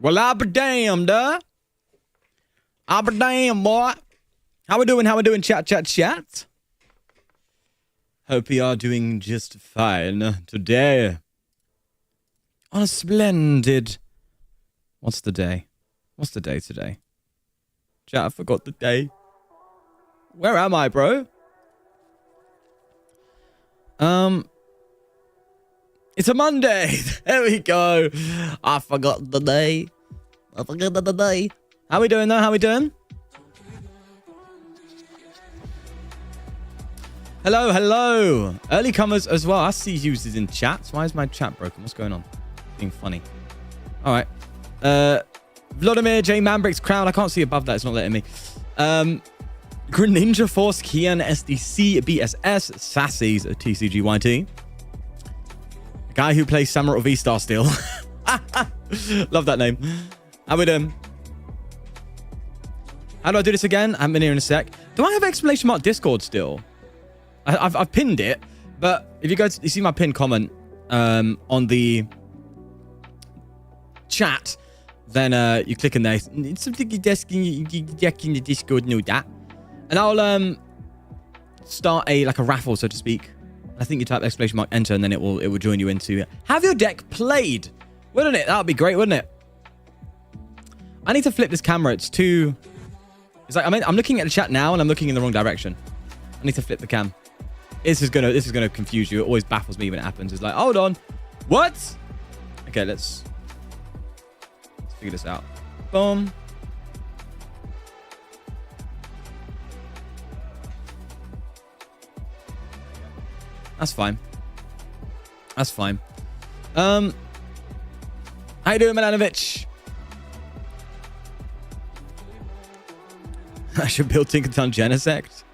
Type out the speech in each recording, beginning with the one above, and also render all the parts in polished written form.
Well, I'll be damned, I'll be damned, boy. How we doing? How we doing? Chat. Hope you are doing just fine today. On a splendid... What's the day? What's the day today? Chat, I forgot the day. Where am I, bro? It's a Monday. There we go. I forgot the day. How we doing though? How we doing? Hello. Early comers as well. I see users in chats. Why is my chat broken? What's going on? Being funny. All right. Vladimir J. Manbrick's crown. I can't see above that. It's not letting me. Greninja Force, Kian, SDC, BSS, Sassy's, TCGYT. A guy who plays Samurai V-Star still. Love that name. How we doing? How do I do this again? I haven't been here in a sec. Do I have exclamation mark Discord still? I've pinned it, but if you go to, you see my pinned comment on the chat, then you click in there. It's something you desk in the Discord, know that. And I'll start a raffle, so to speak. I think you type exclamation mark enter, and then it will join you into have your deck played. Wouldn't it? That would be great, wouldn't it? I need to flip this camera. It's too. It's like I'm looking at the chat now, and I'm looking in the wrong direction. I need to flip the cam. This is gonna confuse you. It always baffles me when it happens. It's like, hold on, what? Okay, let's figure this out. Boom. That's fine. That's fine. How you doing, Milanovic? I should build Tinkertown Genesect.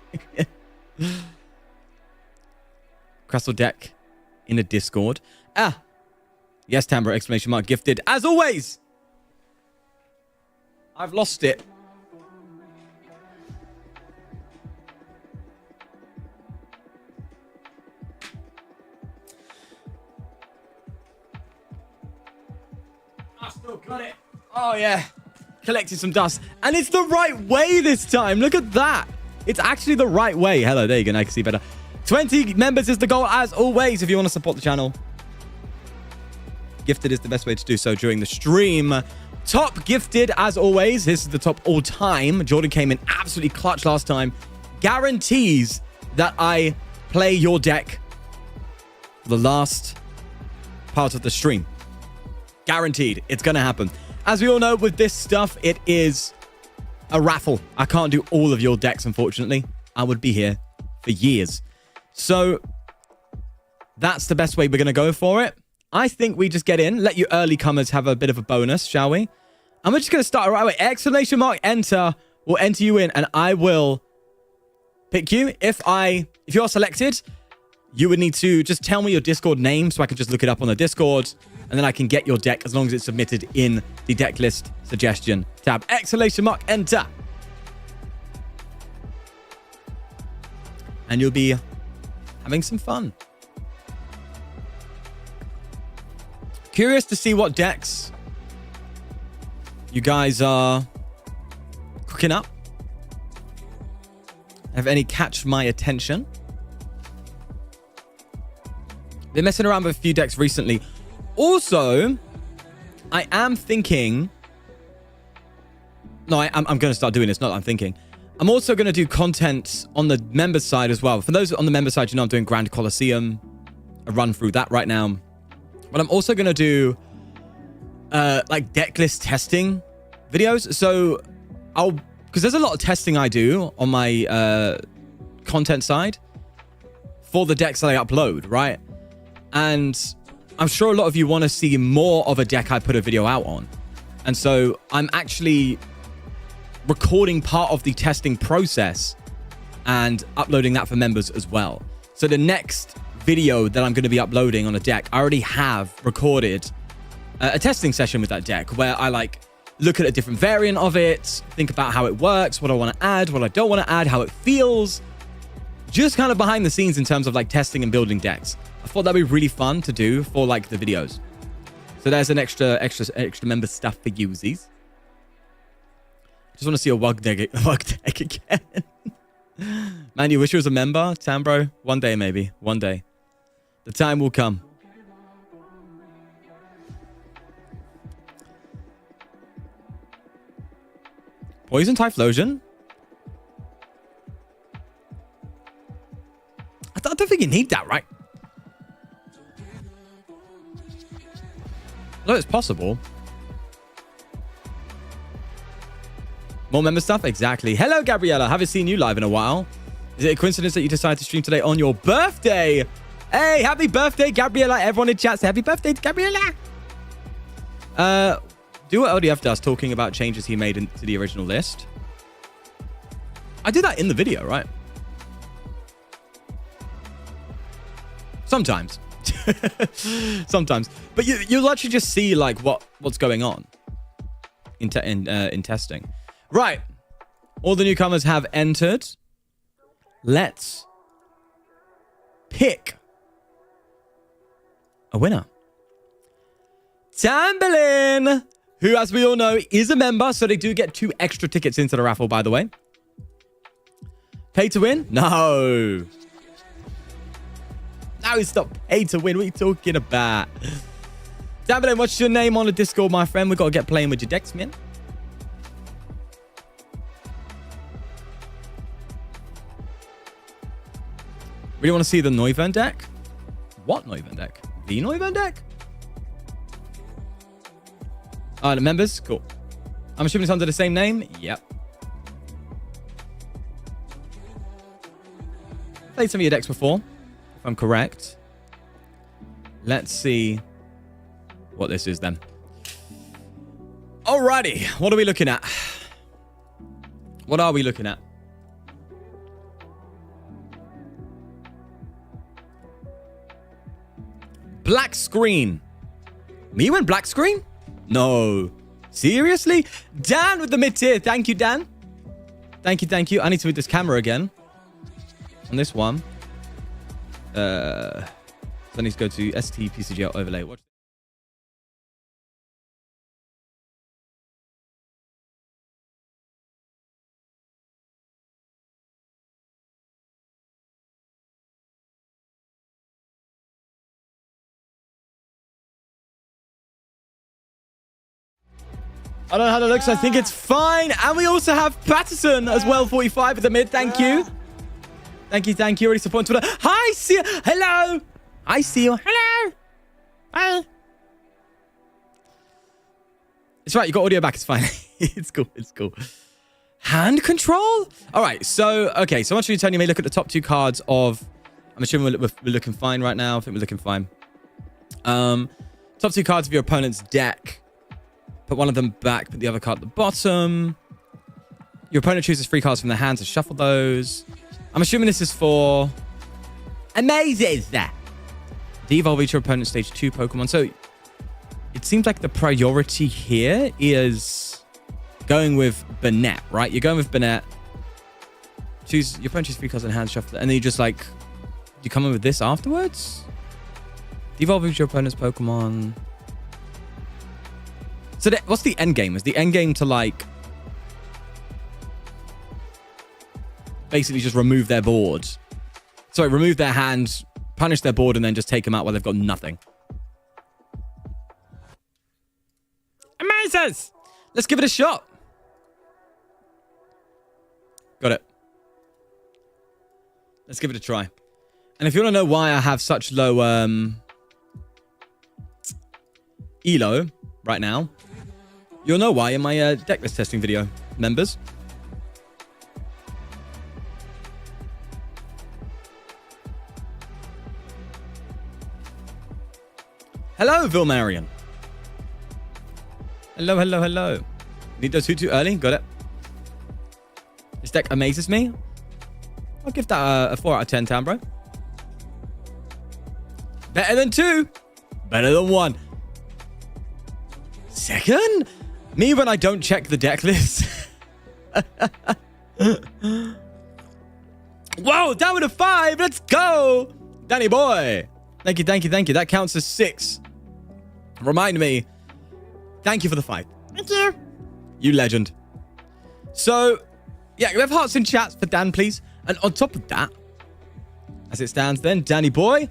Crystal deck in a Discord. Yes, Tambra, exclamation mark, gifted. As always! I've lost it. I still got it. Oh, yeah. Collected some dust. And it's the right way this time. Look at that. It's actually the right way. Hello, there you go. Now I can see better. 20 members is the goal, as always, if you want to support the channel. Gifted is the best way to do so during the stream. Top gifted, as always. This is the top all time. Jordan came in absolutely clutch last time. Guarantees that I play your deck for the last part of the stream. Guaranteed. It's going to happen. As we all know, with this stuff, it is a raffle. I can't do all of your decks, unfortunately. I would be here for years. So that's the best way we're going to go for it. I think we just get in, let you early comers have a bit of a bonus, shall we? And we're just going to start right away. Exclamation mark enter will enter you in, and I will pick you. If you are selected, you would need to just tell me your Discord name so I can just look it up on the Discord, and then I can get your deck as long as it's submitted in the deck list suggestion tab. Exclamation mark enter. And you'll be having some fun. Curious to see what decks you guys are cooking up. Have any catch my attention? Been messing around with a few decks recently. Also, I am thinking... No, I'm going to start doing this. Not that I'm thinking. I'm also going to do content on the members side as well. For those on the members side, you know I'm doing Grand Colosseum. A run through that right now. But I'm also going to do like deck list testing videos. So because there's a lot of testing I do on my content side for the decks that I upload, right? And I'm sure a lot of you want to see more of a deck I put a video out on. And so I'm actually recording part of the testing process and uploading that for members as well. So the next video that I'm going to be uploading on a deck, I already have recorded a testing session with that deck where I look at a different variant of it, think about how it works, what I want to add, what I don't want to add, how it feels, just kind of behind the scenes in terms of testing and building decks. I thought that'd be really fun to do for the videos. So there's an extra member stuff for usies. Just want to see a wug deck again. Man, you wish you was a member, Tambro? One day, maybe. One day. The time will come. Poison Typhlosion? I don't think you need that, right? No, it's possible. More member stuff? Exactly. Hello, Gabriella. Haven't seen you live in a while. Is it a coincidence that you decided to stream today on your birthday? Hey, happy birthday, Gabriella. Everyone in chat say happy birthday to Gabriella. Do what LDF does, talking about changes he made into the original list. I did that in the video, right? Sometimes. Sometimes. But you'll actually just see like what's going on in testing. Right. All the newcomers have entered. Let's pick a winner. Tamberlin, who, as we all know, is a member, so they do get 2 extra tickets into the raffle, by the way. Pay to win? No. No, it's not pay to win. What are you talking about? Tamberlin, what's your name on the Discord, my friend? We've got to get playing with your decks, man. Really want to see the Noivern deck? What Noivern deck? The Noivern deck? The members? Cool. I'm assuming it's under the same name? Yep. Played some of your decks before, if I'm correct. Let's see what this is then. Alrighty. What are we looking at? What are we looking at? Black screen. Me went black screen? No. Seriously? Dan with the mid-tier. Thank you, Dan. Thank you. I need to move this camera again. On this one. So I need to go to tcglive overlay. Watch. I don't know how that looks. I think it's fine. And we also have Patterson as well, 45 at the mid. Thank you. Thank you. Already support on Twitter. Hi, see you. Hello. I see you. Hello. Hi. It's right. You got audio back. It's fine. It's cool. Hand control? All right. So, okay. So I want you to tell you may look at the top 2 cards of... I'm assuming we're looking fine right now. I think we're looking fine. Top 2 cards of your opponent's deck. Put one of them back, put the other card at the bottom. Your opponent chooses 3 cards from their hand to shuffle those. I'm assuming this is for... Amazes! De-evolve each your opponent's stage 2 Pokemon. So, it seems like the priority here is going with Burnett, right? You're going with Burnett. Your opponent chooses 3 cards in hand, shuffle it. And then you just like... You come in with this afterwards? De-evolve each your opponent's Pokemon... So what's the end game? Is the end game to like basically just remove their board? Sorry, remove their hand, punish their board, and then just take them out while they've got nothing. Amazers! Let's give it a shot. Got it. Let's give it a try. And if you want to know why I have such low elo right now, you'll know why in my deck list testing video, members. Hello, Vilmarion. Hello. Need those 2 too early? Got it. This deck amazes me. I'll give that a 4 out of 10, Town, bro. Better than 2. Better than 1. Second? Me when I don't check the deck list. Whoa, down with a 5. Let's go. Danny boy. Thank you. That counts as 6. Remind me. Thank you for the fight. Thank you. You legend. So, yeah, we have hearts in chat for Dan, please. And on top of that, as it stands then, Danny boy,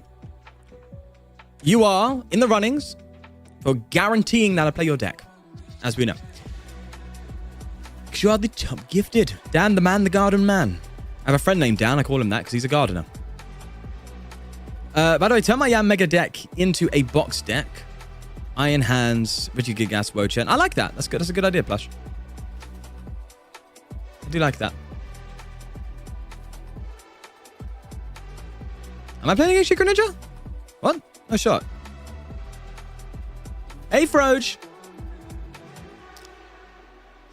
you are in the runnings for guaranteeing that I play your deck, as we know. Because you are the top gifted. Dan, the man, the garden man. I have a friend named Dan. I call him that because he's a gardener. By the way, turn my Yam Mega deck into a box deck. Iron Hands, Richie Gigas, Wochen. I like that. That's good. That's a good idea, Plush. I do like that. Am I playing against Chico Ninja? What? No shot. Hey, Froge.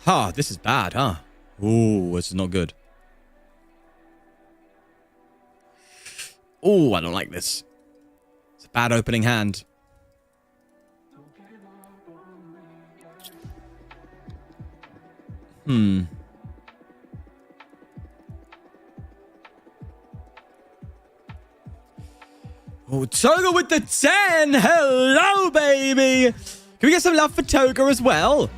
Ha, this is bad, huh? Ooh, this is not good. Ooh, I don't like this. It's a bad opening hand. Oh, Toga with the 10. Hello, baby. Can we get some love for Toga as well?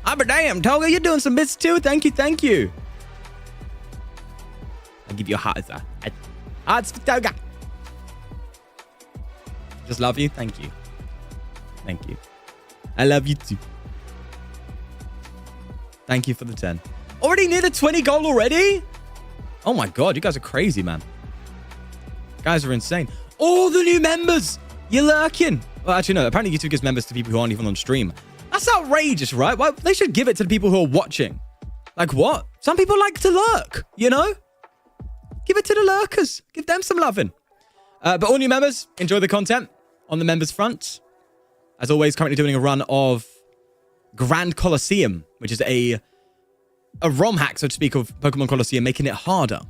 Ah, but damn, Toga, you're doing some bits too. Thank you, thank you. I'll give you a heart. Hearts for Toga. Just love you. Thank you. Thank you. I love you too. Thank you for the 10. Already near the 20 goal already? Oh my God, you guys are crazy, man. You guys are insane. All the new members. You're lurking. Well, actually, no. Apparently, YouTube gives members to people who aren't even on stream. That's outrageous, right? Well, they should give it to the people who are watching. Like what? Some people like to lurk, you know? Give it to the lurkers. Give them some loving. But all new members, enjoy the content on the members front. As always, currently doing a run of Grand Colosseum, which is a ROM hack, so to speak, of Pokemon Colosseum, making it harder.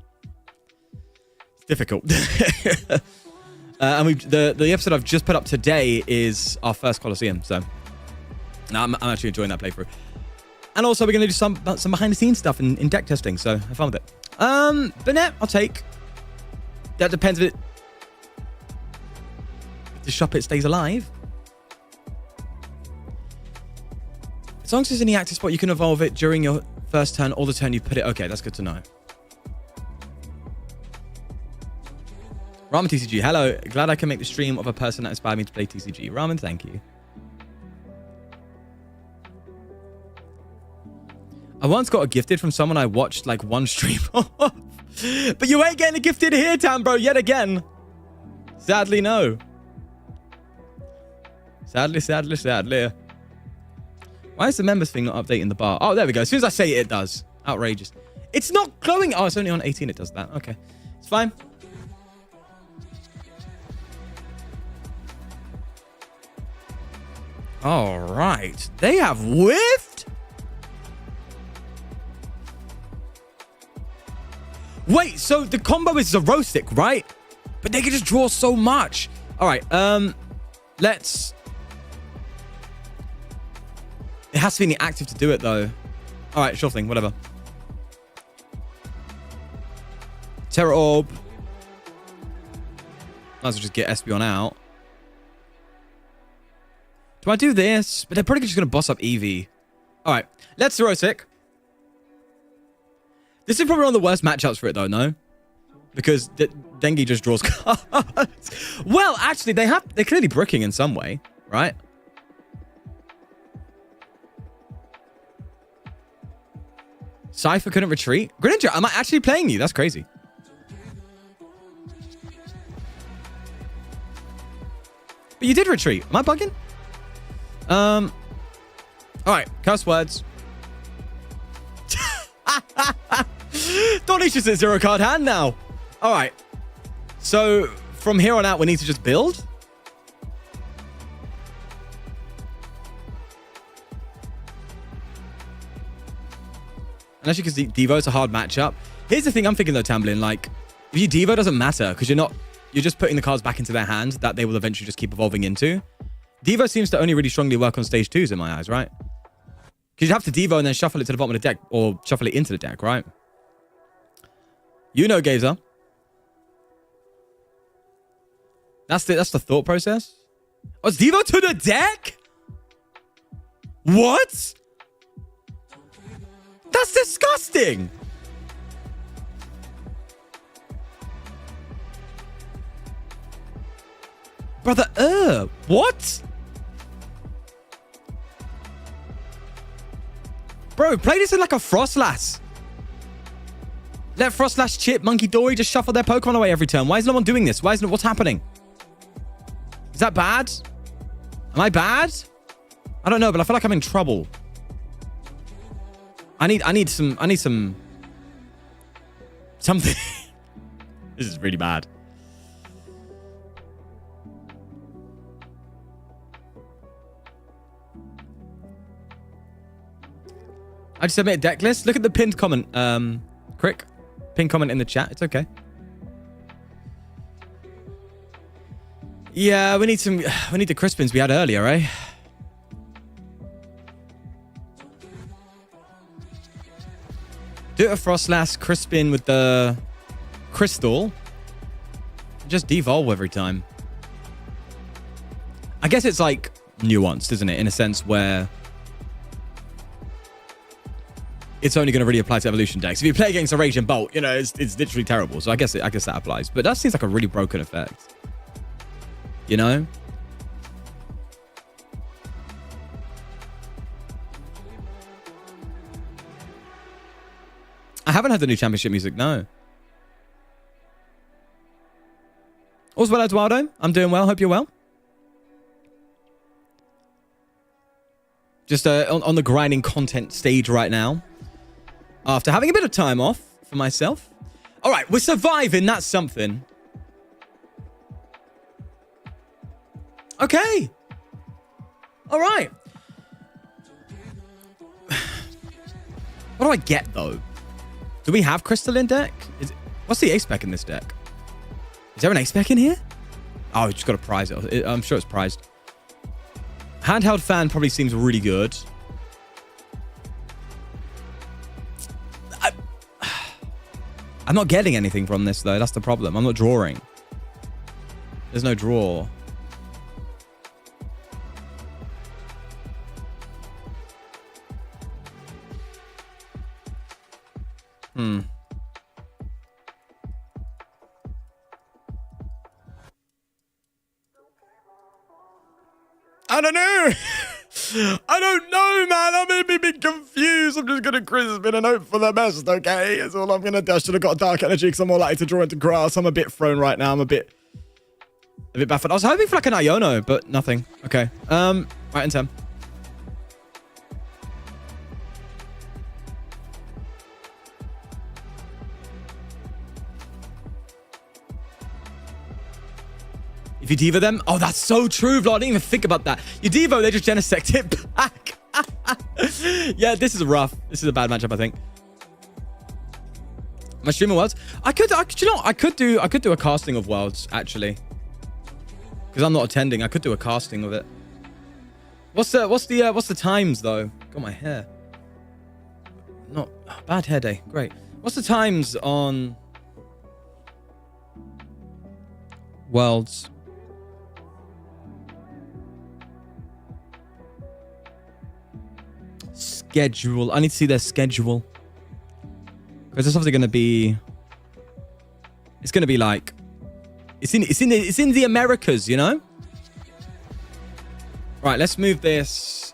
It's difficult. And the episode I've just put up today is our first Colosseum, so I'm actually enjoying that playthrough. And also, we're going to do some behind-the-scenes stuff in deck testing, so have fun with it. Burnett, I'll take. That depends if the shop it stays alive. As long as it's in the active spot, you can evolve it during your first turn or the turn you put it. Okay, that's good to know. Ramen TCG, hello. Glad I can make the stream of a person that inspired me to play TCG. Ramen, thank you. I once got a gifted from someone I watched like one stream of. But you ain't getting a gifted here, Tam, bro, yet again. Sadly, no. Sadly. Why is the members thing not updating the bar? Oh, there we go. As soon as I say it, it does. Outrageous. It's not glowing. Oh, it's only on 18 it does that. Okay. It's fine. All right. They have whiffed? Wait, so the combo is Zerostic, right? But they can just draw so much. All right. Let's... It has to be in the active to do it, though. All right, sure thing. Whatever. Terra Orb. Might as well just get Espeon out. Do I do this? But they're probably just going to boss up Eevee. All right. Let's Zerosic. This is probably one of the worst matchups for it, though, no? Because Dengi just draws cards. Well, actually, they're clearly bricking in some way, right? Cypher couldn't retreat. Greninja, am I actually playing you? That's crazy. But you did retreat. Am I bugging? All right. Curse words. Donnie's just at 0 card hand now. All right. So from here on out, we need to just build. Unless you can see Devo's a hard matchup. Here's the thing I'm thinking though, Tamblin. Like, if you Devo, doesn't matter because you're just putting the cards back into their hands that they will eventually just keep evolving into. Devo seems to only really strongly work on stage 2s in my eyes, right? Because you have to Devo and then shuffle it to the bottom of the deck or shuffle it into the deck, right? You know, Gazer. That's the thought process. Oh, it's Devo to the deck? What? That's disgusting. Brother, what? Bro, play this in like a Frostlass. Let Frostlass, Chip, Monkey Dory just shuffle their Pokemon away every turn. Why is no one doing this? What's happening? Is that bad? Am I bad? I don't know, but I feel like I'm in trouble. I need some something. This is really bad. I just submit a deck list. Look at the pinned comment, Crick. Pinned comment in the chat. It's okay. Yeah, we need the Crispins we had earlier, eh? Do it a Frostlass Crispin with the crystal. Just devolve every time. I guess it's like nuanced, isn't it? In a sense where it's only going to really apply to evolution decks. If you play against a Raging Bolt, you know, it's literally terrible. So I guess that applies. But that seems like a really broken effect. You know? I haven't had the new championship music, no. All's well, Eduardo. I'm doing well. Hope you're well. Just on the grinding content stage right now. After having a bit of time off for myself. All right, we're surviving. That's something. Okay. All right. What do I get, though? Do we have Crystal in deck? What's the ace-spec in this deck? Is there an ace-spec in here? Oh, we just got to prize it. I'm sure it's prized. Handheld fan probably seems really good. I'm not getting anything from this, though. That's the problem. I'm not drawing. There's no draw. I don't know. I don't know, man. I'm a bit confused. I'm just going to Crispin and hope for the best, okay? That's all I'm going to do. I should have got Dark Energy because I'm more likely to draw into grass. I'm a bit thrown right now. I'm a bit baffled. I was hoping for like an Iono, but nothing. Okay. Right in time. If you Devo them, oh, that's so true, Vlad. I didn't even think about that. You Devo, they just Genesect it back. Yeah, this is rough. This is a bad matchup, I think. My streaming worlds. I could do a casting of worlds actually, because I'm not attending. I could do a casting of it. What's the times though? Got my hair. Not bad hair day. Great. What's the times on worlds? Schedule. I need to see their schedule. Because it's obviously going to be... It's going to be like... It's in the Americas, you know? Right, let's move this.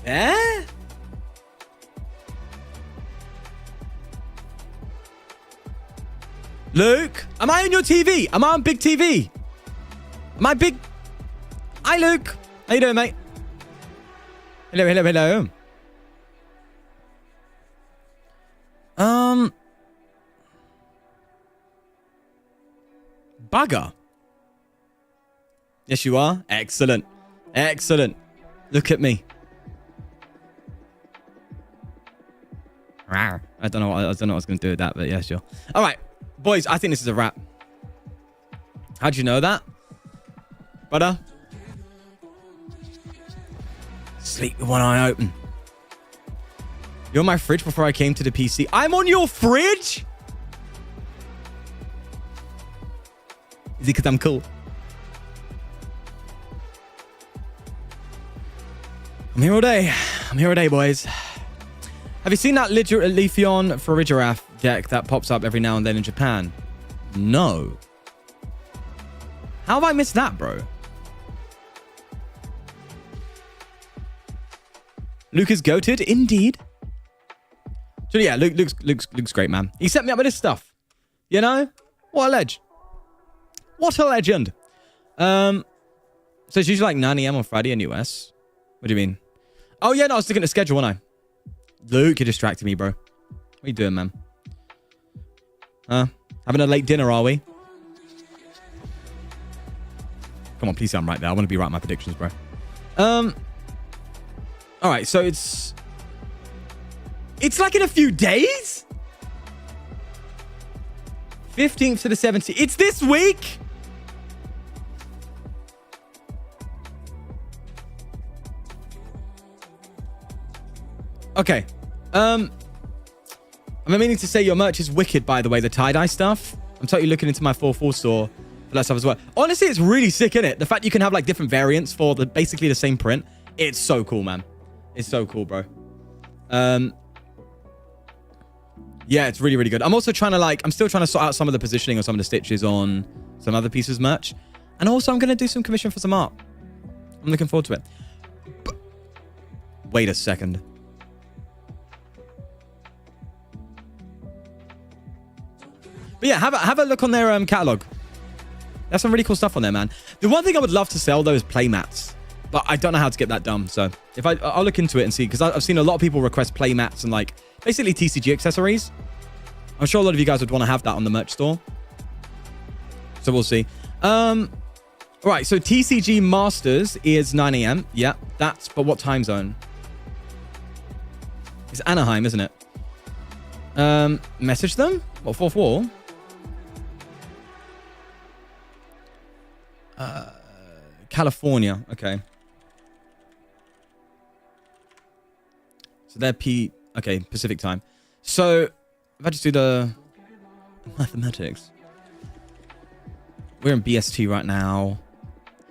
Eh? Luke, am I on your TV? Am I on big TV? Am I big? Hi, Luke. How you doing, mate? Hello, hello, hello. Bugger. Yes, you are. Excellent. Excellent. Look at me. I don't know what I was going to do with that, but yeah, sure. All right. Boys, I think this is a wrap. How'd you know that? Brother? Sleep with one eye open. You're on my fridge before I came to the PC. I'm on your fridge? Is it because I'm cool? I'm here all day. I'm here all day, boys. Have you seen that Leafeon Farigiraf deck that pops up every now and then in Japan? No. How have I missed that, bro? Luke is goated, indeed. So yeah, Luke's great, man. He set me up with this stuff. You know? What a ledge. What a legend. So it's usually like 9 a.m. on Friday in US. What do you mean? Oh yeah, no, I was looking at the schedule, wasn't I? Luke, you're distracting me, bro. What are you doing, man? Having a late dinner, are we? Come on, please say I'm right there. I want to be right in my predictions, bro. All right, so it's like in a few days? 15th to the 17th. It's this week? Okay. I'm meaning to say your merch is wicked, by the way, the tie-dye stuff. I'm totally looking into my 4-4 store for that stuff as well. Honestly, it's really sick, isn't it? The fact you can have like different variants for basically the same print. It's so cool, man. It's so cool, bro. Yeah, it's really, really good. I'm also trying to I'm still trying to sort out some of the positioning of some of the stitches on some other pieces of merch. And also I'm going to do some commission for some art. I'm looking forward to it. But wait a second. But yeah, have a look on their catalog. There's some really cool stuff on there, man. The one thing I would love to sell, though, is play mats. But I don't know how to get that done. So if I'll look into it and see. Because I've seen a lot of people request play mats and like basically TCG accessories. I'm sure a lot of you guys would want to have that on the merch store. So we'll see. All right, so TCG Masters is 9 a.m. Yeah, but what time zone? It's Anaheim, isn't it? Message them? What, 4-4? California. Okay. So they're Pacific time. So if I just do the mathematics. We're in BST right now.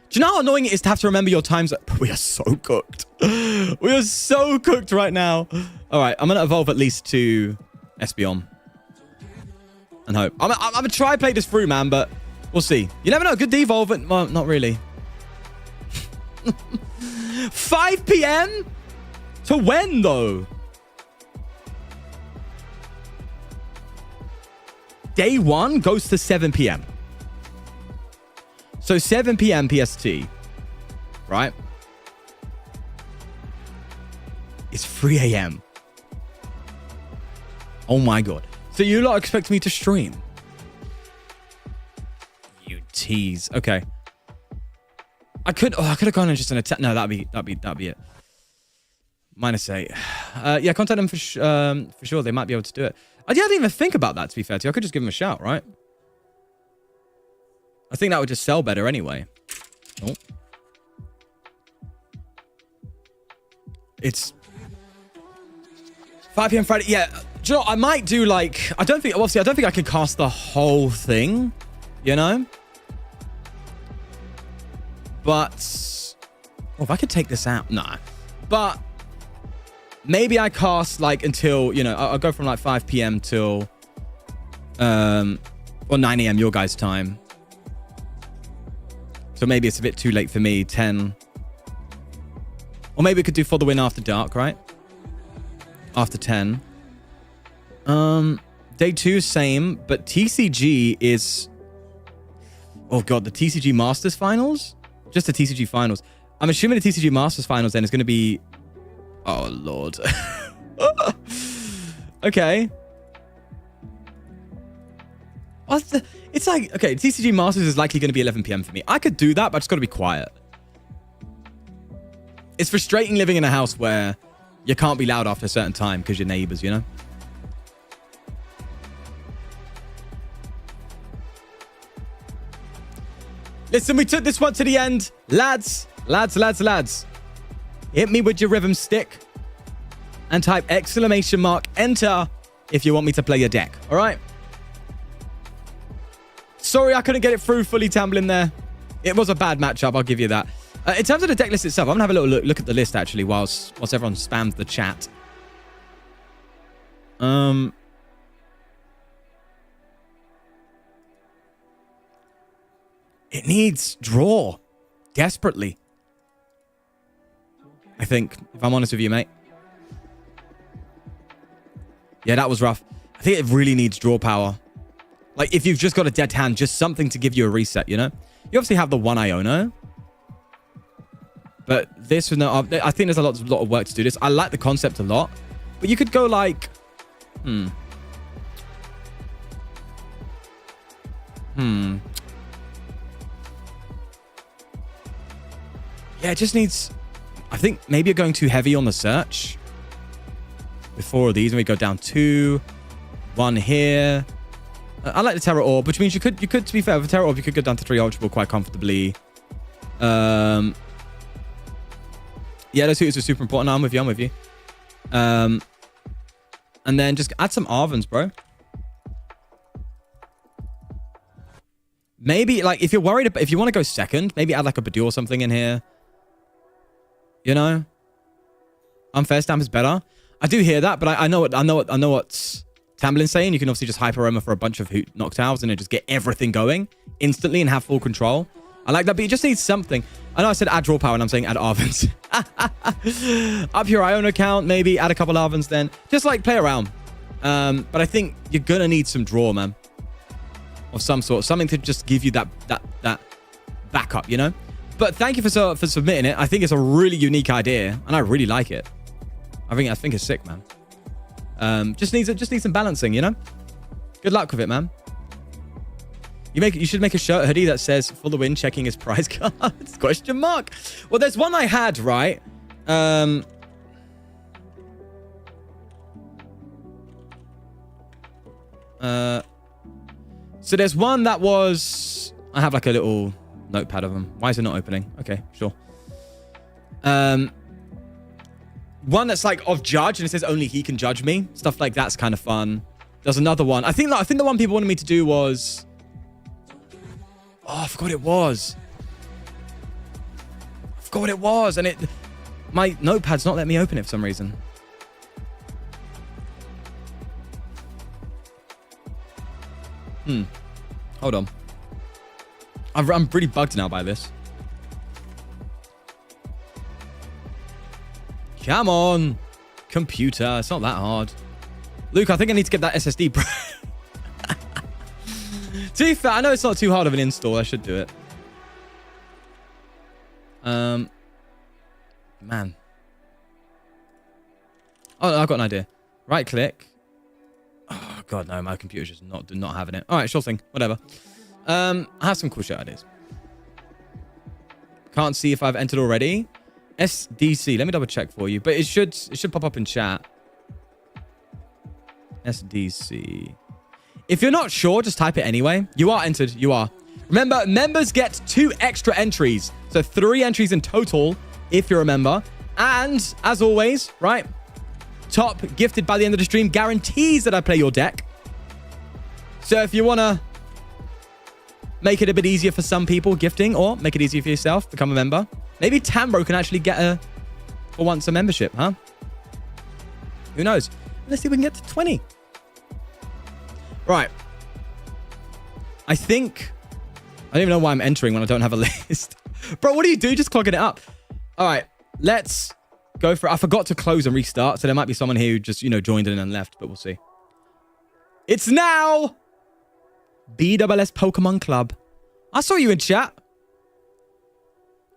Do you know how annoying it is to have to remember your times? We are so cooked. We are so cooked right now. All right, I'm going to evolve at least to Espeon. And hope. I'm going to try play this through, man, but we'll see. You never know. Good devolve, but well, not really. 5 p.m.? To when, though? Day 1 goes to 7 p.m. So 7 p.m. PST, right? It's 3 a.m. Oh my god. So you lot expect me to stream? You tease. Okay. I could have gone and just an attack. No, that'd be it. -8. Yeah, contact them for sure. They might be able to do it. I didn't even think about that, to be fair to you. I could just give them a shout, right? I think that would just sell better anyway. Oh. It's 5 p.m. Friday. Yeah. Do you know what? I might do like... I don't think I can cast the whole thing, you know? But... Oh, if I could take this out... Nah. But... Maybe I cast like until, you know, I'll go from like 5 p.m. till... or 9 a.m. your guys' time. So maybe it's a bit too late for me. 10. Or maybe we could do For the Win after dark, right? After 10. Day 2, same. But TCG is... Oh, God. The TCG Masters Finals? Just the TCG Finals. I'm assuming the TCG Masters Finals then is going to be... Oh, Lord. Okay. It's like, okay, TCG Masters is likely going to be 11 p.m. for me. I could do that, but I just got to be quiet. It's frustrating living in a house where you can't be loud after a certain time because your neighbors, you know? Listen, we took this one to the end. Lads. Hit me with your rhythm stick. and type !enter if you want me to play your deck. All right? Sorry, I couldn't get it through fully Tamblin there. It was a bad matchup, I'll give you that. In terms of the deck list itself, I'm going to have a little look at the list, actually, whilst everyone spams the chat. It needs draw. Desperately. I think, if I'm honest with you, mate. Yeah, that was rough. I think it really needs draw power. Like, if you've just got a dead hand, just something to give you a reset, you know? You obviously have the one Iono. But this was no... I think there's a lot of work to do this. I like the concept a lot. But you could go like... Yeah, it just needs... I think maybe you're going too heavy on the search. With 4 of these, and we go down 2. 1 here. I like the Terror Orb, which means you could, to be fair, with Terror Orb, you could go down to 3 Ultra Ball quite comfortably. Yeah, those suitors are super important. I'm with you. And then just add some Arvens, bro. Maybe, like, if you're worried about, if you want to go second, maybe add like a Badoo or something in here. You know? Unfair Stamp is better. I do hear that, but I know what Tamblin's saying. You can obviously just Hyper Armor for a bunch of Noctowls and then just get everything going instantly and have full control. I like that, but you just need something. I know I said add draw power and I'm saying add Arvens. Up your Iono count, maybe add a couple Arvens then. Just like play around. But I think you're gonna need some draw, man. Of some sort. Something to just give you that backup, you know? But thank you for submitting it. I think it's a really unique idea and I really like it. I think it's sick, man. Just needs some balancing, you know? Good luck with it, man. You should make a shirt hoodie that says "For the win, checking his prize cards?" Question mark. Well, there's one I had, right? So there's one that was... I have like a little notepad of them. Why is it not opening? Okay, sure. One that's like of judge and it says only he can judge me. Stuff like that's kind of fun. There's another one. I think the one people wanted me to do was... Oh, I forgot what it was. And my notepad's not letting me open it for some reason. Hold on. I'm pretty bugged now by this. Come on, computer. It's not that hard. Luke, I think I need to get that SSD, bro. To be fair, I know it's not too hard of an install. I should do it. Man. Oh, I've got an idea. Right click. Oh, God, no. My computer's just not having it. All right, sure thing. Whatever. I have some cool shit ideas. Can't see if I've entered already. SDC. Let me double check for you. But it should pop up in chat. SDC. If you're not sure, just type it anyway. You are entered. You are. Remember, members get 2 extra entries. So 3 entries in total if you're a member. And as always, right? Top gifted by the end of the stream guarantees that I play your deck. So if you want to make it a bit easier for some people gifting or make it easier for yourself, become a member. Maybe Tambro can actually get for once a membership, huh? Who knows? Let's see if we can get to 20. Right. I think... I don't even know why I'm entering when I don't have a list. Bro, what do you do? Just clogging it up. All right. Let's go for it. I forgot to close and restart, so there might be someone here who just, joined in and left, but we'll see. It's now BSS Pokemon Club. I saw you in chat.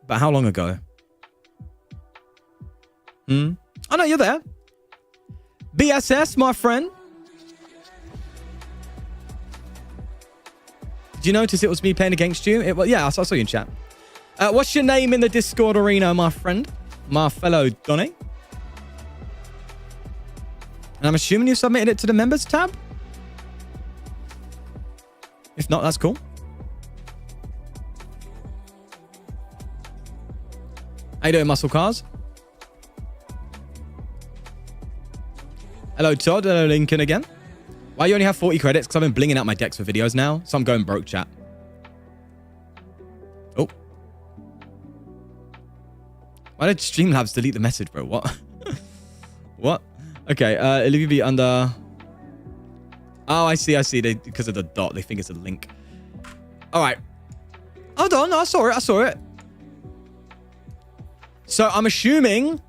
But how long ago? Oh, no, you're there. BSS, my friend. Did you notice it was me playing against you? Yeah, I saw you in chat. What's your name in the Discord arena, my friend? My fellow Donny. And I'm assuming you submitted it to the members tab? If not, that's cool. How you doing, Muscle Cars? Hello, Todd. Hello, Lincoln again. Why you only have 40 credits? Because I've been blinging out my decks for videos now. So I'm going broke, chat. Oh. Why did Streamlabs delete the message, bro? What? What? Okay, it'll be under... Oh, I see. Because of the dot, they think it's a link. All right. Hold on. I saw it. So I'm assuming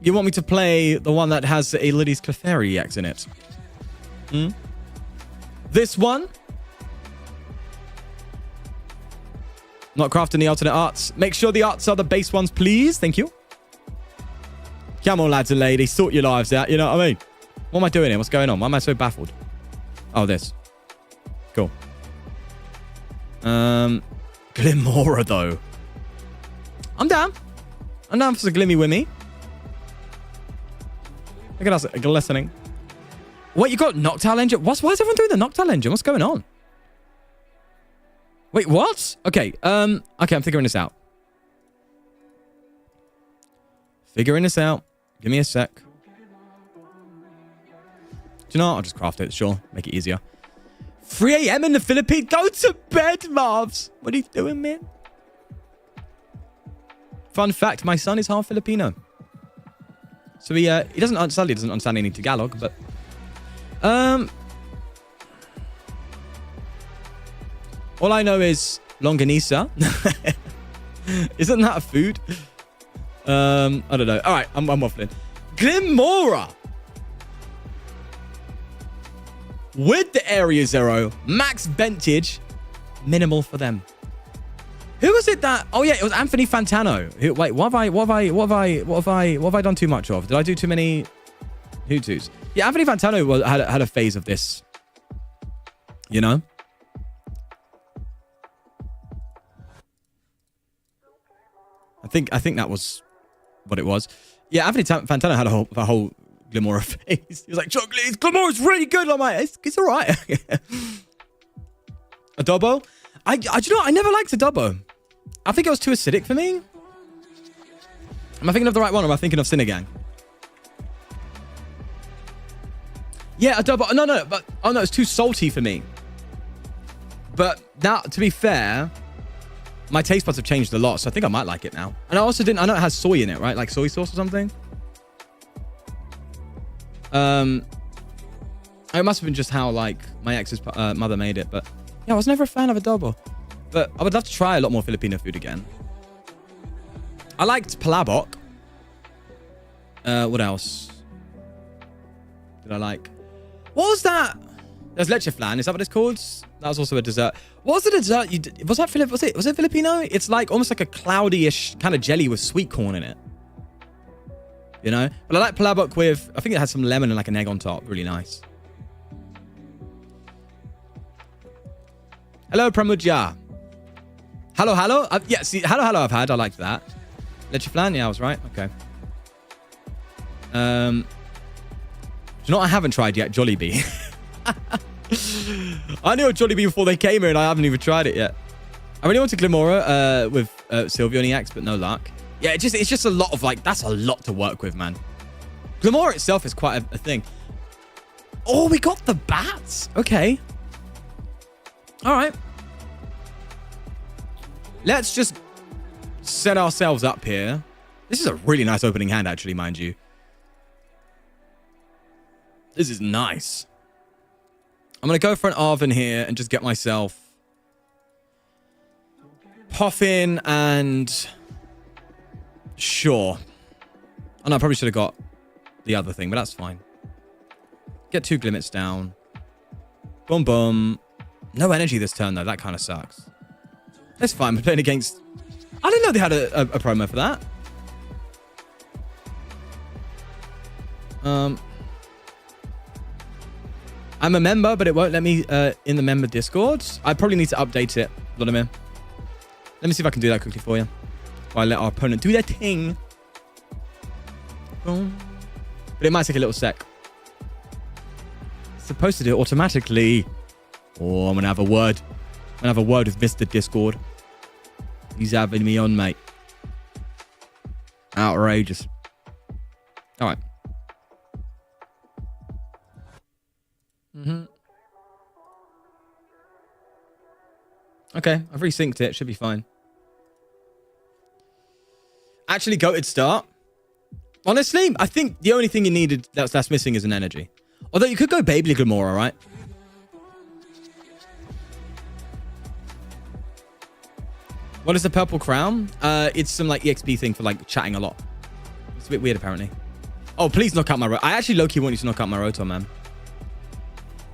you want me to play the one that has a Liddy's Clefairy EX in it. This one? Not crafting the alternate arts. Make sure the arts are the base ones, please. Thank you. Come on, lads and ladies. Sort your lives out. You know what I mean? What am I doing here? What's going on? Why am I so baffled? Oh, this. Cool. Glimora, though. I'm down. I'm down for some Glimmy Wimmy. Look at us glistening. Wait, you got Noctowl Engine? Why is everyone doing the Noctowl Engine? What's going on? Wait, what? Okay, I'm figuring this out. Give me a sec. Do you know what? I'll just craft it, sure. Make it easier. 3 a.m. in the Philippines? Go to bed, Marvs. What are you doing, man? Fun fact, my son is half Filipino. So he doesn't understand any Tagalog, but... all I know is longanisa. Isn't that a food? I don't know. All right, I'm waffling. Glimora! With the Area Zero, max vintage, minimal for them. Who was it that... Oh, yeah, it was Anthony Fantano. Wait, what have I done too much of? Did I do too many Hutus? Yeah, Anthony Fantano had a phase of this. You know? I think that was what it was. Yeah, Anthony Fantano had a whole Glimora phase. He was like, Chocolate, Glimora's really good. I'm like, it's all right. Adobo? Do you know what? I never liked Adobo. I think it was too acidic for me. Am I thinking of the right one, or am I thinking of Cinegang? Yeah, Adobo. No, but it's too salty for me. But now, to be fair, my taste buds have changed a lot, so I think I might like it now. And I also I know it has soy in it, right? Like soy sauce or something. It must have been just how like my ex's mother made it, but yeah, I was never a fan of adobo. But I would love to try a lot more Filipino food again. I liked palabok. What else did I like? What was that? There's leche flan. Is that what it's called? That was also a dessert. What was the dessert? Was it Filipino? It's like almost like a cloudy-ish kind of jelly with sweet corn in it. You know? But I like palabok with, I think it has some lemon and like an egg on top. Really nice. Hello, Pramuja. Hello. Yeah, see, hello I've had. I liked that. Leche flan? Yeah, I was right. Okay. Do you know what I haven't tried yet? Jollibee. I knew a Jollibee before they came here and I haven't even tried it yet. I really wanted Glimora with Silvio and EX, but no luck. Yeah, it's just a lot of like, that's a lot to work with, man. Glimora itself is quite a thing. Oh, we got the bats. Okay. All right. Let's just set ourselves up here. This is a really nice opening hand, actually, mind you. This is nice. I'm going to go for an Arven here and just get myself Puffin and Sure. Oh, no, I probably should have got the other thing, but that's fine. Get 2 Glimmets down. Boom, boom. No energy this turn, though. That kind of sucks. That's fine. We're playing against... I didn't know they had a promo for that. I'm a member, but it won't let me in the member Discord. I probably need to update it, Vladimir. Let me see if I can do that quickly for you. While I let our opponent do their thing. Boom. But it might take a little sec. It's supposed to do it automatically. Oh, I'm going to have a word. I'm going to have a word with Mr. Discord. He's having me on, mate. Outrageous. All right. Mm-hmm. Okay, I've resynced it. Should be fine. Actually, goated start. Honestly, I think the only thing you needed that's missing is an energy. Although you could go Baby Gamora, right? What is the purple crown? It's some like EXP thing for like chatting a lot. It's a bit weird, apparently. Oh, please knock out my... I actually low-key want you to knock out my Rotom, man.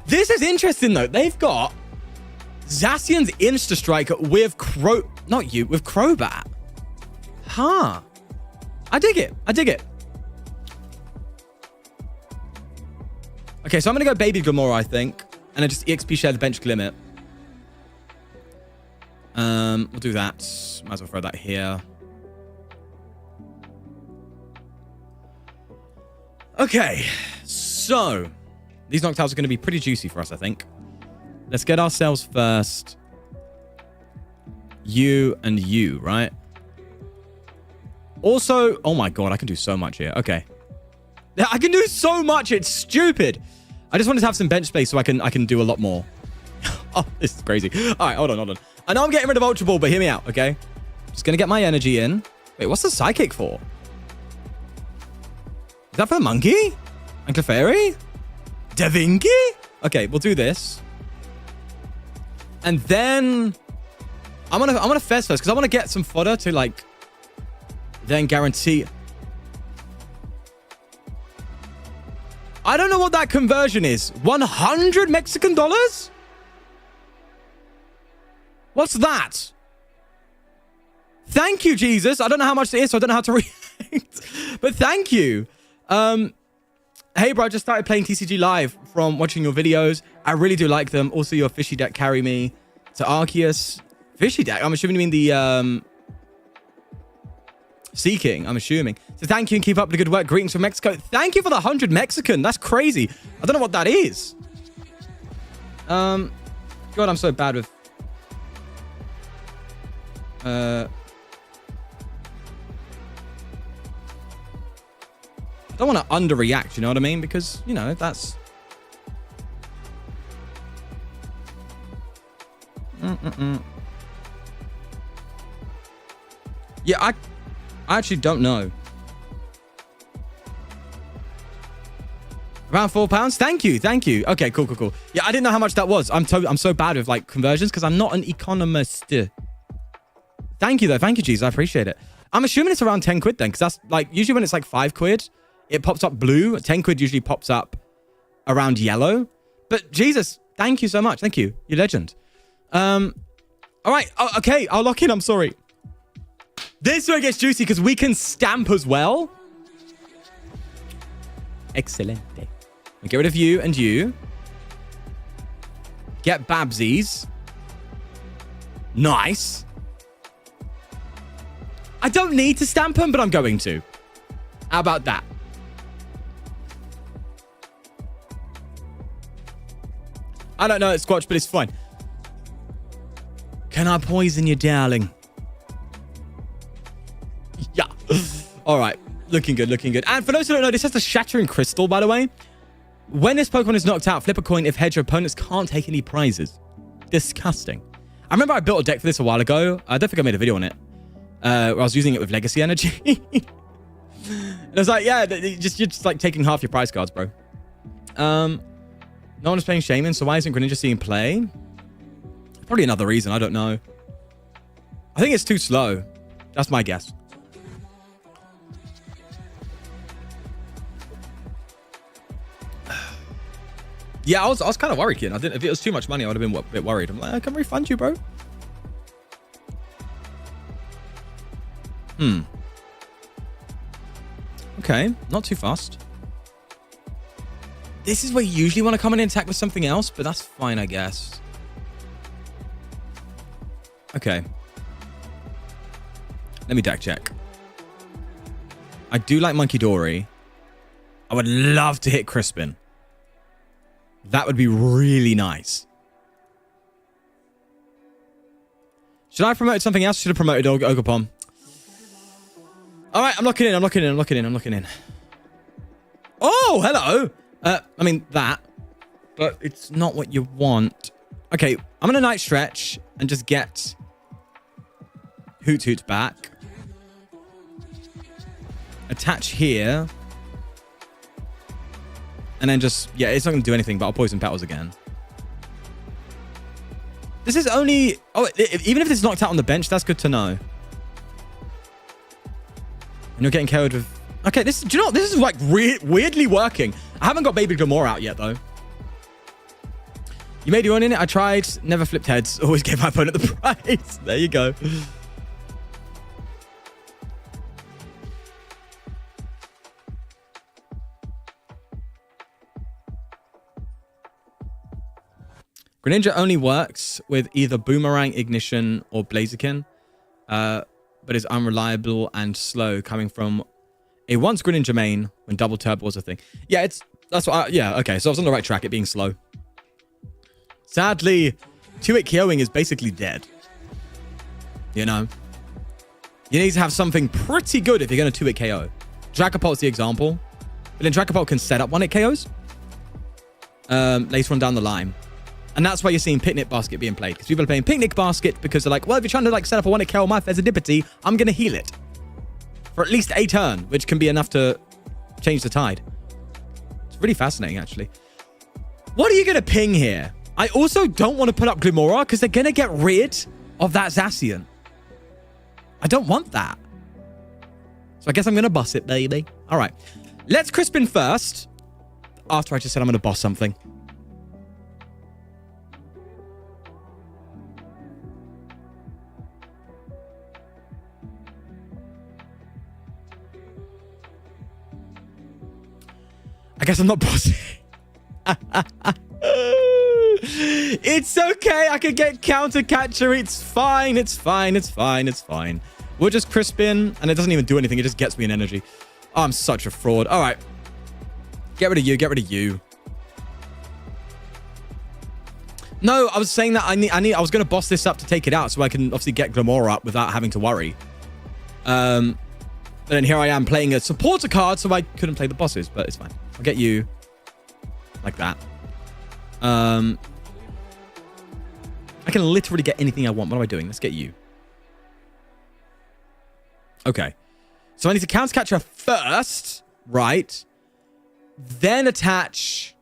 This is interesting, though. They've got Zacian's Insta-Strike with with Crobat. Huh. I dig it. I dig it. Okay, so I'm going to go Baby Gamora, I think. And then just EXP share the bench limit. We'll do that. Might as well throw that here. Okay, so these Noctowls are going to be pretty juicy for us, I think. Let's get ourselves first. You and you, right? Also, oh my god, I can do so much here. Okay. I can do so much, it's stupid. I just wanted to have some bench space so I can do a lot more. Oh, this is crazy. All right, hold on. I know I'm getting rid of Ultra Ball, but hear me out, okay? Just going to get my energy in. Wait, what's the Psychic for? Is that for the Monkey? And Clefairy? Devinky? Okay, we'll do this. And then I'm gonna Fez first because I want to get some fodder to like then guarantee. I don't know what that conversion is. 100 Mexican dollars? What's that? Thank you, Jesus. I don't know how much it is, so I don't know how to react. But thank you. Hey, bro, I just started playing TCG Live from watching your videos. I really do like them. Also, your fishy deck carry me to Arceus. Fishy deck? I'm assuming you mean the Seeking, I'm assuming. So thank you and keep up the good work. Greetings from Mexico. Thank you for the 100 Mexican. That's crazy. I don't know what that is. God, I'm so bad with... I don't want to underreact, you know what I mean? Because, you know, that's... Yeah, I actually don't know. Around £4? Thank you. Okay, cool. Yeah, I didn't know how much that was. I'm so bad with, like, conversions because I'm not an economist. Thank you, though. Thank you, Jesus. I appreciate it. I'm assuming it's around 10 quid then because that's, like, usually when it's, like, 5 quid... It pops up blue. 10 quid usually pops up around yellow. But Jesus, thank you so much. Thank you. You're legend. All right. Oh, okay. I'll lock in. I'm sorry. This is where it gets juicy because we can stamp as well. Excelente. We'll get rid of you and you. Get Babsies. Nice. I don't need to stamp them, but I'm going to. How about that? I don't know it's Squatch, but it's fine. Can I poison you, darling? Yeah. All right. Looking good. And for those who don't know, this has the Shattering Crystal, by the way. When this Pokemon is knocked out, flip a coin if heads your opponents can't take any prizes. Disgusting. I remember I built a deck for this a while ago. I don't think I made a video on it. Where I was using it with Legacy Energy. And I was like, yeah, you're just like taking half your prize cards, bro. No one is playing Shaman, so why isn't Greninja seeing play? Probably another reason, I don't know. I think it's too slow. That's my guess. Yeah, I was kind of worried, kid. If it was too much money, I would have been a bit worried. I'm like, I can refund you, bro. Okay, not too fast. This is where you usually want to come in and attack with something else, but that's fine, I guess. Okay. Let me deck check. I do like Monkey Dory. I would love to hit Crispin. That would be really nice. Should I promote something else? Should have promoted Ogapom. All right, I'm locking in. Oh, hello. I mean, that. but it's not what you want. Okay, I'm gonna night stretch and just get Hoot Hoot back. Attach here. And then just, yeah, it's not gonna do anything, but I'll poison petals again. This is only, even if it's knocked out on the bench, that's good to know. And you're getting KO'd with, okay, do you know what? This is like weirdly working. I haven't got Baby Glamour out yet though. You made your own in it. I tried, never flipped heads. Always gave my opponent the prize. There you go. Greninja only works with either Boomerang, Ignition, or Blaziken, but is unreliable and slow coming from a once Greninja main when double turbo was a thing. Yeah, okay, so I was on the right track, it being slow. Sadly, 2-hit KOing is basically dead. You know? You need to have something pretty good if you're going to 2-hit KO. Dragapult's the example. But then Dragapult can set up 1-hit KOs later on down the line. And that's why you're seeing Picnic Basket being played. Because people are playing Picnic Basket because they're like, well, if you're trying to like set up a 1-hit KO on my Fezzidipity, I'm going to heal it. For at least a turn, which can be enough to change the tide. It's really fascinating, actually. What are you going to ping here? I also don't want to put up Glimora because they're going to get rid of that Zacian. I don't want that. So I guess I'm going to boss it, baby. All right. Let's Crispin first. After I just said I'm going to boss something. I guess I'm not bossing. It's okay. I could get counter catcher. It's fine. It's fine. It's fine. It's fine. We'll just Crispin, and it doesn't even do anything. It just gets me an energy. Oh, I'm such a fraud. All right. Get rid of you. Get rid of you. No, I was saying that I was going to boss this up to take it out so I can obviously get Glamora up without having to worry. And then here I am playing a supporter card, so I couldn't play the bosses, but it's fine. I'll get you like that. I can literally get anything I want. What am I doing? Let's get you. Okay. So I need to counter catcher first, right? Then attach.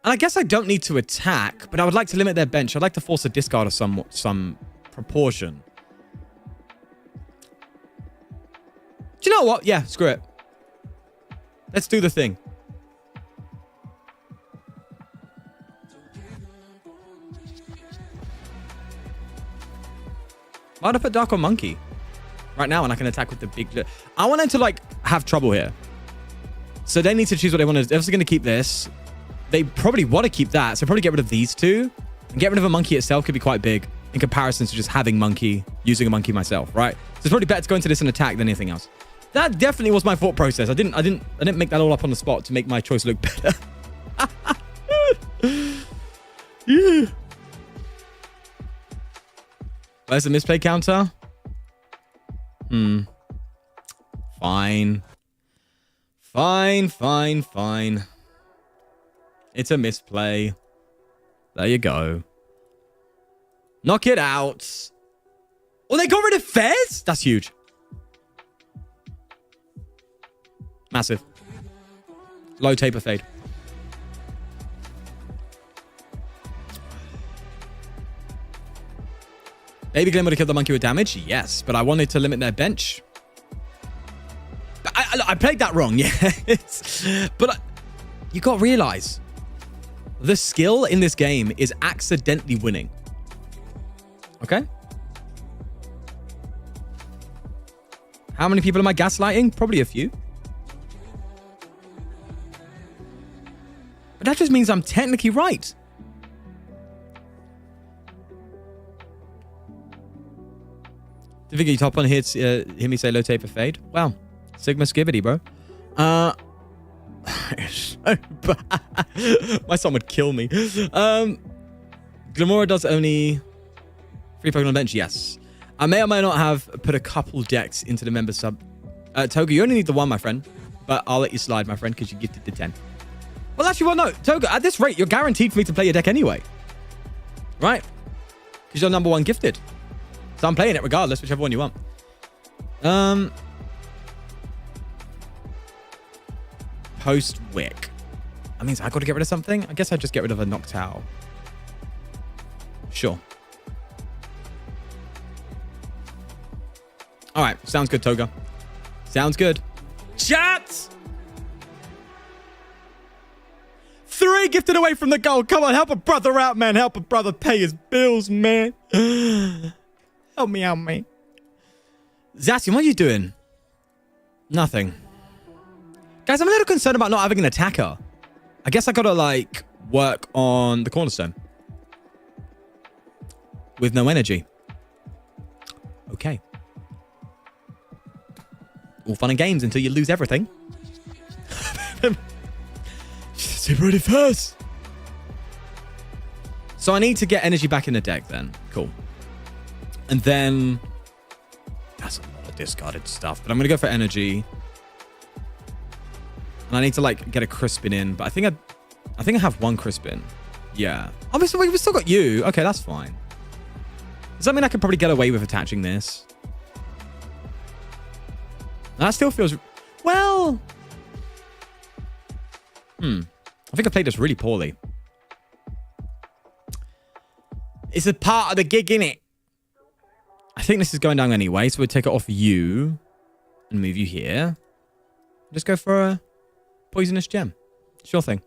And I guess I don't need to attack, but I would like to limit their bench. I'd like to force a discard of some proportion. Do you know what? Yeah, screw it. Let's do the thing. Why'd I put Dark on Monkey? Right now, and I can attack with the big... I want them to, like, have trouble here. So they need to choose what they want to do. They're also going to keep this. They probably want to keep that. So probably get rid of these two. And get rid of a Monkey itself could be quite big in comparison to just having Monkey, using a Monkey myself, right? So it's probably better to go into this and attack than anything else. That definitely was my thought process. I didn't make that all up on the spot to make my choice look better. Yeah. Where's the misplay counter? Fine. Fine. It's a misplay. There you go. Knock it out. Oh, they got rid of Fez? That's huge. Massive. Low taper fade. Baby Glim would have killed the monkey with damage? Yes, but I wanted to limit their bench. I played that wrong, yes. But you got to realize, the skill in this game is accidentally winning. Okay? How many people am I gaslighting? Probably a few. But that just means I'm technically right. Did you top on here to hear me say low taper fade? Well, Sigma Skibbity, bro. It's so bad. My son would kill me. Glamora does only 3 Pokemon bench. Yes. I may or may not have put a couple decks into the member sub. Toga, you only need the 1, my friend. But I'll let you slide, my friend, because you gifted the 10. Well, actually, well, no. Toga, at this rate, you're guaranteed for me to play your deck anyway. Right? Because you're number 1 gifted. So I'm playing it regardless, whichever one you want. Post-Wick. That means I got to get rid of something? I guess I'd just get rid of a Noctowl. Sure. All right. Sounds good, Toga. Sounds good. Chat! 3 gifted away from the goal. Come on, help a brother out, man. Help a brother pay his bills, man. Help me out, mate. Zacian, what are you doing? Nothing. Guys, I'm a little concerned about not having an attacker. I guess I gotta, like, work on the cornerstone. With no energy. Okay. All fun and games until you lose everything. Super ready first. So I need to get energy back in the deck then. Cool. And then... That's a lot of discarded stuff. But I'm going to go for energy. And I need to, like, get a Crispin in. But I think I have 1 Crispin. Yeah. Obviously, we've still got you. Okay, that's fine. Does that mean I could probably get away with attaching this? That still feels... Well... I think I played this really poorly. It's a part of the gig, innit? I think this is going down anyway, so we'll take it off you and move you here. Just go for a poisonous gem. Sure thing.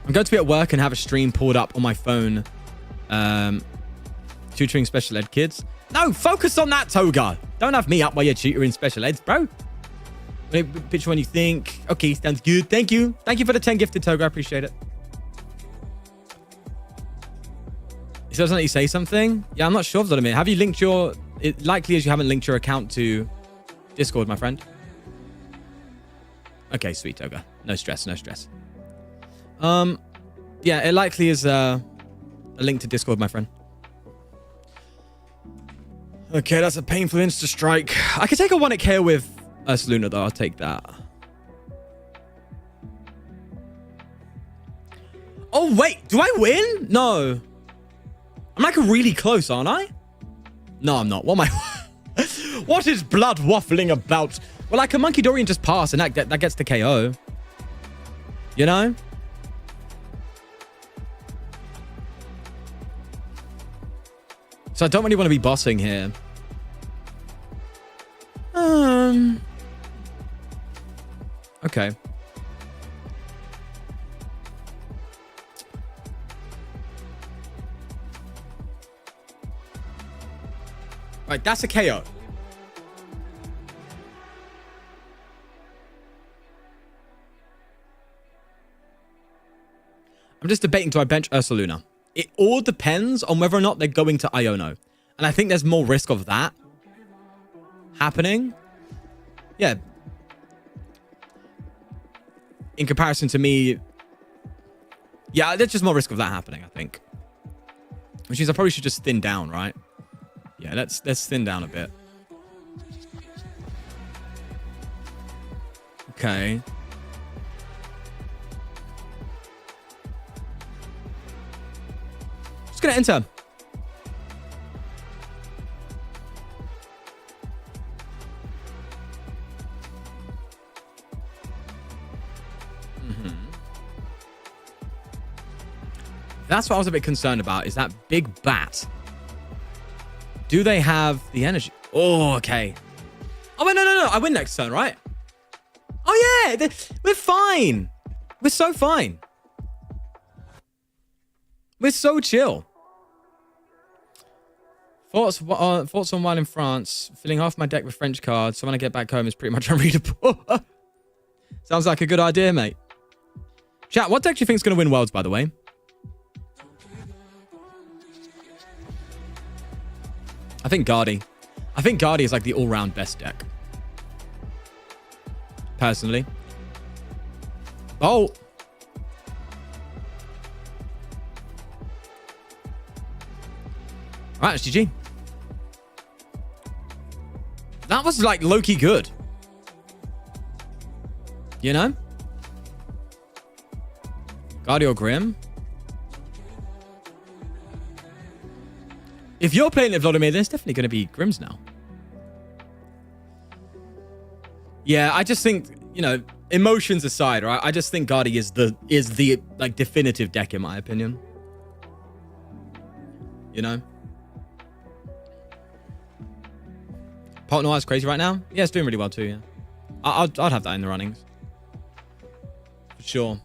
I'm going to be at work and have a stream pulled up on my phone. Tutoring special ed kids. No, focus on that, Toga. Don't have me up while you're tutoring special eds, bro. Picture when you think. Okay, sounds good. Thank you. Thank you for the 10 gifted, Toga. I appreciate it. It doesn't let you say something? Yeah, I'm not sure, Vladimir. Have you linked your... It likely is you haven't linked your account to Discord, my friend. Okay, sweet, Toga. No stress, no stress. Yeah, it likely is a link to Discord, my friend. Okay, that's a painful insta-strike. I could take a 1-hit KO with Ursaluna, though. I'll take that. Oh, wait. Do I win? No. I'm like really close, aren't I? No, I'm not. What am I... What is blood waffling about? Well, like a Monkey Dorian just pass, and that gets the KO. You know? So I don't really want to be bossing here. Okay. Right, that's a KO. I'm just debating, do I bench Ursaluna? It all depends on whether or not they're going to Iono. And I think there's more risk of that happening. Yeah. In comparison to me. Yeah, there's just more risk of that happening, I think. Which means I probably should just thin down, right? Yeah, let's thin down a bit. Okay. Just gonna enter. That's what I was a bit concerned about, is that big bat. Do they have the energy? Oh, okay. Oh, wait, no. I win next turn, right? Oh, yeah. We're fine. We're so fine. We're so chill. Thoughts on while in France. Filling half my deck with French cards, so when I get back home, it's pretty much unreadable. Sounds like a good idea, mate. Chat, what deck do you think is going to win Worlds, by the way? I think Guardy. I think Guardy is like the all-round best deck. Personally. Oh. All right, it's GG. That was like low-key good. You know? Guardian Grim. If you're playing it, Vladimir, there's definitely going to be Grims now. Yeah, I just think, you know, emotions aside, right? I just think Guardi is the like definitive deck in my opinion. You know? Pot Noir is crazy right now. Yeah, it's doing really well too. Yeah, I'd have that in the runnings for sure.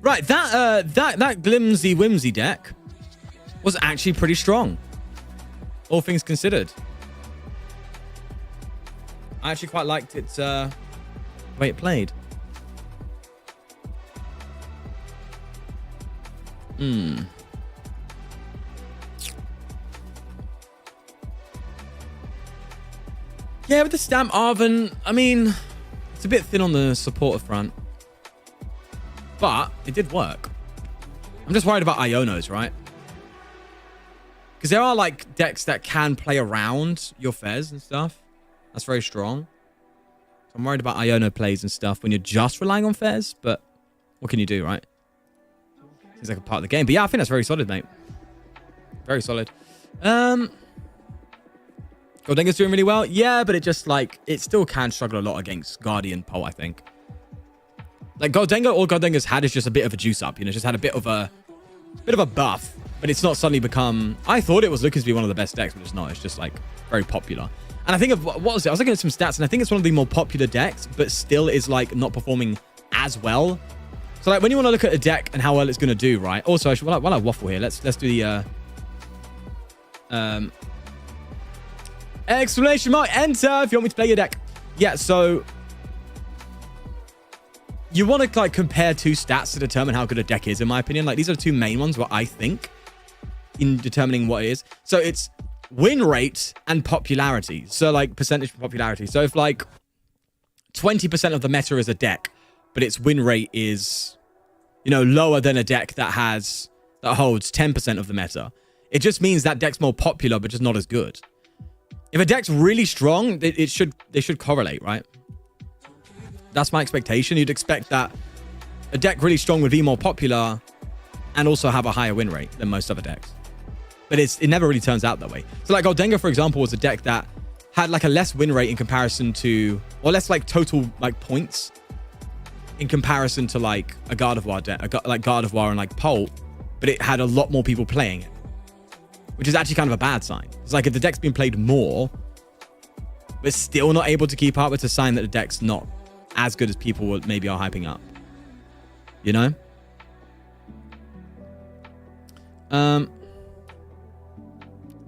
Right, that Glimsy Whimsy deck was actually pretty strong, all things considered. I actually quite liked it, the way it played. Yeah, with the Stamp Arven, I mean, it's a bit thin on the supporter front, but it did work. I'm just worried about Ionos, right? Because there are like decks that can play around your Fez and stuff. That's very strong. So I'm worried about Iono plays and stuff when you're just relying on Fez, but what can you do, right? Seems like a part of the game. But yeah, I think that's very solid, mate. Very solid. Goldenga's doing really well. Yeah, but it just like, it still can struggle a lot against Guardian Pole, I think. Like Goldenga, all Goldenga's had is just a bit of a juice up, you know, just had a bit of a buff, but it's not suddenly become, I thought it was looking to be one of the best decks, but it's not. It's just like very popular. And I think of, what was it? I was looking at some stats and I think it's one of the more popular decks, but still is like not performing as well. So like when you want to look at a deck and how well it's going to do, right? Also, I should, while I waffle here, let's do the, exclamation mark, enter if you want me to play your deck. Yeah, so you want to like compare two stats to determine how good a deck is, in my opinion. Like these are the two main ones, what I think, in determining what it is. So it's win rate and popularity. So like percentage of popularity. So if like 20% of the meta is a deck, but its win rate is, you know, lower than a deck that holds 10% of the meta, it just means that deck's more popular, but just not as good. If a deck's really strong, they should correlate, right? That's my expectation. You'd expect that a deck really strong would be more popular and also have a higher win rate than most other decks. But it never really turns out that way. So like Goldenga, for example, was a deck that had like a less win rate in comparison to, or less like total like points in comparison to like a Gardevoir deck, like Gardevoir and like Pole, but it had a lot more people playing it, which is actually kind of a bad sign. It's like if the deck's been played more, but still not able to keep up, it's a sign that the deck's not as good as people maybe are hyping up. You know? The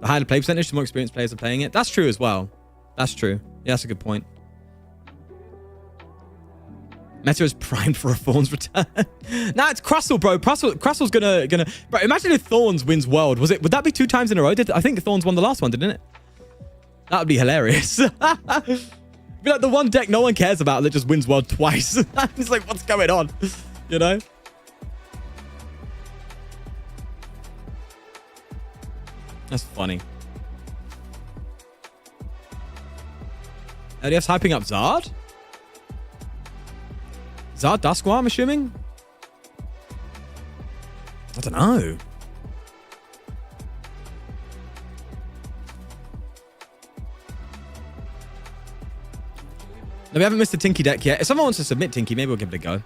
higher the play percentage, the more experienced players are playing it. That's true as well. That's true. Yeah, that's a good point. Meta is primed for a Thorns return. Nah, it's Crustle, bro. Crustle's gonna. Bro, imagine if Thorns wins World. Would that be 2 times in a row? I think Thorns won the last one, didn't it? That would be hilarious. Be like the one deck no one cares about that just wins World twice. It's like, what's going on? You know? That's funny. LDF's hyping up Zard? Zard Dusknoir, I'm assuming? I don't know. No, we haven't missed a Tinky deck yet. If someone wants to submit Tinky, maybe we'll give it a go.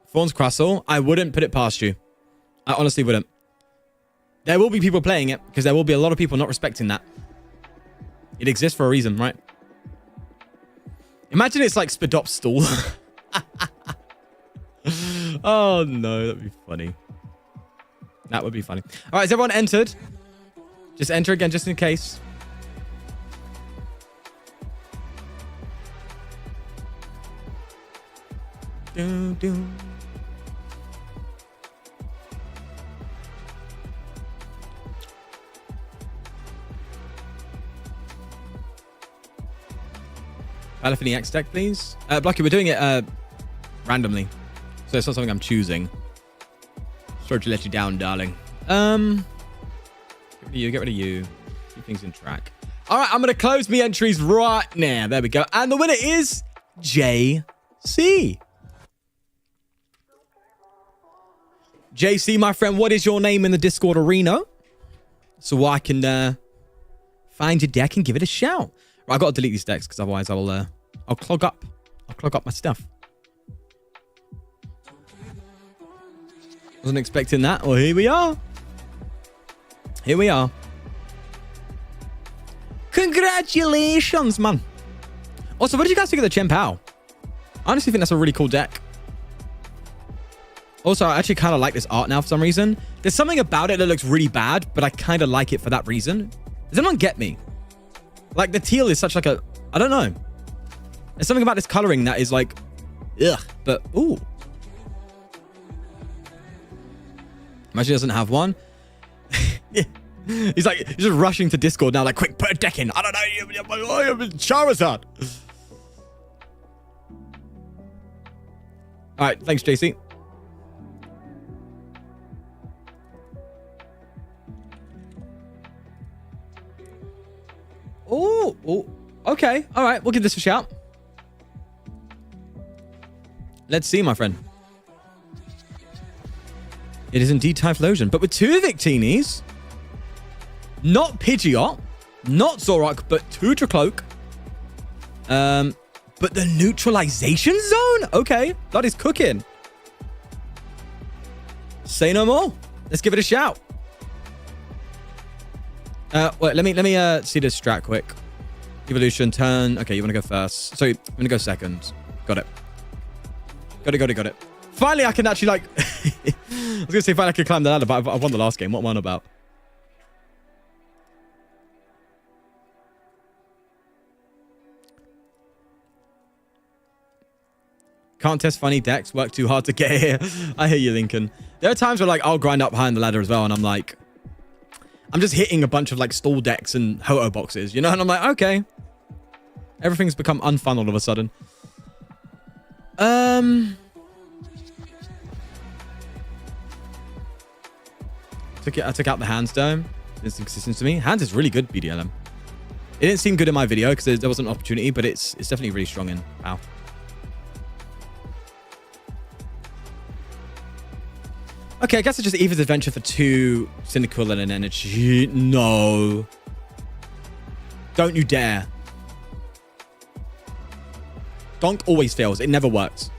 Thorns Crustle, I wouldn't put it past you. I honestly wouldn't. There will be people playing it, because there will be a lot of people not respecting that. It exists for a reason, right? Imagine it's like Spidop Stall. Oh no, that'd be funny. That would be funny. All right, has everyone entered? Just enter again, just in case. Doo, doo. Balafini X deck, please. Blocky, we're doing it randomly. So it's not something I'm choosing. Sorry to let you down, darling. Get rid of you. Keep things in track. All right, I'm going to close me entries right now. There we go. And the winner is JC. JC, my friend, what is your name in the Discord arena? So I can find your deck and give it a shout. Right, I've got to delete these decks because otherwise I'll clog up. I'll clog up my stuff. Wasn't expecting that. Well, here we are. Here we are. Congratulations, man. Also, what did you guys think of the Chen Pao? I honestly think that's a really cool deck. Also, I actually kind of like this art now for some reason. There's something about it that looks really bad, but I kind of like it for that reason. Does anyone get me? Like, the teal is such like a... I don't know. There's something about this coloring that is like... Ugh. But, ooh. Imagine he doesn't have one. He's just rushing to Discord now, like, quick, put a deck in. I don't know. Charizard. All right, thanks, JC. Oh, okay. All right, we'll give this a shout. Let's see, my friend. It is indeed Typhlosion, but with 2 Victinis. Not Pidgeot, not Zoroark, but 2 Tricloak. But the neutralization zone? Okay, that is cooking. Say no more. Let's give it a shout. Wait, let me see this strat quick. Evolution, turn. Okay, you want to go first. Sorry, I'm going to go second. Got it. Got it. Finally, I can actually, like... I was going to say finally I can climb the ladder, but I won the last game. What am I on about? Can't test funny decks. Work too hard to get here. I hear you, Lincoln. There are times where, like, I'll grind up high on the ladder as well, and I'm like... I'm just hitting a bunch of, like, stall decks and Ho-Oh boxes, you know? And I'm like, okay. Everything's become unfun all of a sudden. I took out the Hands Dome. It's consistent to me. Hands is really good, BDLM. It didn't seem good in my video because there wasn't an opportunity, but it's definitely really strong in WoW. Okay, I guess it's just Eva's Adventure for 2 Cynical and an Energy. No. Don't you dare. Donk always fails. It never works.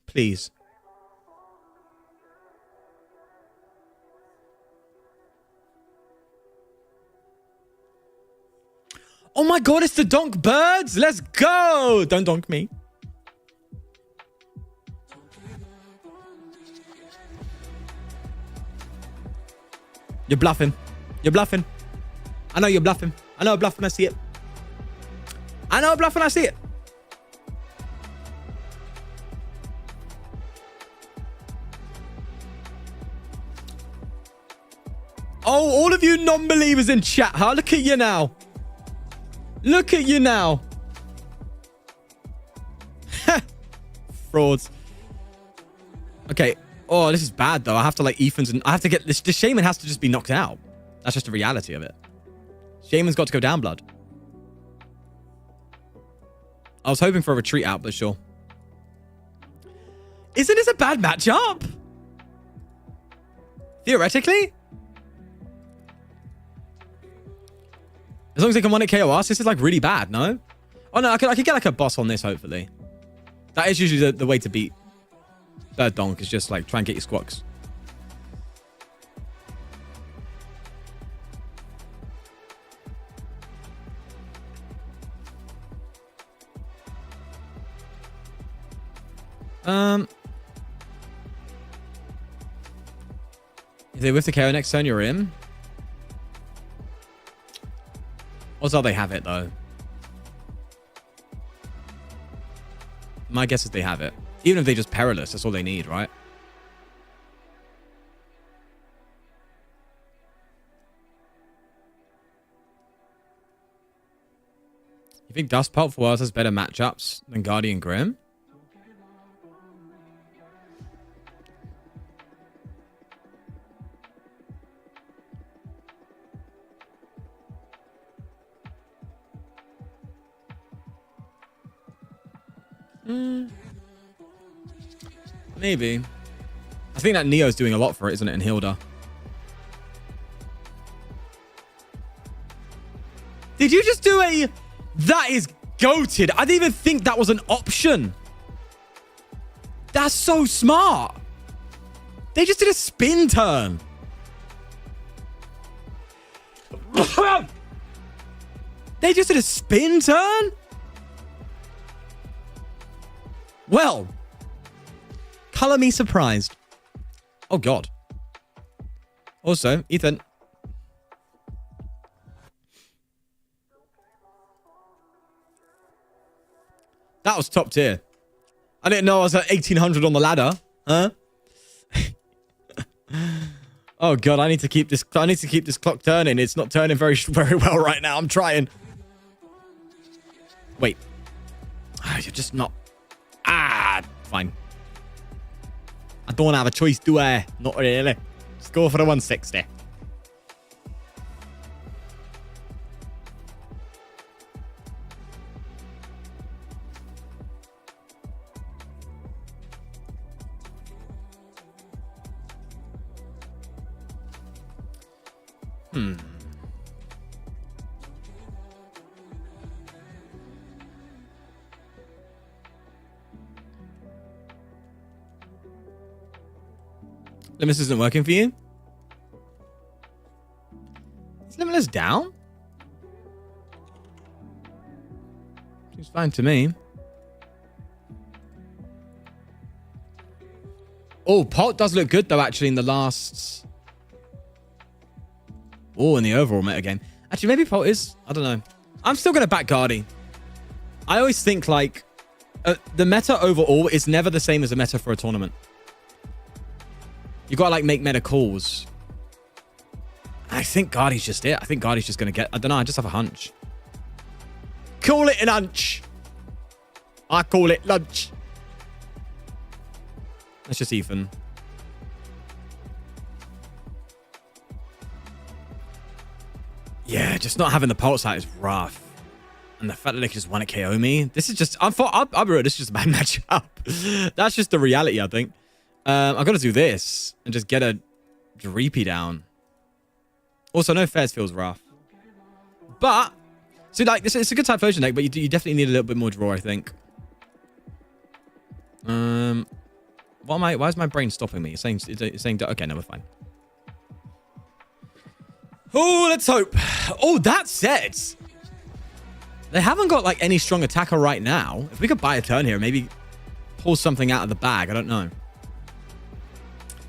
Please. Oh my god, it's the donk birds. Let's go. Don't donk me. You're bluffing. You're bluffing. I know you're bluffing. I know a bluff when I see it. I know a bluff when I see it. Oh, all of you non-believers in chat, huh? Look at you now. Look at you now. Frauds. Okay. Oh, this is bad, though. I have to, like, Ethan's and I have to get this. The Shaman has to just be knocked out. That's just the reality of it. Shaman's got to go down, blood. I was hoping for a retreat out, but sure. Isn't this a bad matchup? Theoretically? As long as they can 1-hit KO us, this is like really bad, no? Oh no, I could get like a boss on this, hopefully. That is usually the way to beat Bird Donk, is just like try and get your squawks. If they whiff the KO next turn, you're in. Odds are they have it, though. My guess is they have it. Even if they just Perilous, that's all they need, right? You think Dust Pulp for Worlds has better matchups than Guardian Grim? Maybe. I think that Neo's doing a lot for it, isn't it? And Hilda. Did you just do a... That is goated. I didn't even think that was an option. That's so smart. They just did a spin turn. They just did a spin turn? Well, color me surprised. Oh, God. Also, Ethan. That was top tier. I didn't know I was at 1800 on the ladder. Huh? Oh, God, I need to keep this clock turning. It's not turning very well right now. I'm trying. Wait. You're just not... fine. I don't have a choice, do I? Not really. Just go for the 160. Limitless isn't working for you? Is Limitless down? Seems fine to me. Oh, Pot does look good, though, actually, in the last... Oh, in the overall meta game. Actually, maybe Pot is... I don't know. I'm still going to back Guardi. I always think, like... the meta overall is never the same as the meta for a tournament. You got to, like, make meta calls. I think Guardi's just it. I think Guardi's just going to get... I don't know. I just have a hunch. Call it an hunch. I call it lunch. That's just Ethan. Yeah, just not having the pulse out is rough. And the fact that they can just want to KO me. This is just... I'll be real. This is just a bad matchup. That's just the reality, I think. I've got to do this and just get a Dreepy down. Also, no Fairs feels rough. But, so like, it's a good type version deck, but you definitely need a little bit more draw, I think. Why is my brain stopping me? It's saying, okay, no, we're fine. Oh, let's hope. Oh, that said, they haven't got like any strong attacker right now. If we could buy a turn here, maybe pull something out of the bag. I don't know.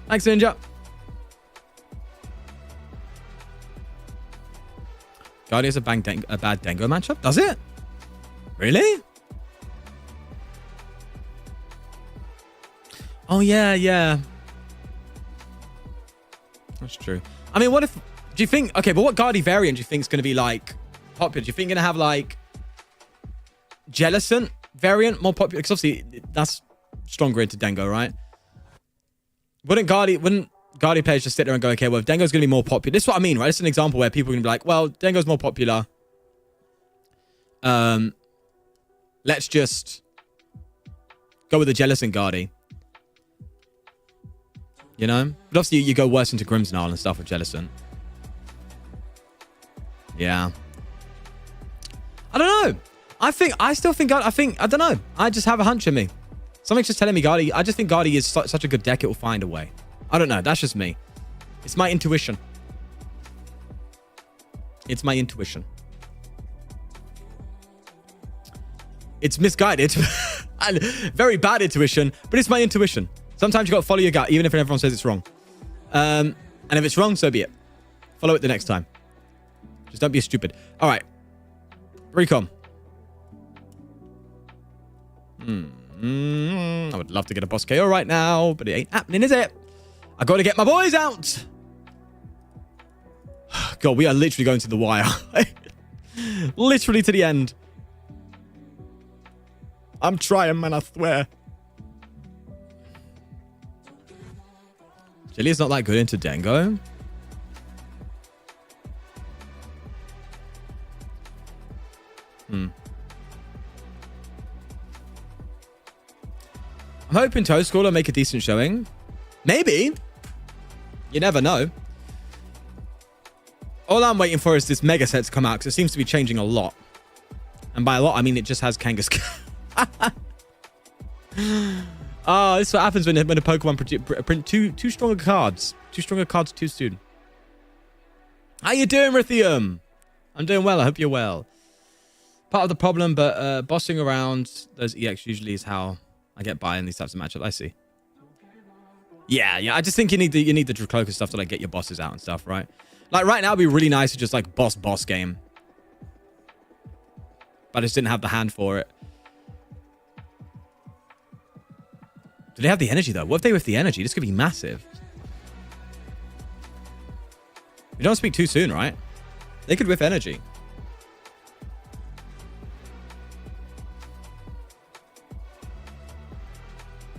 Thanks, Ninja. Guardi has a bad Dengo matchup? Does it? Really? Oh, yeah. That's true. I mean, what if... Do you think... Okay, but what Guardi variant do you think is going to be, like, popular? Do you think you're going to have, like... Jellicent variant more popular? Because obviously, that's stronger into Dengo, right? Wouldn't Guardi players just sit there and go, okay, well, if Dengo's going to be more popular... This is what I mean, right? This is an example where people are going to be like, well, Dengo's more popular. Let's just go with the Jellicent Guardi. You know? But obviously, you go worse into Grimmsnarl and stuff with Jellicent. Yeah. I don't know. I don't know. I just have a hunch in me. Something's just telling me Guardi. I just think Guardi is such a good deck, it will find a way. I don't know. That's just me. It's my intuition. It's my intuition. It's misguided. And very bad intuition, but it's my intuition. Sometimes you got to follow your gut, even if everyone says it's wrong. And if it's wrong, so be it. Follow it the next time. Just don't be stupid. All right. Recon. I would love to get a boss KO right now, but it ain't happening, is it? I got to get my boys out. God, we are literally going to the wire. Literally to the end. I'm trying, man, I swear. Jillian's not that good into Dengo. I'm hoping Toast will make a decent showing. Maybe. You never know. All I'm waiting for is this mega set to come out because it seems to be changing a lot. And by a lot, I mean it just has Kangaskhan. Oh, this is what happens when a Pokemon print two stronger cards. Two stronger cards too soon. How you doing, Rithium? I'm doing well. I hope you're well. Part of the problem, but bossing around those EX usually is how I get by in these types of matchups. I see. Yeah. I just think you need the Dracloaca stuff to like get your bosses out and stuff, right? Like right now, it'd be really nice to just like boss game. But I just didn't have the hand for it. Do they have the energy though? What if they with the energy? This could be massive. We don't speak too soon, right? They could whiff energy.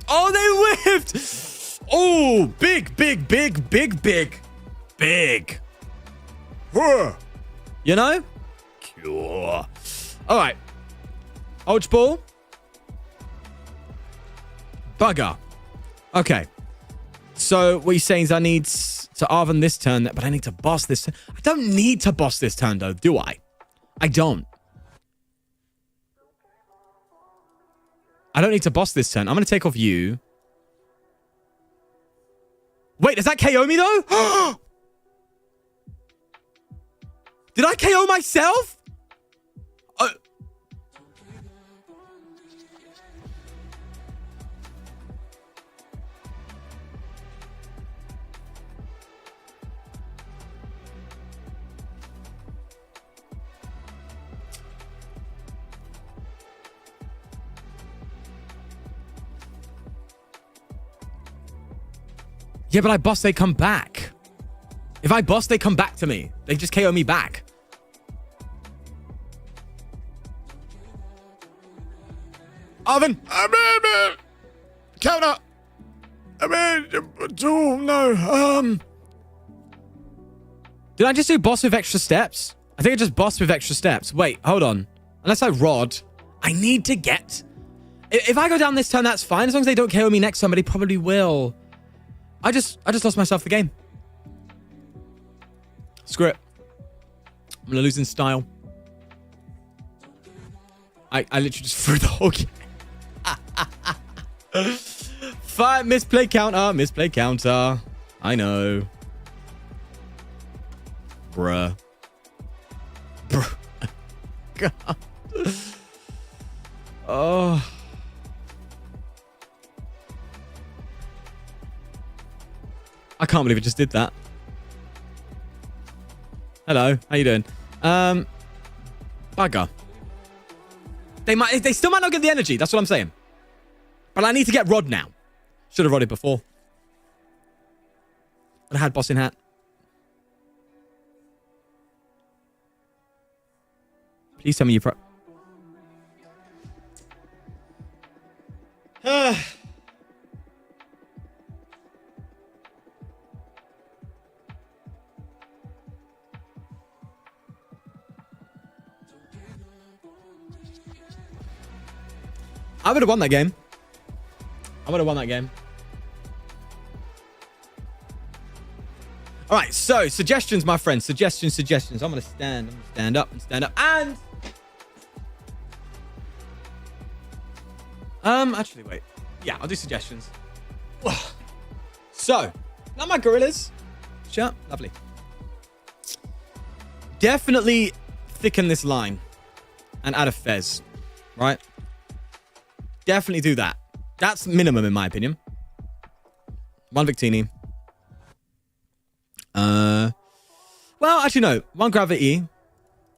Oh, they whiffed! Oh, big. You know? Cool. All right. Ouch ball. Bugger. Okay. So what you're saying is I need to Arven this turn, but I need to boss this turn. I don't need to boss this turn, though, do I? I don't. I don't need to boss this turn. I'm going to take off you. Wait, does that KO me, though? Did I KO myself? Yeah, but I boss, they come back. If I boss, they come back to me. They just KO me back. Arven! Counter! No. Did I just do boss with extra steps? I think I just boss with extra steps. Wait, hold on. Unless I rod, I need to get... If I go down this turn, that's fine. As long as they don't KO me next turn, but they probably will. I just lost myself the game. Screw it. I'm going to lose in style. I literally just threw the whole game. Fine, misplay counter. I know. Bruh. God. Oh. I can't believe it just did that. Hello, how you doing? Bugger. They still might not get the energy. That's what I'm saying. But I need to get Rod now. Should have rodded before. But I had boss in hat. Please tell me you I would have won that game. All right, so suggestions, my friends. Suggestions. I'm going to stand up. And... actually, wait. Yeah, I'll do suggestions. So, now my gorillas. Sure, lovely. Definitely thicken this line and add a Fez, right? Definitely do that. That's minimum, in my opinion. One Victini. Well, actually, no. One Gravity.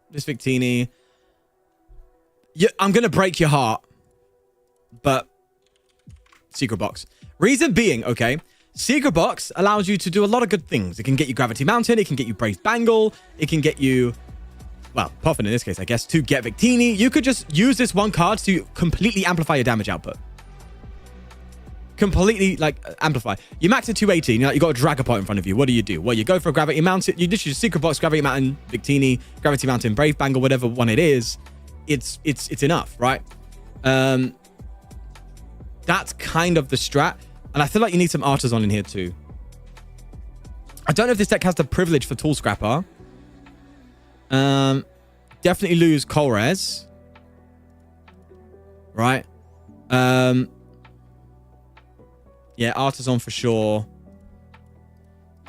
This Victini. I'm going to break your heart. But Secret Box. Reason being, okay, Secret Box allows you to do a lot of good things. It can get you Gravity Mountain. It can get you Brave Bangle. It can get you well, Puffin in this case, I guess, to get Victini. You could just use this one card to completely amplify your damage output. Completely, like, amplify. You max at 280, you got a Dragapult in front of you. What do? Well, you go for a Gravity Mountain. You literally just Secret Box, Gravity Mountain, Victini, Gravity Mountain, Brave Bang, or whatever one it is. It's enough, right? That's kind of the strat. And I feel like you need some Artisan in here too. I don't know if this deck has the privilege for Tool Scrapper. Definitely lose Colrez. Right? Yeah, Artisan for sure.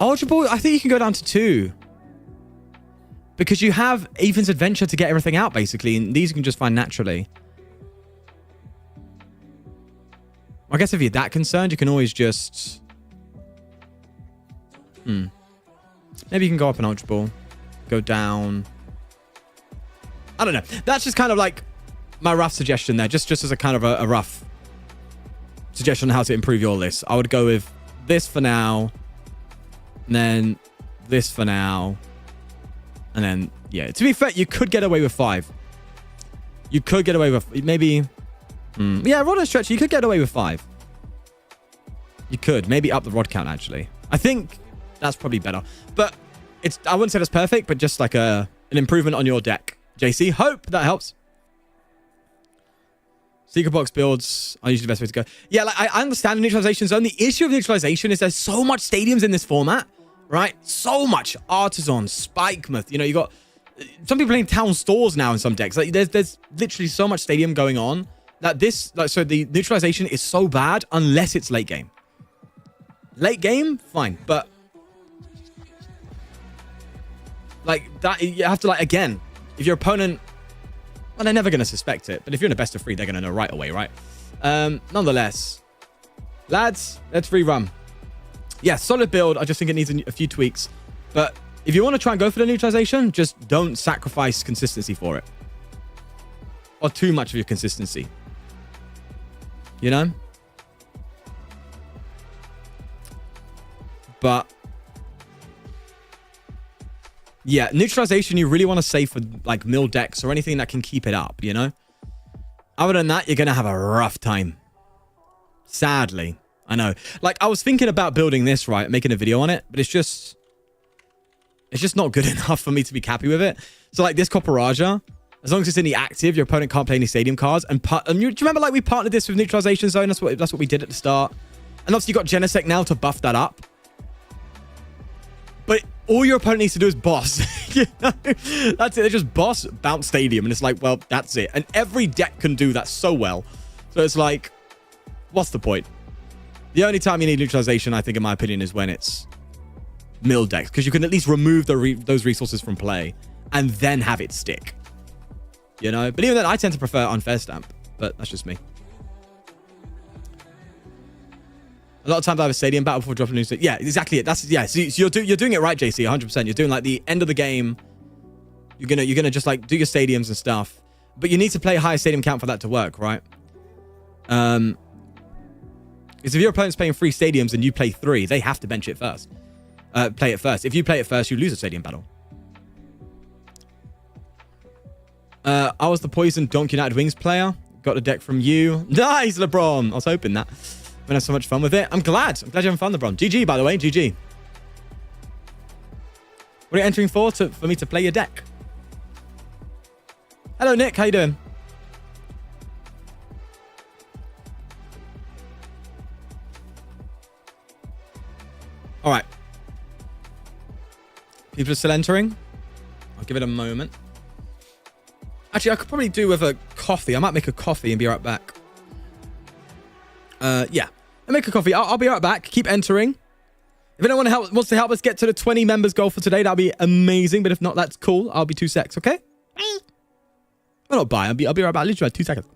Ultra Ball, I think you can go down to 2. Because you have Ethan's Adventure to get everything out, basically. And these you can just find naturally. I guess if you're that concerned, you can always just... Maybe you can go up an Ultra Ball. Go down. I don't know. That's just kind of like my rough suggestion there. Just as a kind of a rough suggestion on how to improve your list. I would go with this for now. And then this for now. And then, yeah. To be fair, you could get away with 5. You could get away with... Maybe... Yeah, rod and stretch, you could get away with 5. You could. Maybe up the rod count, actually. I think that's probably better. But it's... I wouldn't say that's perfect, but just like an improvement on your deck. JC, hope that helps. Secret Box builds are usually the best way to go. Yeah, like I understand the neutralization zone. The issue of neutralization is there's so much stadiums in this format, right? So much. Artisan, Spikemuth. You got... Some people playing town stores now in some decks. Like there's literally so much stadium going on that this... so the neutralization is so bad unless it's late game. Late game, fine. But... like, that... You have to, like, again... If your opponent... Well, they're never going to suspect it. But if you're in a best of 3, they're going to know right away, right? Nonetheless. Lads, let's rerun. Yeah, solid build. I just think it needs a few tweaks. But if you want to try and go for the neutralization, just don't sacrifice consistency for it. Or too much of your consistency. You know? But... yeah, neutralization you really want to save for like mill decks or anything that can keep it up, you know? Other than that, you're going to have a rough time. Sadly. I know. Like, I was thinking about building this, right? Making a video on it, but it's just not good enough for me to be happy with it. So, like, this Copperaja, as long as it's in the active, your opponent can't play any stadium cards. And do you remember, like, we partnered this with neutralization zone? That's what we did at the start. And obviously, you got Genesect now to buff that up. But all your opponent needs to do is boss. You know? That's it. They just boss, bounce stadium. And it's like, well, that's it. And every deck can do that so well. So it's like, what's the point? The only time you need neutralization, I think, in my opinion, is when it's mill decks. Because you can at least remove those resources from play and then have it stick. You know? But even then, I tend to prefer Unfair Stamp. But that's just me. A lot of times I have a stadium battle before dropping a new stadium. Yeah, exactly it. So you're doing it right, JC, 100%. You're doing like the end of the game. You're gonna just like do your stadiums and stuff. But you need to play a higher stadium count for that to work, right? Because if your opponent's playing 3 stadiums and you play 3, they have to bench it first. Play it first. If you play it first, you lose a stadium battle. I was the Poison Donk United Wings player. Got a deck from you. Nice, LeBron. I was hoping that. I'm gonna have so much fun with it. I'm glad you're having fun, LeBron. GG, by the way. GG. What are you entering for me to play your deck? Hello, Nick. How you doing? All right. People are still entering. I'll give it a moment. Actually, I could probably do with a coffee. I might make a coffee and be right back. Yeah. I'll make a coffee. I'll be right back. Keep entering. If anyone wants to help us get to the 20 members goal for today, that'll be amazing. But if not, that's cool. I'll be 2 secs, okay? Bye. Well, not bye. I'll be right back. Literally 2 seconds.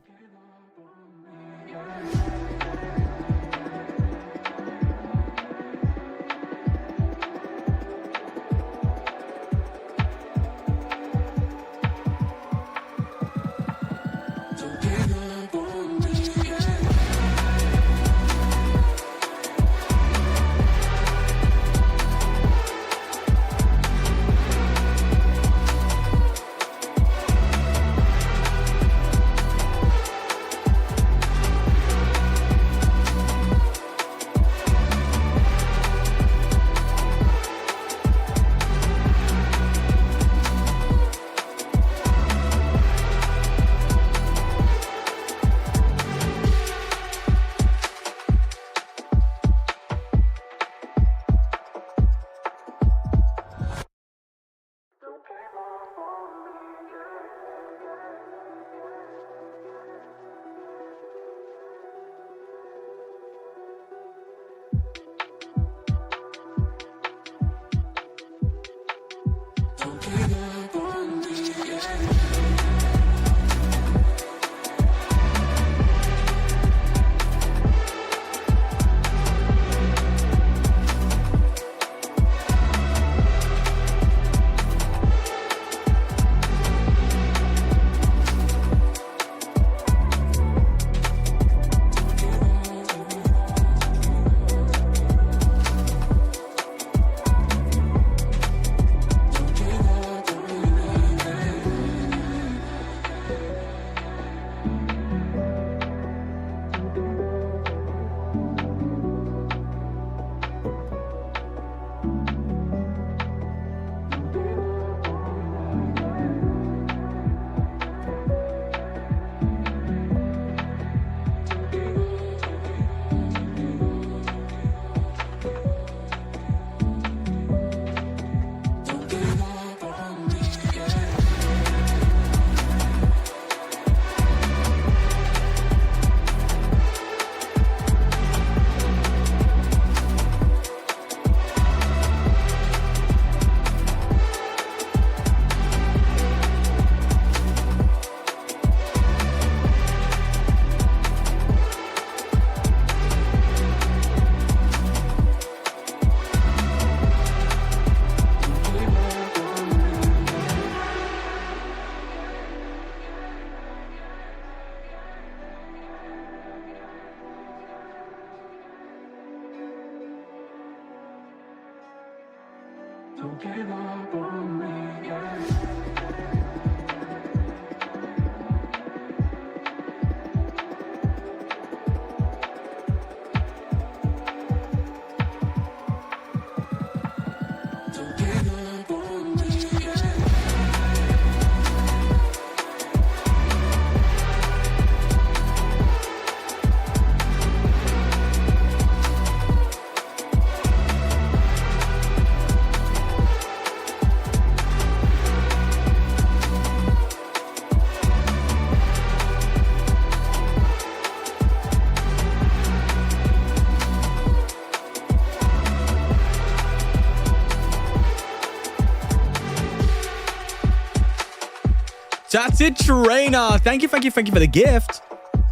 That's it, trainer. Thank you for the gift.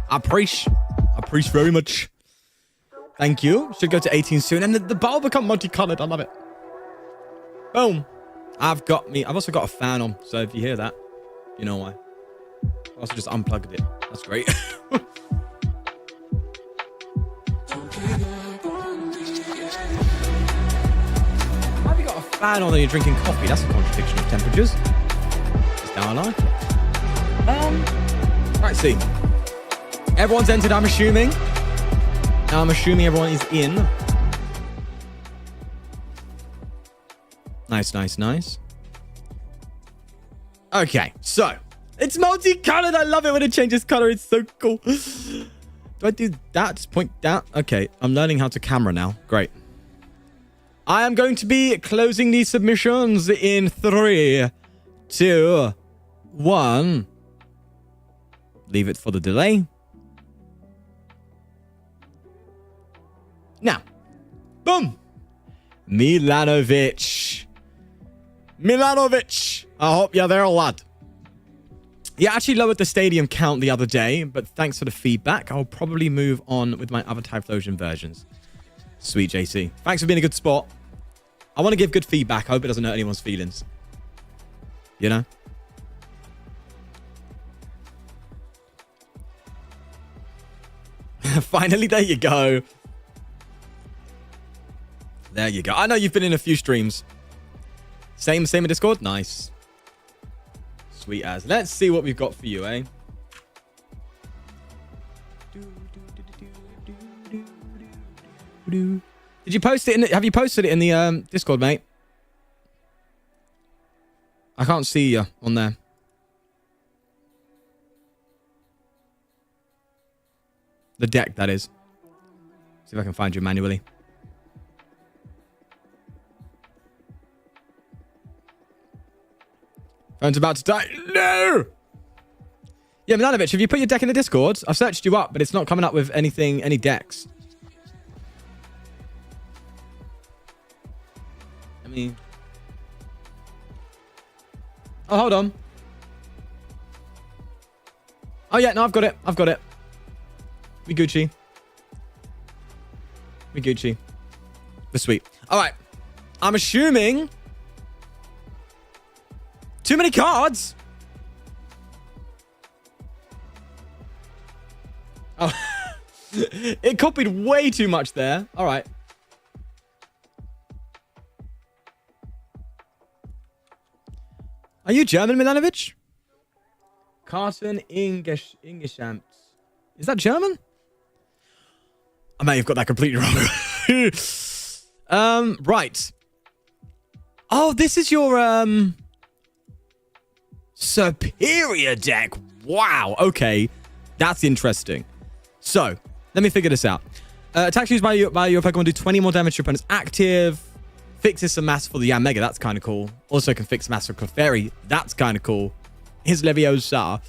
I appreciate very much. Thank you. Should go to 18 soon. And the bar will become multicolored. I love it. Boom. I've also got a fan on. So if you hear that, you know why. I also just unplugged it. That's great. Why have you got a fan on and you're drinking coffee? That's a contradiction of temperatures. That's how I like it. Right, see. Everyone's entered, I'm assuming. Now I'm assuming everyone is in. Nice. Okay, so. It's multicolored. I love it when it changes color. It's so cool. Do I do that? Just point down. Okay, I'm learning how to camera now. Great. I am going to be closing these submissions in 3, 2, 1. Leave it for the delay. Now. Boom. Milanovic. I hope you're there, lad. Yeah, I actually lowered the stadium count the other day, but thanks for the feedback. I'll probably move on with my other Typhlosion versions. Sweet, JC. Thanks for being a good sport. I want to give good feedback. I hope it doesn't hurt anyone's feelings. You know? Finally, there you go. There you go. I know you've been in a few streams. Same in Discord? Nice. Sweet as. Let's see what we've got for you, eh? Did you post it have you posted it in the Discord, mate? I can't see you on there. The deck, that is. See if I can find you manually. Phone's about to die. No! Yeah, Milanovic, have you put your deck in the Discord? I've searched you up, but it's not coming up with anything, any decks. I mean... Oh, hold on. Oh, yeah, no, I've got it. We Gucci. We're sweet. All right. I'm assuming... Too many cards? Oh. It copied way too much there. All right. Are you German, Milanovic? Carson Ingeschamps. Is that German? I may have got that completely wrong. Right. Oh, this is your superior deck. Wow. Okay. That's interesting. So, let me figure this out. Attacks used by your Pokemon do 20 more damage to your opponent's active. Fixes some mass for the Yanmega. That's kind of cool. Also can fix mass for Clefairy. That's kind of cool. Here's Leviosa.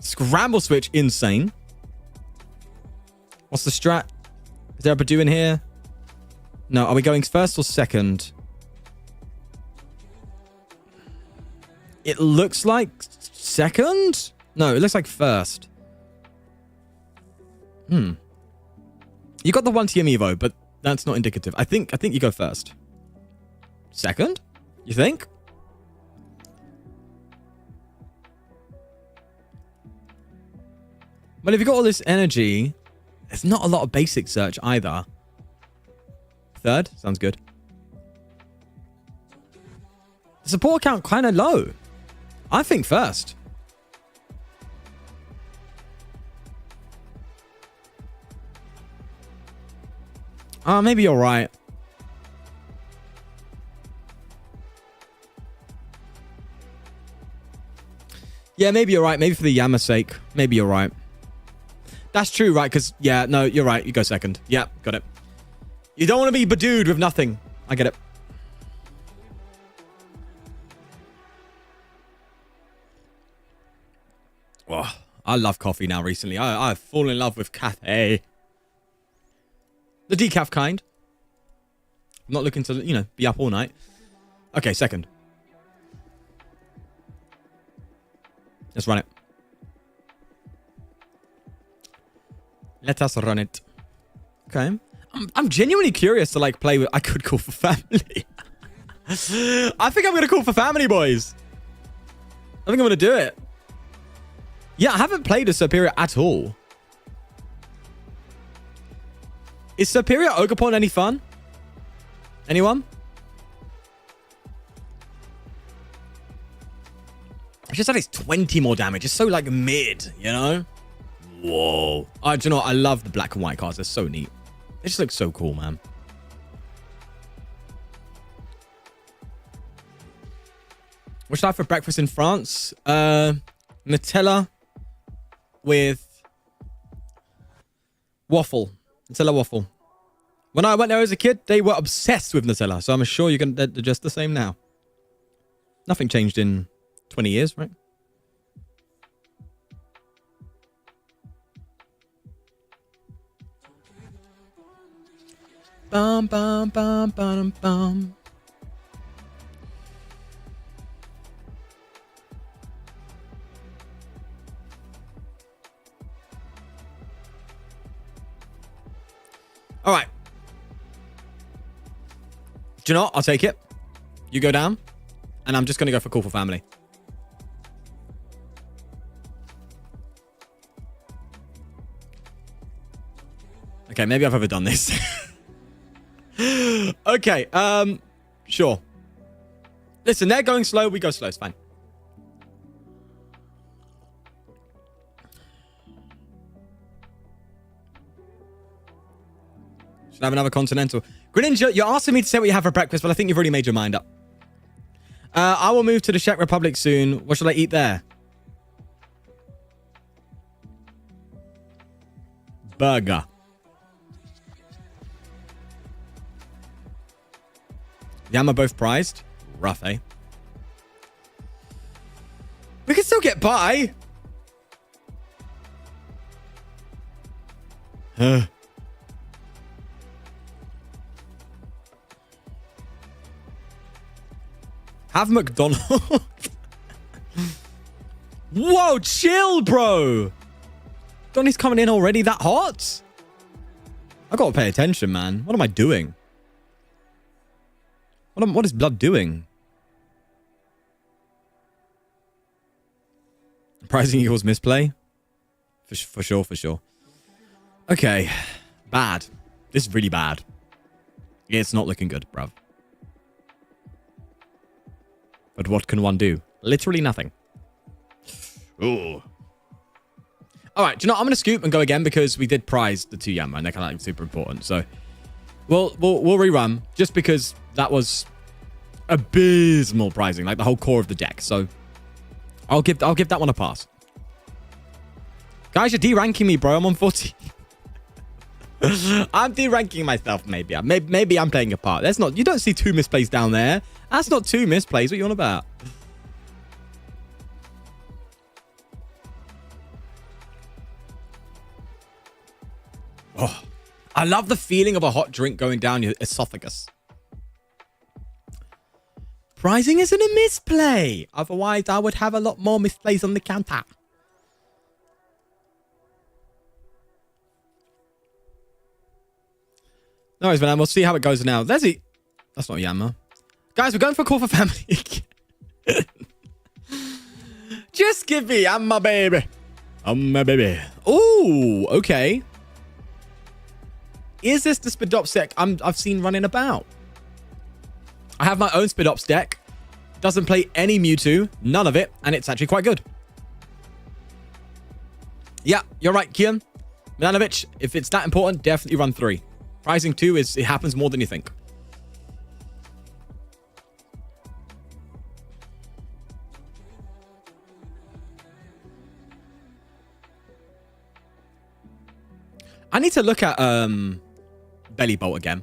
Scramble Switch. Insane. What's the strat? Is there a Badoo in here? No. Are we going first or second? It looks like second? No, it looks like first. You got the 1 TM Evo, but that's not indicative. I think you go first. Second? You think? Well, if you got all this energy, there's not a lot of basic search either. Third. Sounds good. The support count kind of low. I think first. Maybe you're right. Yeah, maybe you're right. Maybe for the Yammer's sake. Maybe you're right. That's true, right? Because, yeah, no, you're right. You go second. Yeah, got it. You don't want to be bedewed with nothing. I get it. Oh, I love coffee now recently. I've fallen in love with cafe. The decaf kind. I'm not looking to, you know, be up all night. Okay, second. Let's run it. Let us run it. Okay. I'm genuinely curious to, like, play with... I could call for family. I think I'm going to call for family, boys. I think I'm going to do it. Yeah, I haven't played a Superior at all. Is Superior Ogerpon any fun? Anyone? It's just that it's 20 more damage. It's so, like, mid, you know? Whoa. Do you know what? I love the black and white cards. They're so neat. They just look so cool, man. What should I have for breakfast in France? Nutella with waffle. Nutella waffle. When I went there as a kid, they were obsessed with Nutella. So I'm sure they're just the same now. Nothing changed in 20 years, right? Bum, bum, bum, bum, bum. All right. Do you know what? I'll take it. You go down. And I'm just going to go for call for family. Okay, maybe I've overdone this. Okay, sure. Listen, they're going slow. We go slow. It's fine. Should I have another continental? Greninja, you're asking me to say what you have for breakfast, but I think you've already made your mind up. I will move to the Czech Republic soon. What should I eat there? Burger. Yam are both prized. Rough, eh? We can still get by. Huh. Have McDonald's. Whoa, chill, bro. Donnie's coming in already that hot? I gotta pay attention, man. What am I doing? What is blood doing? Prizing equals misplay? For sure, for sure. Okay. Bad. This is really bad. It's not looking good, bruv. But what can one do? Literally nothing. Ooh. Alright, do you know what? I'm going to scoop and go again because we did prize the 2 Yammer and they're kind of like super important. So we'll rerun just because that was abysmal pricing, like the whole core of the deck. So I'll give that one a pass. Guys, you're D-ranking me, bro. I'm on 40. I'm D-ranking myself, maybe. Maybe I'm playing a part. That's not. You don't see 2 misplays down there. That's not 2 misplays. What are you on about? Oh, I love the feeling of a hot drink going down your esophagus. Prizing isn't a misplay. Otherwise, I would have a lot more misplays on the counter. No worries, man. We'll see how it goes now. That's not Yammer. Guys, we're going for a call for family. Just give me. I'm my baby. I'm my baby. Ooh, okay. is this the Spidops deck I've seen running about? I have my own Spidops deck. Doesn't play any Mewtwo. None of it. And it's actually quite good. Yeah, you're right, Kian. Milanovic, if it's that important, definitely run 3. Pricing 2 it happens more than you think. I need to look at Belly Bolt again.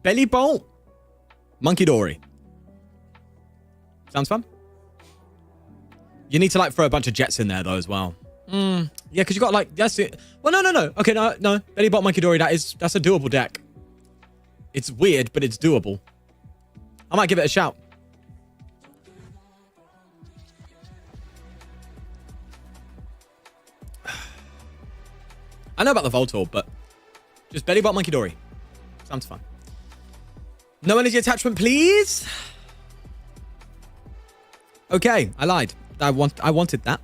Belly Bolt, Monkey Dory. Sounds fun. You need to like throw a bunch of jets in there though as well. Yeah, because you got like that's it. Well, no. Okay, no. Belly Bolt, Monkey Dory. That's a doable deck. It's weird, but it's doable. I might give it a shout. I know about the Voltorb, but just Belly Bolt, Monkey Dory. Sounds fun. No energy attachment, please. Okay, I lied. I wanted that.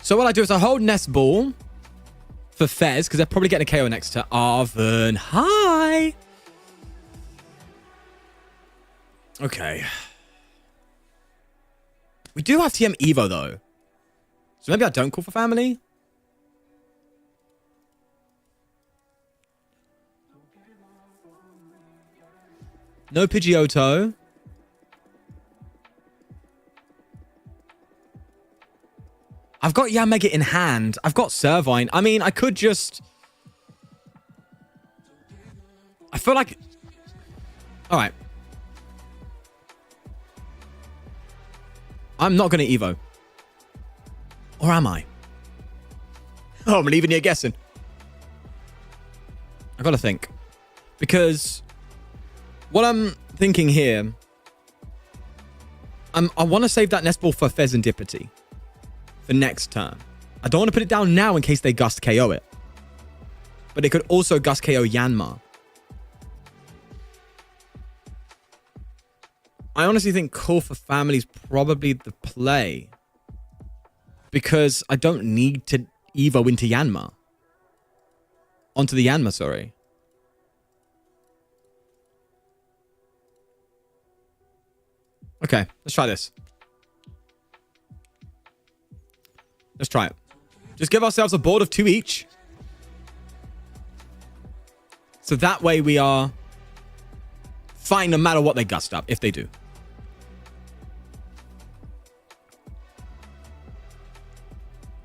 So what I do is I hold Nest Ball for Fez, because they're probably getting a KO next to Arven. Hi! Okay. We do have TM Evo, though. So maybe I don't call for family? No Pidgeotto. I've got Yanmega in hand. I've got Servine. I mean, I could just... I feel like... Alright. I'm not going to Evo. Or am I? Oh, I'm leaving you guessing. I got to think. Because... what I'm thinking here... I want to save that Nest Ball for Fezandipity. For next turn. I don't want to put it down now in case they Gust KO it. But it could also Gust KO Yanma. I honestly think Call for Family is probably the play. Because I don't need to Evo into Yanma. Onto the Yanma, sorry. Okay, let's try this. Let's try it. Just give ourselves a board of 2 each. So that way we are fine no matter what they gust up, if they do.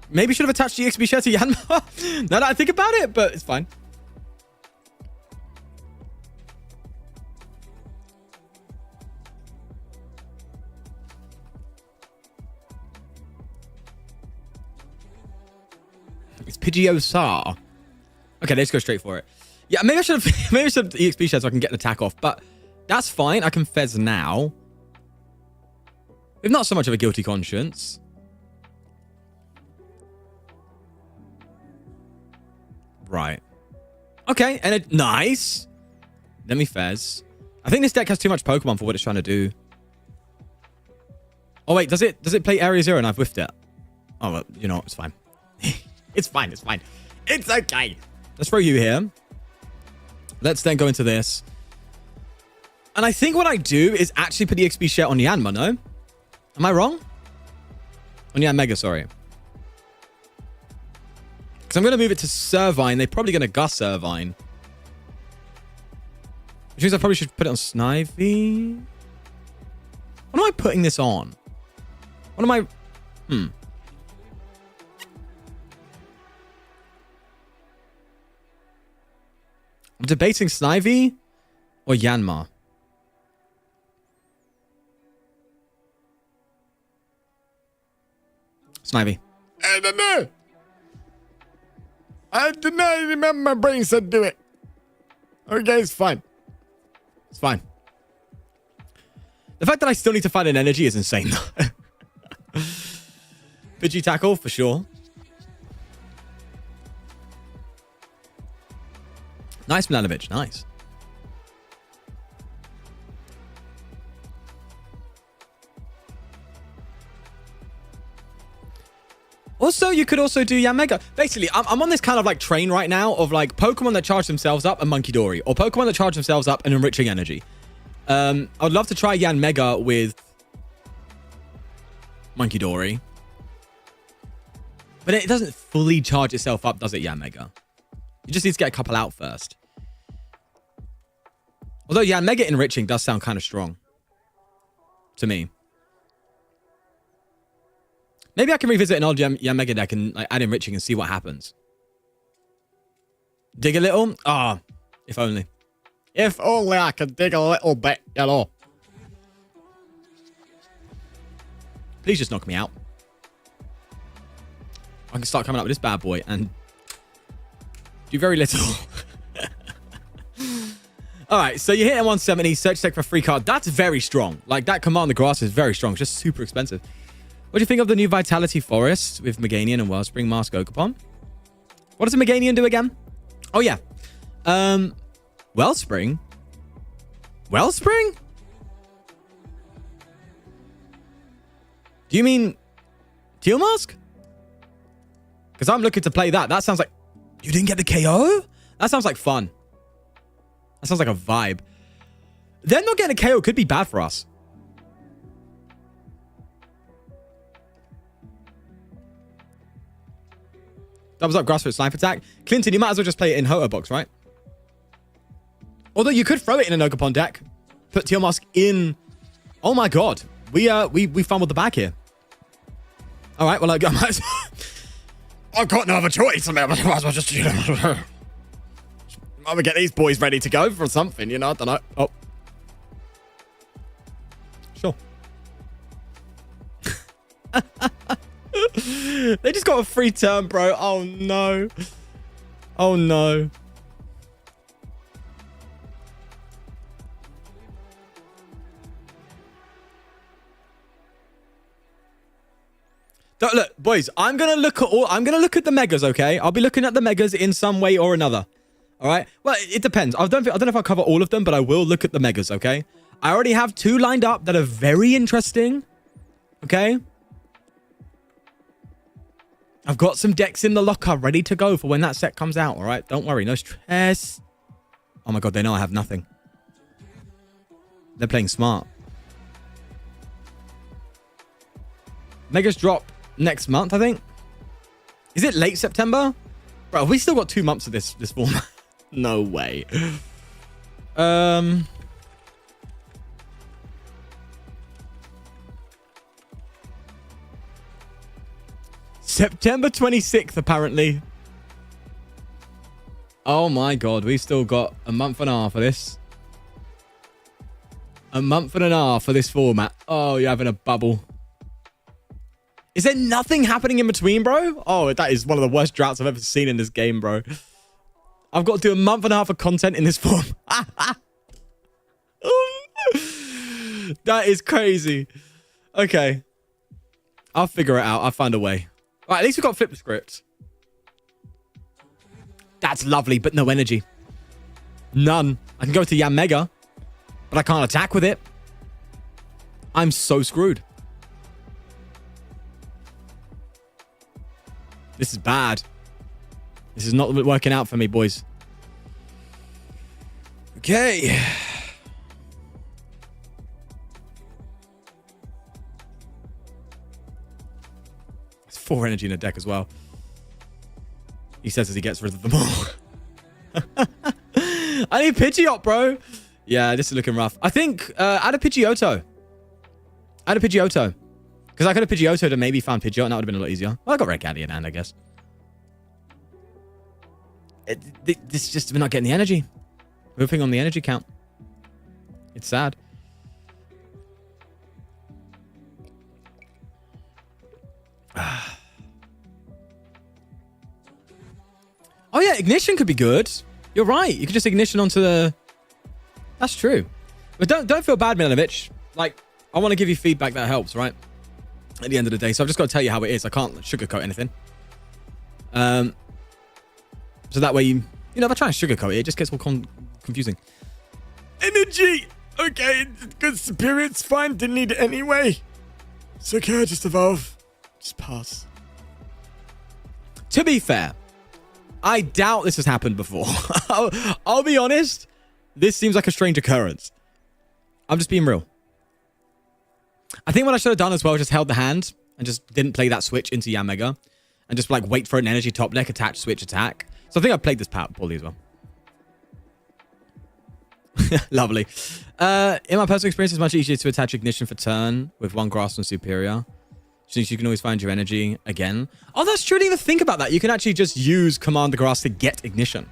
Maybe should have attached the XP share to Yanma. Now that I think about it, but it's fine. It's Pidgeotto. Okay, let's go straight for it. Yeah, maybe I should have EXP share so I can get an attack off, but that's fine. I can Fez now. With not so much of a guilty conscience. Right. Okay, and it nice. Let me Fez. I think this deck has too much Pokemon for what it's trying to do. Oh wait, does it play Area 0 and I've whiffed it? Oh, well, you know, it's fine. It's fine, it's fine. It's okay. Let's throw you here. Let's then go into this. And I think what I do is actually put the XP share on Yanma, no? Am I wrong? On Yanmega, sorry. Because I'm going to move it to Servine. They're probably going to Gust Servine. Which means I probably should put it on Snivy. What am I putting this on? What am I... I'm debating Snivy or Yanma. Snivy. I don't know. I do not remember my brain said do it. Okay, it's fine. It's fine. The fact that I still need to find an energy is insane. Pidgey tackle for sure. Nice, Milanovic. Nice. Also, you could also do Yanmega. Basically, I'm on this kind of like train right now of like Pokemon that charge themselves up and Monkey Dory, or Pokemon that charge themselves up and Enriching Energy. I would love to try Yanmega with Monkey Dory. But it doesn't fully charge itself up, does it, Yanmega? You just need to get a couple out first. Although Yanmega Enriching does sound kind of strong. To me. Maybe I can revisit an old Yanmega deck and like, add Enriching and see what happens. Dig a little? Ah, if only. If only I could dig a little bit, you know. Please just knock me out. I can start coming up with this bad boy and do very little. All right, so you hit him 170, search deck for free card. That's very strong. Like, that Command the Grass is very strong. It's just super expensive. What do you think of the new Vitality Forest with Meganian and Wellspring Mask Oakapon? What does a Meganian do again? Oh, yeah. Wellspring? Wellspring? Do you mean Teal Mask? Because I'm looking to play that. That sounds like... You didn't get the KO? That sounds like fun. That sounds like a vibe. Then not getting a KO could be bad for us. Doubles up Grassfoot Snipe Attack. Clinton, you might as well just play it in Hoto Box, right? Although you could throw it in an Oakapon deck. Put Teal Mask in... Oh my god. We fumbled the bag here. Alright, well, I've got no other choice. I might as well just, you know... I'm gonna get these boys ready to go for something, you know? I don't know. Oh. Sure. They just got a free turn, bro. Oh, no. Oh, no. Look, boys, I'm gonna look at the megas, okay? I'll be looking at the megas in some way or another. All right. Well, it depends. I don't know if I'll cover all of them, but I will look at the megas, okay? I already have 2 lined up that are very interesting. Okay? I've got some decks in the locker ready to go for when that set comes out, all right? Don't worry, no stress. Oh my god, they know I have nothing. They're playing smart. Megas drop next month, I think. Is it late September? Bro, we still got 2 months of this format. No way. September 26th, apparently. Oh my god, we've still got a month and a half of this. A month and a half for this format. Oh, you're having a bubble. Is there nothing happening in between, bro? Oh, that is one of the worst droughts I've ever seen in this game, bro. I've got to do a month and a half of content in this form. That is crazy. Okay. I'll figure it out. I'll find a way. All right, at least we've got flip the script. That's lovely, but no energy. None. I can go to Yanmega, but I can't attack with it. I'm so screwed. This is bad. This is not working out for me, boys. Okay. There's 4 energy in a deck as well. He says as he gets rid of them all. I need Pidgeot, bro. Yeah, this is looking rough. I think add a Pidgeotto. Add a Pidgeotto. Because I could have Pidgeotto to maybe found Pidgeot, and that would have been a lot easier. Well, I got Red Caddy in hand, I guess. This just, we're not getting the energy. We're whipping on the energy count. It's sad. Oh yeah, Ignition could be good. You're right. You could just Ignition onto the... That's true. But don't feel bad, Milanovich. Like, I want to give you feedback that helps, right? At the end of the day. So I've just got to tell you how it is. I can't sugarcoat anything. So that way, you know, if I try and sugarcoat it, it just gets all confusing. Energy! Okay, good spirit's fine. Didn't need it anyway. It's okay, just evolve. Just pass. To be fair, I doubt this has happened before. I'll be honest. This seems like a strange occurrence. I'm just being real. I think what I should have done as well, just held the hand and just didn't play that switch into Yamega and just like wait for an energy top deck, attach, switch, attack. So I think I played this poorly as well. Lovely. In my personal experience, it's much easier to attach ignition for turn with one grasp on superior. Since you can always find your energy again. Oh, that's true. I didn't even think about that. You can actually just use command the grasp to get ignition.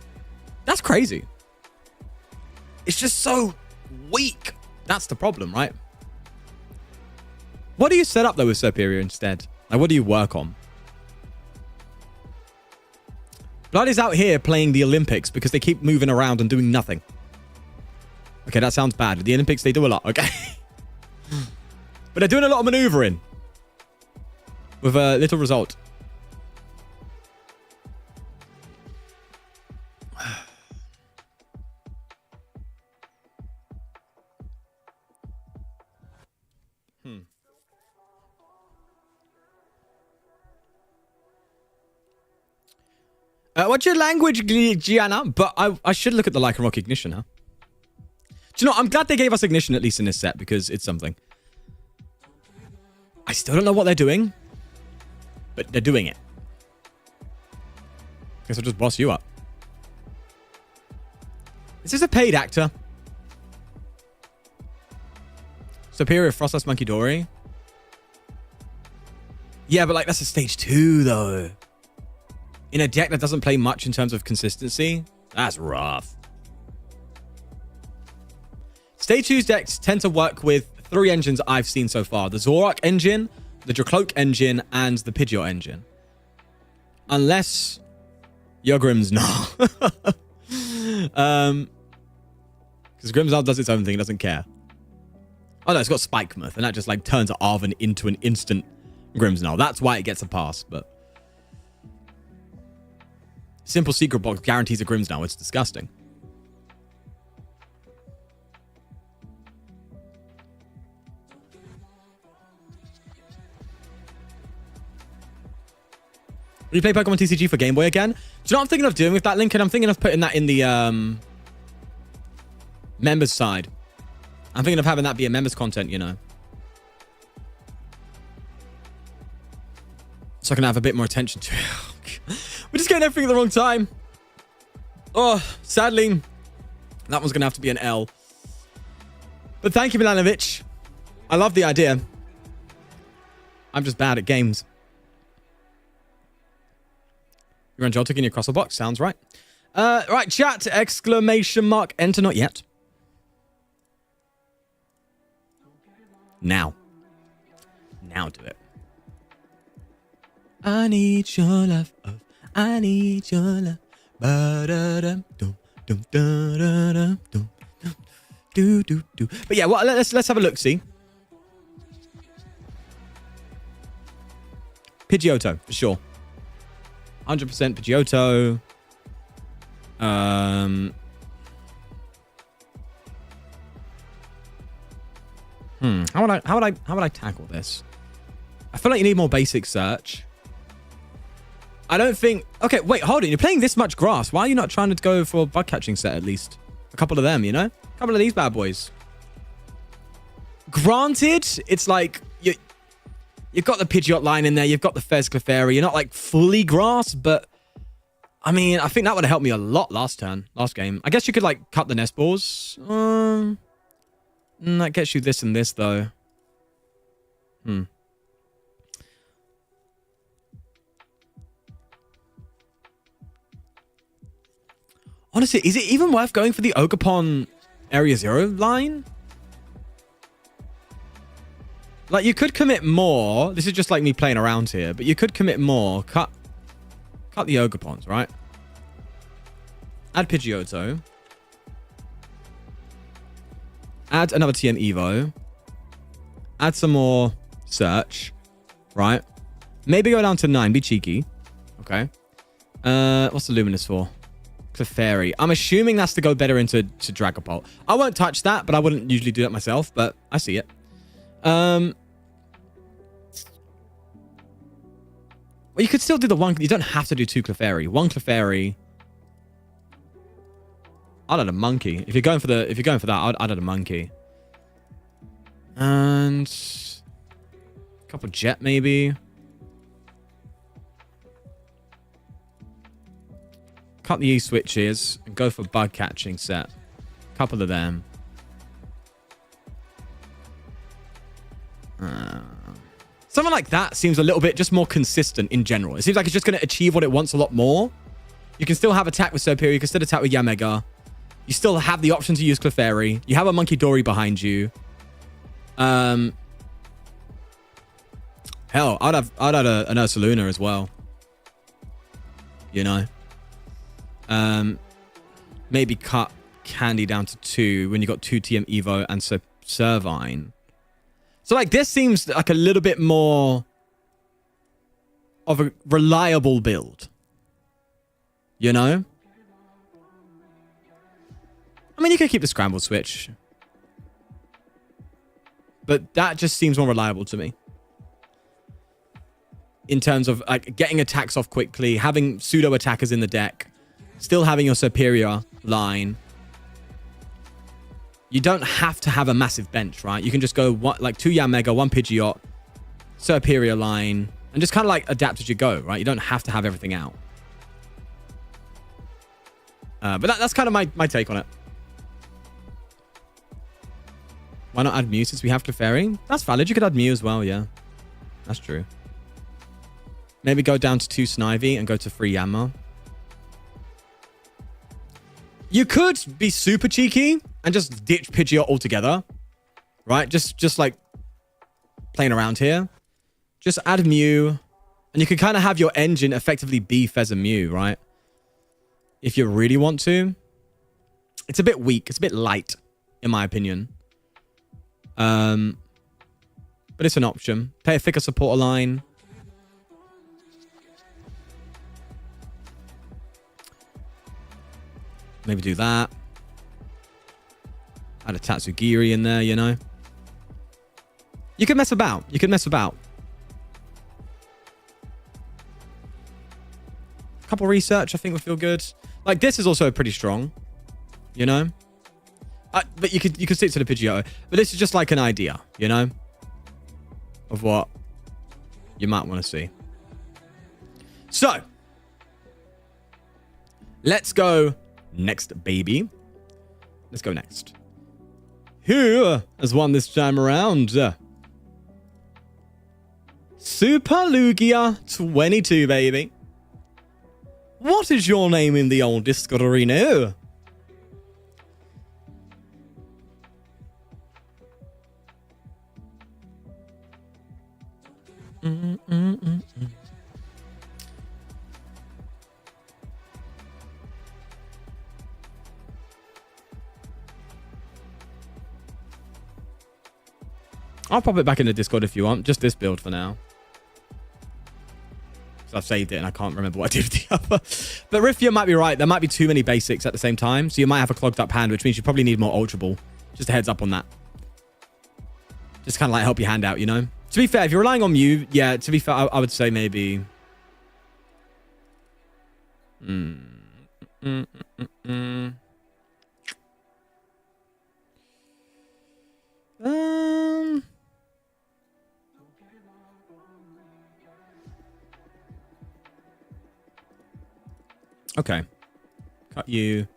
That's crazy. It's just so weak. That's the problem, right? What do you set up though with superior instead? Like, what do you work on? Blood is out here playing the Olympics because they keep moving around and doing nothing. Okay, that sounds bad. The Olympics, they do a lot, okay? But they're doing a lot of maneuvering. With a little result. What's your language, Gianna? But I should look at the Lycanroc ignition, huh? Do you know, I'm glad they gave us ignition at least in this set because it's something. I still don't know what they're doing. But they're doing it. Guess I'll just boss you up. Is this a paid actor? Superior Frostless Monkey Dory? Yeah, but like that's a stage 2 though. In a deck that doesn't play much in terms of consistency, that's rough. Stage 2's decks tend to work with 3 engines I've seen so far. The Zorak engine, the Dracloak engine, and the Pidgeot engine. Unless your Grimmsnarl. Because Grimmsnarl does its own thing, it doesn't care. Oh no, it's got Spikemuth, and that just like turns Arven into an instant Grimmsnarl. That's why it gets a pass, but... Simple Secret Box guarantees a Grimmsnarl. It's disgusting. Will you play Pokemon TCG for Game Boy again? Do you know what I'm thinking of doing with that, Lincoln? I'm thinking of putting that in the members side. I'm thinking of having that be a members content, you know. So I can have a bit more attention to it. We're just getting everything at the wrong time. Oh, sadly, that one's going to have to be an L. But thank you, Milanovic. I love the idea. I'm just bad at games. You're on Joltik in your crossel box. Sounds right. Right, chat, exclamation mark, enter not yet. Now. Now do it. I need your love. I need your love. But yeah, well, let's have a look, see. Pidgeotto, for sure. 100% Pidgeotto. How would I tackle this? I feel like you need more basic search. I don't think... Okay, wait, hold on. You're playing this much grass. Why are you not trying to go for a bug catching set at least? A couple of them, you know? A couple of these bad boys. Granted, it's like... You've got the Pidgeot line in there. You've got the Fez Clefairy. You're not like fully grass, but... I mean, I think that would have helped me a lot last game. I guess you could like cut the nest balls. That gets you this and this, though. Honestly, is it even worth going for the Ogerpon Area 0 line? Like, you could commit more. This is just like me playing around here, but you could commit more. Cut the Ogerpons, right? Add Pidgeotto. Add another TM Evo. Add some more search, right? Maybe go down to 9. Be cheeky. Okay. What's the Luminous for? Clefairy. I'm assuming that's to go better into Dragapult. I won't touch that, but I wouldn't usually do that myself, but I see it. Well, you could still do the one. You don't have to do 2 Clefairy. 1 Clefairy. I'd add a monkey. If you're going for that, I'd add a monkey. And a couple jet maybe. Cut the E switches and go for bug catching set. A couple of them. Something like that seems a little bit just more consistent in general. It seems like it's just going to achieve what it wants a lot more. You can still have attack with Superior. You can still attack with Yamega. You still have the option to use Clefairy. You have a Monkey Dory behind you. Hell, I'd add an Ursaluna as well. You know? Maybe cut Candy down to 2 when you got 2 TM Evo and Servine. So, like, this seems like a little bit more of a reliable build. You know? I mean, you could keep the Scramble Switch. But that just seems more reliable to me. In terms of, like, getting attacks off quickly, having pseudo-attackers in the deck, still having your Superior line. You don't have to have a massive bench, right? You can just go, like, 2 Yamega, 1 Pidgeot, Superior line, and just kind of, like, adapt as you go, right? You don't have to have everything out. But that's kind of my take on it. Why not add Mew since we have Clefairy? That's valid. You could add Mew as well, yeah. That's true. Maybe go down to 2 Snivy and go to 3 Yanma. You could be super cheeky and just ditch Pidgeot altogether. Right? Just like playing around here. Just add Mew. And you can kind of have your engine effectively be Fez and Mew, right? If you really want to. It's a bit weak. It's a bit light, in my opinion. But it's an option. Play a thicker supporter line. Maybe do that. Add a Tatsugiri in there, you know. You can mess about. You can mess about. Couple research, I think would feel good. Like, this is also pretty strong, you know. But you could stick to the Pidgeotto. But this is just like an idea, you know, of what you might want to see. So, let's go next, baby. Let's go next. Who has won this time around? Super Lugia 22, baby. What is your name in the old Discord arena? I'll pop it back in the Discord if you want. Just this build for now. So I've saved it and I can't remember what I did with the other. But Rifia might be right. There might be too many basics at the same time. So you might have a clogged up hand, which means you probably need more Ultra Ball. Just a heads up on that. Just kind of like help your hand out, you know? To be fair, if you're relying on Mew, yeah, to be fair, I would say maybe... Okay. Cut you.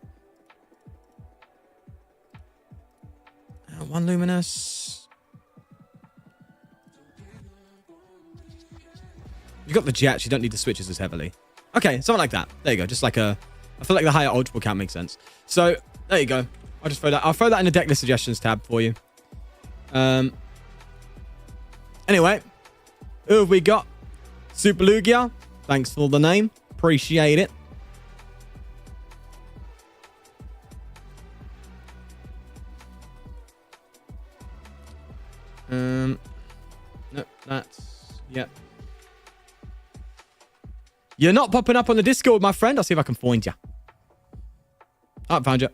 1 Luminous. You got the Jets. You don't need the switches as heavily. Okay, something like that. There you go. Just like a... I feel like the higher Ultra Ball count makes sense. So, there you go. I'll just throw that. I'll throw that in the deck list suggestions tab for you. Anyway. Who have we got? Super Lugia. Thanks for the name. Appreciate it. Nope, that's... Yep. You're not popping up on the Discord, my friend. I'll see if I can find you. Oh, I found you.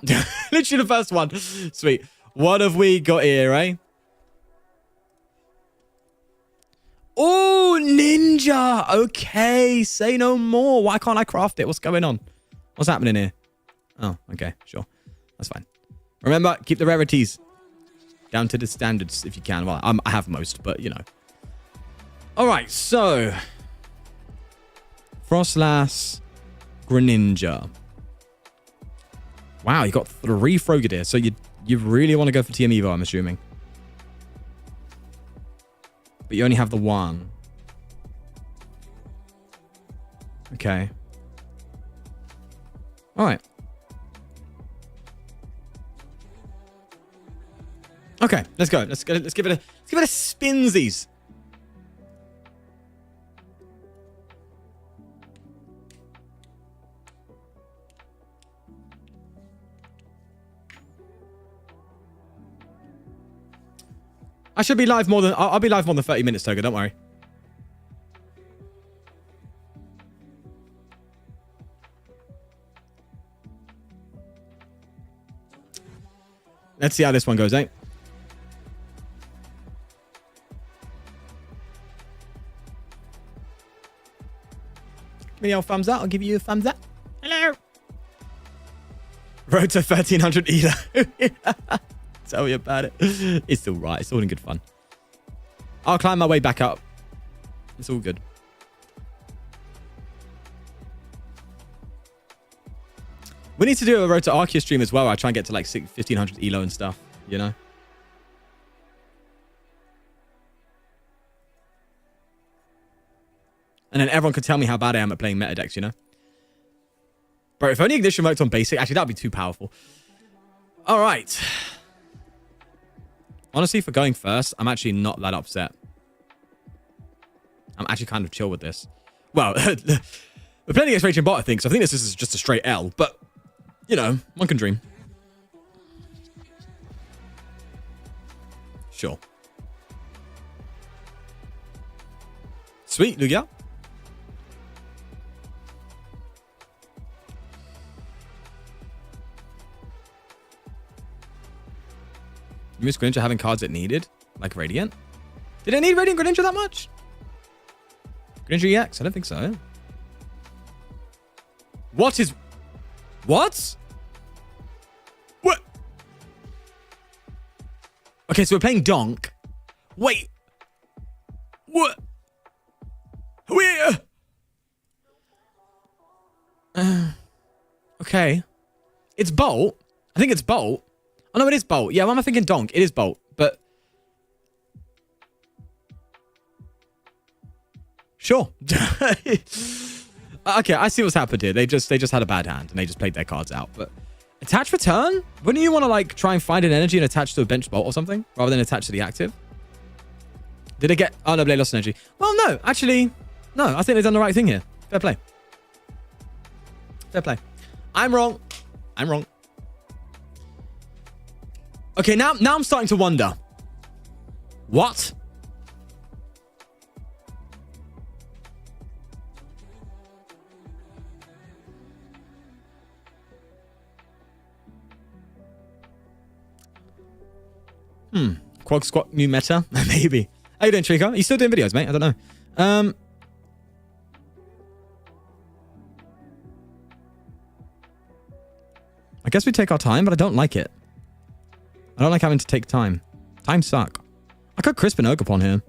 Literally the first one. Sweet. What have we got here, eh? Oh, ninja. Okay, say no more. Why can't I craft it? What's going on? What's happening here? Oh, okay, sure. That's fine. Remember, keep the rarities down to the standards if you can. Well, I have most, but you know. All right, so Frostlass, Greninja. Wow, you got 3 Frogadier. So you really want to go for TM Evo, I'm assuming. But you only have the 1. Okay. All right. Okay, let's go. Let's give it a spinsies. I should be live more than I'll be live more than 30 minutes, Toga, don't worry. Let's see how this one goes, eh? Give me your thumbs up. I'll give you a thumbs up. Hello. Road to 1300 Ela. Tell me about it. It's all right. It's all in good fun. I'll climb my way back up. It's all good. We need to do a Road to Arceus stream as well. I try and get to like 1500 Elo and stuff, you know? And then everyone could tell me how bad I am at playing meta decks, you know? Bro, if only Ignition worked on basic, actually, that would be too powerful. All right. Honestly, for going first, I'm actually not that upset. I'm actually kind of chill with this. Well, we're playing against Raging Bot, I think, so I think this is just a straight L. But, you know, one can dream. Sure. Sweet, Lugia. You miss Greninja having cards it needed? Like Radiant? Did it need Radiant Greninja that much? Greninja EX? I don't think so. What is... What? What? Okay, so we're playing Donk. Wait. What? Where? Okay. It's Bolt. I think it's Bolt. Oh, no, it is Bolt. Yeah, why am I thinking Donk? It is Bolt, but... Sure. Okay, I see what's happened here. They just had a bad hand, and they just played their cards out, but... Attach return? Wouldn't you want to, like, try and find an energy and attach to a bench Bolt or something? Rather than attach to the active? Did it get... Oh, no, they lost energy. Well, no, actually... No, I think they've done the right thing here. Fair play. Fair play. I'm wrong. I'm wrong. Okay, now I'm starting to wonder. What? Quag Squat new meta? Maybe. How you doing, Trico? Are you still doing videos, mate? I don't know. I guess we take our time, but I don't like it. I don't like having to take time. Time suck. I could Crispin Ogerpon here.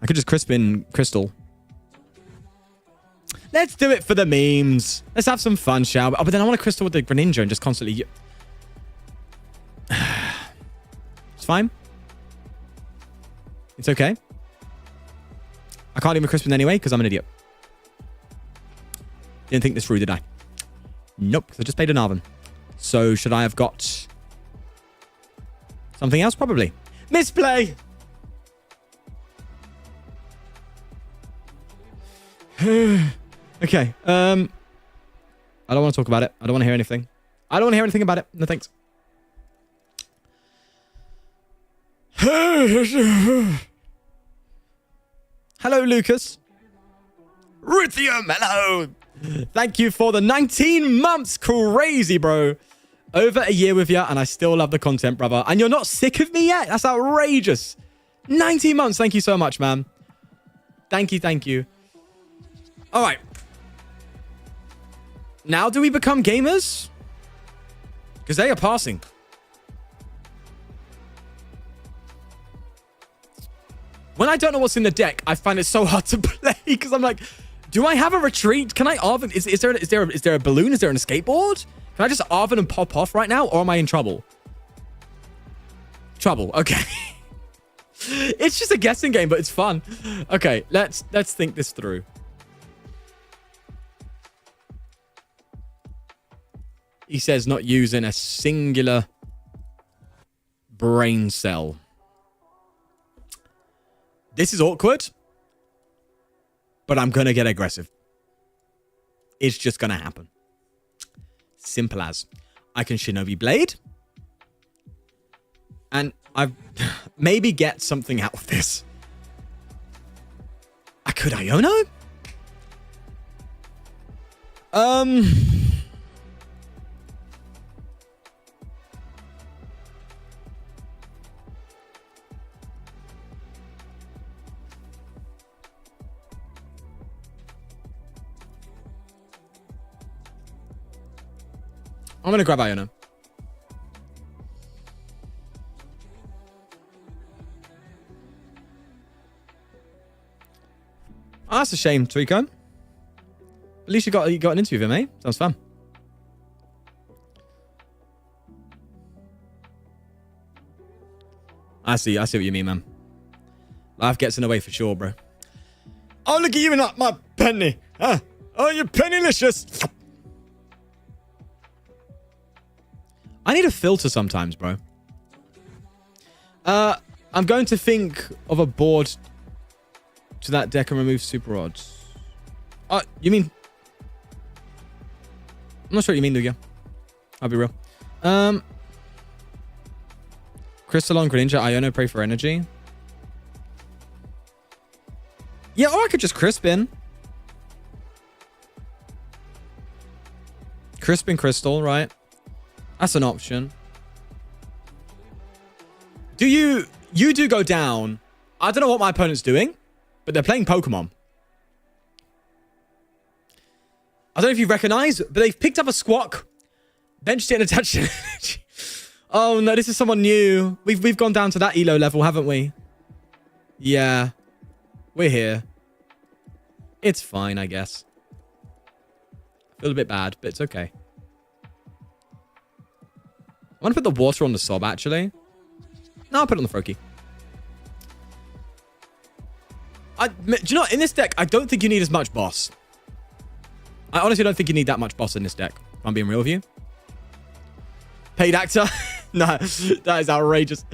I could just Crispin Crystal. Let's do it for the memes. Let's have some fun, shall we? Oh, but then I want to Crystal with the Greninja and just constantly... It's fine. It's okay. I can't even Crispin anyway because I'm an idiot. Didn't think this through, did I? Nope, because I just played an Arven. So should I have got... something else? Probably. Misplay! Okay. I don't want to talk about it. I don't want to hear anything. I don't want to hear anything about it. No thanks. Hello, Lucas. Ruthium, hello. Thank you for the 19 months. Crazy, bro. Over a year with you, and I still love the content, brother. And you're not sick of me yet? That's outrageous. 19 months. Thank you so much, man. Thank you, thank you. All right. Now do we become gamers? Because they are passing. When I don't know what's in the deck, I find it so hard to play because I'm like, do I have a retreat? Can I Arven? Is there a balloon? Is there an skateboard? Can I just Arven and pop off right now, or am I in trouble? Trouble. Okay. It's just a guessing game, but it's fun. Okay, let's think this through. He says not using a singular brain cell. This is awkward, but I'm going to get aggressive. It's just going to happen. Simple as. I can Shinobi Blade. And I maybe get something out of this. I could Iono? I'm going to grab Iono. Oh, that's a shame, Trico. At least you got an interview with him, eh? Sounds fun. I see what you mean, man. Life gets in the way for sure, bro. Oh, look at you and my penny. Huh? Oh, you're pennilicious. I need a filter sometimes, bro. I'm going to think of a board to that deck and remove super odds. Oh, you mean... I'm not sure what you mean, Lugia. I'll be real. Crystalon, Greninja, Iono, pray for energy. Yeah, or I could just Crispin. Crispin Crystal, right? That's an option. You do go down. I don't know what my opponent's doing, but they're playing Pokemon. I don't know if you recognize, but they've picked up a Squawk, benched it and attached it. Oh no, this is someone new. We've gone down to that elo level, haven't we? Yeah. We're here. It's fine, I guess. I feel a bit bad, but it's okay. I want to put the water on the Sob, actually. No, I'll put it on the Froakie. Do you know what? In this deck, I don't think you need as much boss. I honestly don't think you need that much boss in this deck. If I'm being real with you. Paid actor? No, that is outrageous.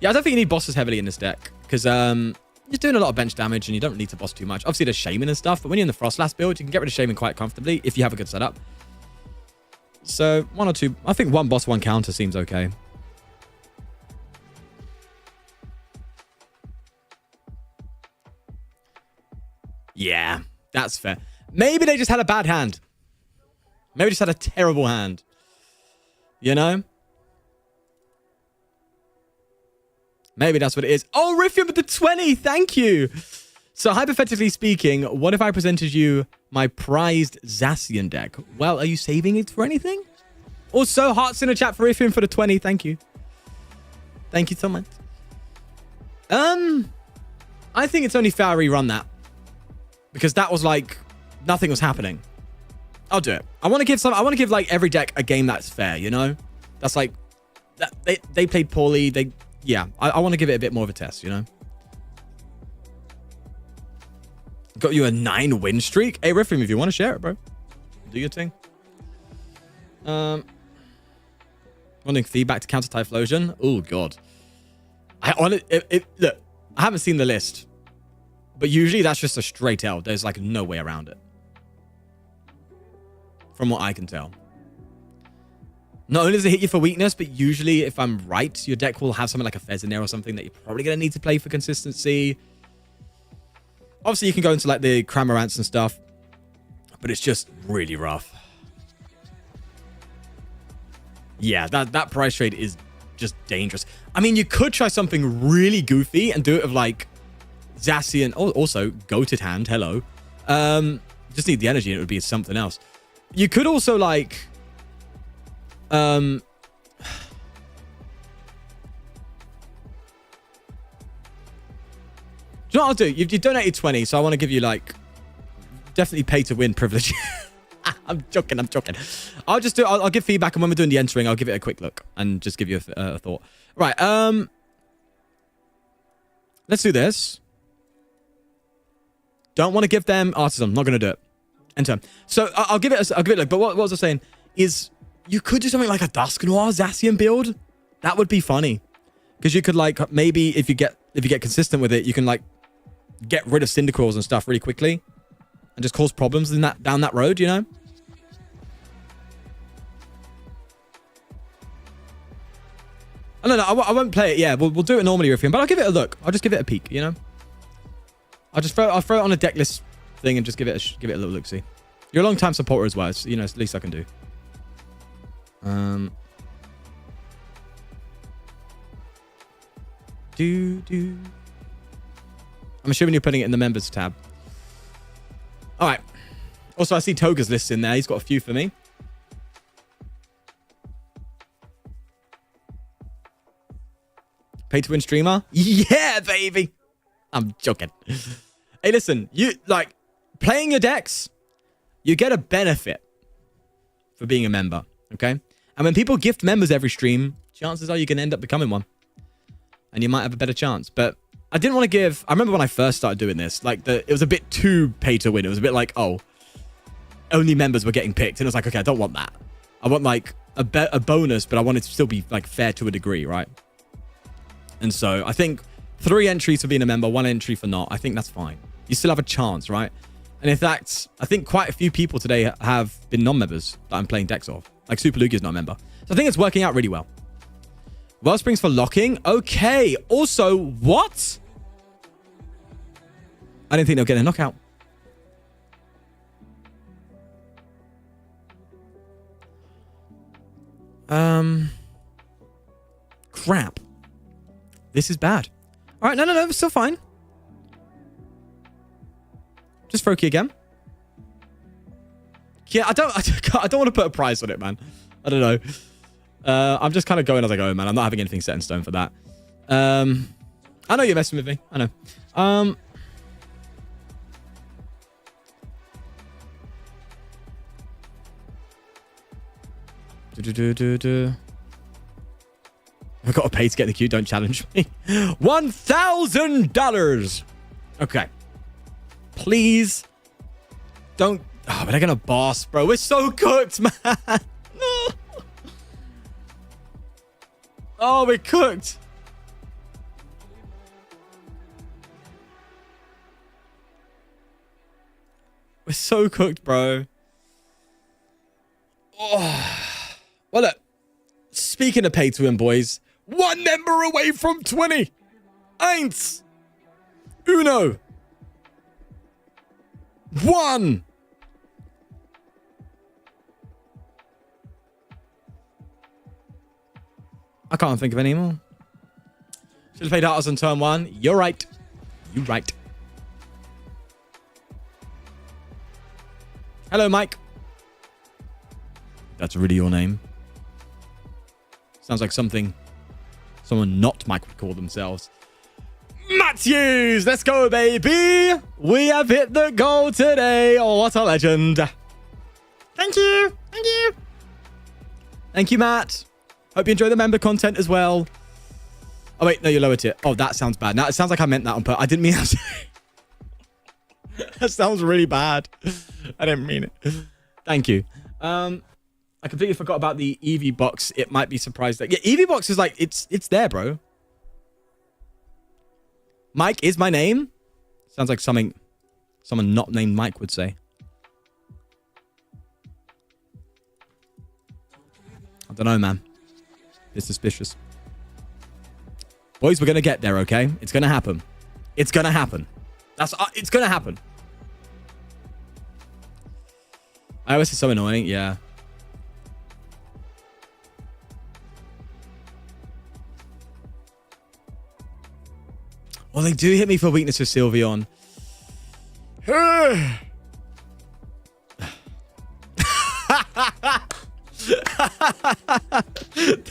Yeah, I don't think you need bosses heavily in this deck. Because you're doing a lot of bench damage and you don't need to boss too much. Obviously, there's Shaman and stuff. But when you're in the Frostlass build, you can get rid of Shaman quite comfortably if you have a good setup. So, one or two. I think one boss, one counter seems okay. Yeah, that's fair. Maybe they just had a bad hand. Maybe just had a terrible hand. You know? Maybe that's what it is. Oh, Riffium with the 20. Thank you. So, hypothetically speaking, what if I presented you my prized Zacian deck? Well, are you saving it for anything? Also, hearts in the chat for Riffium for the 20. Thank you. Thank you so much. I think it's only fair I rerun that. Because that was like, nothing was happening. I'll do it. I want to give like every deck a game that's fair, you know? That's like, they played poorly. I want to give it a bit more of a test, you know? Got you a 9-win streak. Hey, Riffium, if you want to share it, bro. Do your thing. Wanting feedback to counter Typhlosion. Oh, God. Look, I haven't seen the list. But usually that's just a straight L. There's like no way around it. From what I can tell. Not only does it hit you for weakness, but usually, if I'm right, your deck will have something like a Fez in there or something that you're probably going to need to play for consistency. Obviously, you can go into like the Cramorants and stuff. But it's just really rough. Yeah, that price trade is just dangerous. I mean, you could try something really goofy and do it with like Zacian. Oh, also, Goated Hand. Hello. Just need the energy and it would be something else. You could also, like... Do you know what I'll do? You donated 20, so I want to give you, like, definitely pay to win privilege. I'm joking. I'll just do. I'll give feedback, and when we're doing the entering, I'll give it a quick look and just give you a thought. Right. Let's do this. Don't want to give them artisan. Not gonna do it. Enter. So I'll give it a look. But what was I saying? Is you could do something like a Dusk Noir Zacian build. That would be funny, because you could like maybe if you get consistent with it, you can like get rid of Cyndaquils and stuff really quickly, and just cause problems in down that road. You know. No, I won't play it. Yeah, we'll do it normally with him, but I'll give it a look. I'll just give it a peek, you know? I'll throw it on a deck list thing and just give it a little look-see. You're a long-time supporter as well. It's, you know, it's the least I can do. I'm assuming you're putting it in the members tab. All right. Also, I see Toga's list in there. He's got a few for me. Pay to win streamer? Yeah, baby. I'm joking. Hey, listen, you like playing your decks, you get a benefit for being a member, okay? And when people gift members every stream, chances are you can end up becoming one. And you might have a better chance. But I didn't want to give... I remember when I first started doing this, like it was a bit too pay to win. It was a bit like, oh, only members were getting picked. And it was like, okay, I don't want that. I want like a bonus, but I want it to still be like fair to a degree, right? And so I think 3 entries for being a member, 1 entry for not. I think that's fine. You still have a chance, right? And in fact, I think quite a few people today have been non-members that I'm playing decks of. Like Super Lugia's not a member. So I think it's working out really well. Wellsprings for locking. Okay. Also, what? I didn't think they'll get a knockout. Crap. This is bad. All right, no, it's still fine. Just Froakie again. Yeah, I don't want to put a price on it, man. I don't know. I'm just kind of going as I go, man. I'm not having anything set in stone for that. I know you're messing with me. I know. I've got to pay to get in the queue. Don't challenge me. $1,000. Okay. Please. Don't. Oh, but they're going to boss, bro. We're so cooked, man. Oh, we're cooked. We're so cooked, bro. Oh. Well, look. Speaking of pay to win, boys. 1 member away from 20. Eins. Uno. 1. I can't think of any more. Should have played Artisan turn 1. You're right. You're right. Hello, Mike. That's really your name. Sounds like something someone not Mike would call themselves. Matthews! Let's go, baby! We have hit the goal today. Oh, what a legend. Thank you. Thank you. Thank you, Matt. Hope you enjoy the member content as well. Oh, wait. No, you lowered it. Oh, that sounds bad. Now, it sounds like I meant that on purpose. I didn't mean that. That sounds really bad. I didn't mean it. Thank you. I completely forgot about the EV box. It might be surprised that... Yeah, EV box is like... It's there, bro. Mike is my name. Sounds like something someone not named Mike would say. I don't know, man. It's suspicious. Boys, we're going to get there, okay? It's going to happen. It's going to happen. It's going to happen. iOS is so annoying. Yeah. Well, they do hit me for weakness with Sylveon.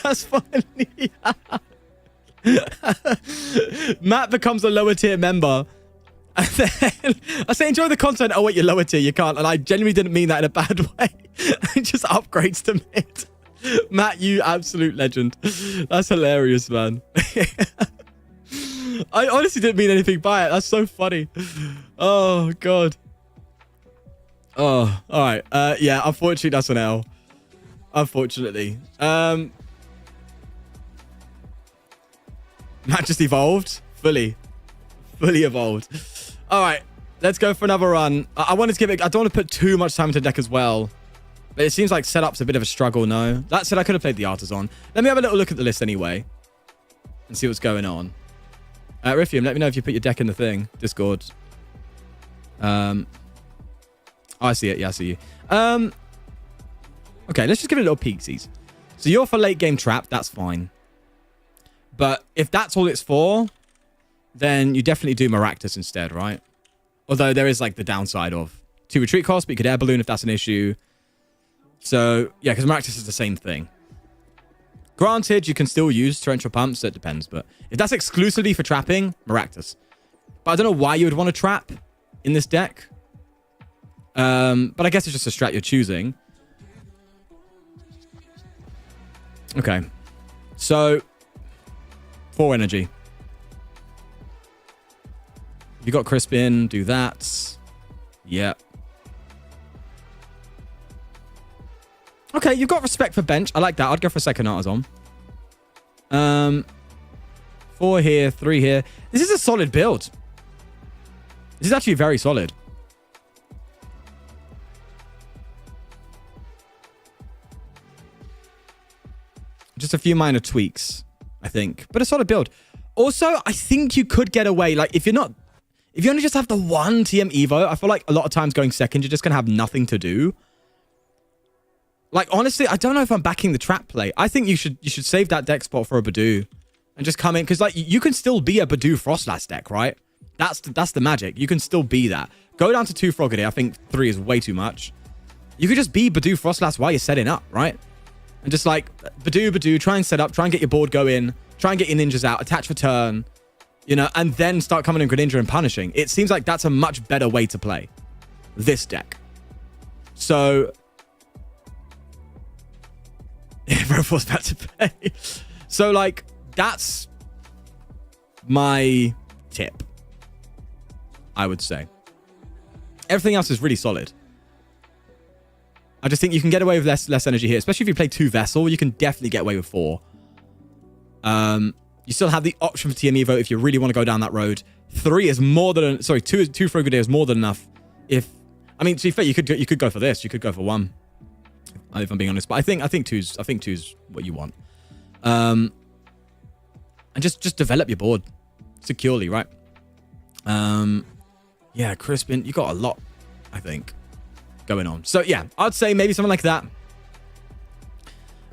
That's funny. Matt becomes a lower tier member. And then I say, enjoy the content. Oh, wait, you're lower tier. You can't. And I genuinely didn't mean that in a bad way. It just upgrades to mid. Matt, you absolute legend. That's hilarious, man. I honestly didn't mean anything by it. That's so funny. Oh, God. Oh, all right. Yeah, unfortunately, that's an L. Unfortunately. Matt just evolved. Fully evolved. All right. Let's go for another run. I wanted to give it... I don't want to put too much time into deck as well. But it seems like setup's a bit of a struggle, no? That said, I could have played the Artisan. Let me have a little look at the list anyway. And see what's going on. Riffium, let me know if you put your deck in the thing. Discord. Oh, I see it. Yeah, I see you. Okay, let's just give it a little peeksies. So you're for late game trap. That's fine. But if that's all it's for, then you definitely do Maractus instead, right? Although there is like the downside of 2 retreat costs, but you could air balloon if that's an issue. So yeah, because Maractus is the same thing. Granted, you can still use torrential pumps. So it depends. But if that's exclusively for trapping, Maractus. But I don't know why you would want to trap in this deck. But I guess it's just a strat you're choosing. Okay. So 4 energy. You got Crispin, do that. Yep. Okay, you've got respect for bench. I like that. I'd go for a second Artisan. 4 here, 3 here. This is a solid build. This is actually very solid. Just a few minor tweaks, I think. But a solid build. Also, I think you could get away. Like, if you only just have the 1 TM Evo, I feel like a lot of times going second, you're just going to have nothing to do. Like, honestly, I don't know if I'm backing the trap play. I think you should save that deck spot for a Badoo. And just come in. Because, like, you can still be a Badoo Frostlass deck, right? That's the magic. You can still be that. Go down to 2 Frogadier. I think 3 is way too much. You could just be Badoo Frostlass while you're setting up, right? And just, like, Badoo, try and set up. Try and get your board going. Try and get your ninjas out. Attach for turn. You know, and then start coming in Greninja and punishing. It seems like that's a much better way to play this deck. So... Raffle's about to pay. So, like, that's my tip, I would say. Everything else is really solid. I just think you can get away with less energy here, especially if you play 2 Vessel. You can definitely get away with 4. You still have the option for TM Evo if you really want to go down that road. 3 is more than... Sorry, 2 Frogadier is more than enough. If... I mean, to be fair, you could go for this. You could go for 1. If I'm being honest, but I think 2's what you want. And just develop your board securely, right? Yeah, Crispin, you got a lot, I think, going on. So yeah, I'd say maybe something like that.